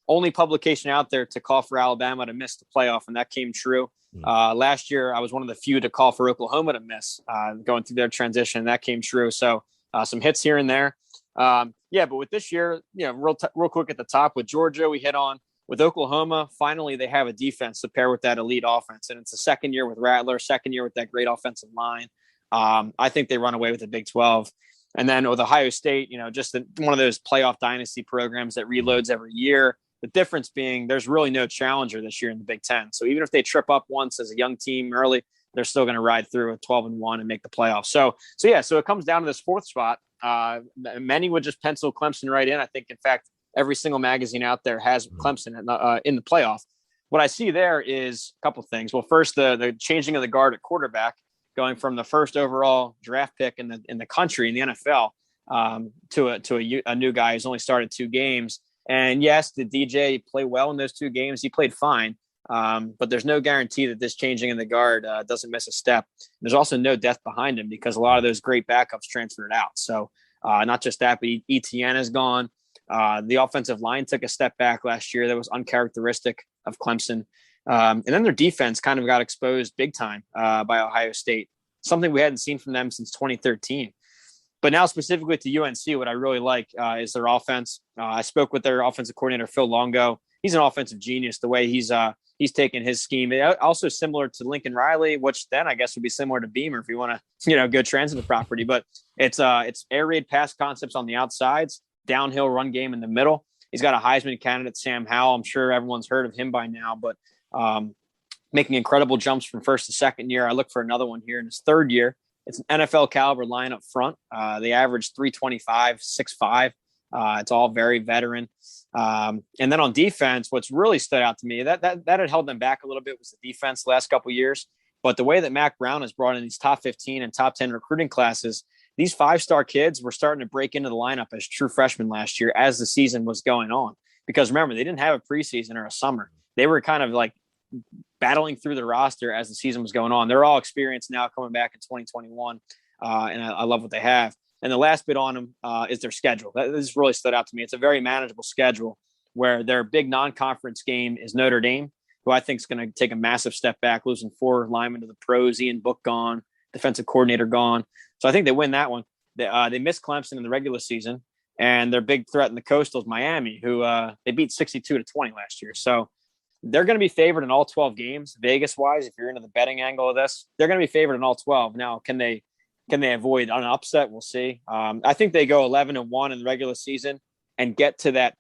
only publication out there to call for Alabama to miss the playoff, and that came true. Last year, I was one of the few to call for Oklahoma to miss going through their transition, and that came true. So some hits here and there. But with this year, real quick at the top with Georgia, we hit on. With Oklahoma, finally, they have a defense to pair with that elite offense, and it's the second year with Rattler, second year with that great offensive line. I think they run away with the Big 12. And then with Ohio State, just one of those playoff dynasty programs that reloads every year. The difference being there's really no challenger this year in the Big 10. So even if they trip up once as a young team early, they're still going to ride through at 12-1 and make the playoffs. So it comes down to this 4th spot. Many would just pencil Clemson right in. I think, in fact, every single magazine out there has Clemson in the playoff. What I see there is a couple things. Well, first, the changing of the guard at quarterback, going from the first overall draft pick in the country in the NFL to a new guy who's only started 2 games. And yes, did DJ play well in those 2 games? He played fine. But there's no guarantee that this changing in the guard doesn't miss a step. There's also no depth behind him because a lot of those great backups transferred out. So not just that, but ETN is gone. The offensive line took a step back last year. That was uncharacteristic of Clemson. And then their defense kind of got exposed big time by Ohio State, something we hadn't seen from them since 2013. But now specifically to UNC, what I really like is their offense. I spoke with their offensive coordinator, Phil Longo. He's an offensive genius, the way he's taken his scheme. Also similar to Lincoln Riley, which then I guess would be similar to Beamer if you want to, go transit the property. But it's air raid pass concepts on the outsides, downhill run game in the middle. He's got a Heisman candidate, Sam Howell. I'm sure everyone's heard of him by now, but making incredible jumps from first to second year. I look for another one here in his 3rd year. It's an NFL caliber line up front. They average 325, 6'5". It's all very veteran. And then on defense, what's really stood out to me, that had held them back a little bit was the defense the last couple of years. But the way that Mac Brown has brought in these top 15 and top 10 recruiting classes, these 5-star kids were starting to break into the lineup as true freshmen last year as the season was going on. Because remember, they didn't have a preseason or a summer. they were kind of like battling through the roster as the season was going on. They're all experienced now coming back in 2021. And I love what they have. And the last bit on them is their schedule. This really stood out to me. It's a very manageable schedule where their big non-conference game is Notre Dame, who I think is going to take a massive step back, losing 4 linemen to the pros, Ian Book gone, defensive coordinator gone. So I think they win that one. They missed Clemson in the regular season, and their big threat in the Coastal is Miami, who they beat 62-20 last year. So they're going to be favored in all 12 games, Vegas-wise. If you're into the betting angle of this, they're going to be favored in all 12. Now, can they avoid an upset? We'll see. I think they go 11-1 in the regular season and get to that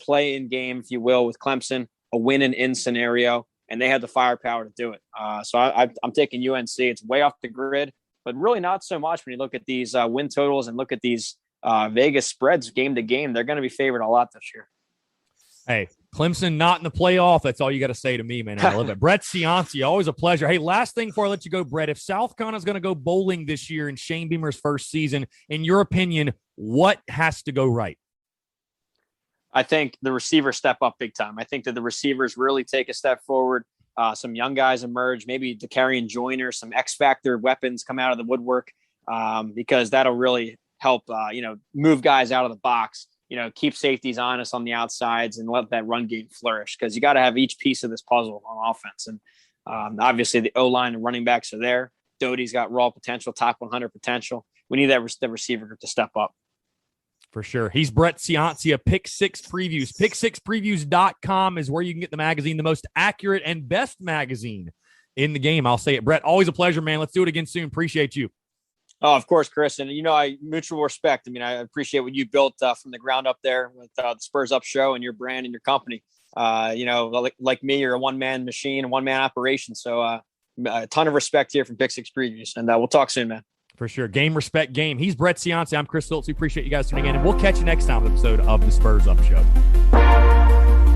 play-in game, if you will, with Clemson, a win-and-in scenario, and they have the firepower to do it. So I'm taking UNC. It's way off the grid, but really not so much when you look at these win totals and look at these Vegas spreads game to game. They're going to be favored a lot this year.
Hey, Clemson not in the playoff. That's all you got to say to me, man. I love it. Brett Ciancia, always a pleasure. Hey, last thing before I let you go, Brett, if South Carolina is going to go bowling this year in Shane Beamer's first season, in your opinion, what has to go right?
I think the receivers step up big time. I think that the receivers really take a step forward. Some young guys emerge, maybe DeCarrion Joyner, some X-factor weapons come out of the woodwork because that'll really help, move guys out of the box, keep safeties honest on the outsides and let that run game flourish because you got to have each piece of this puzzle on offense. And obviously the O-line and running backs are there. Doty's got raw potential, top 100 potential. We need that receiver group to step up.
For sure. He's Brett Ciancia, Pick Six Previews. Pick6previews.com is where you can get the magazine, the most accurate and best magazine in the game. I'll say it. Brett, always a pleasure, man. Let's do it again soon. Appreciate you. Oh,
of course, Chris. And, I mutual respect. I mean, I appreciate what you built from the ground up there with the Spurs Up show and your brand and your company. Like me, you're a one-man machine, a one-man operation. So a ton of respect here from Pick Six Previews. And we'll talk soon, man.
For sure. Game, respect, game. He's Brett Ciancia. I'm Chris Phillips. We appreciate you guys tuning in, and we'll catch you next time with an episode of the Spurs Up Show.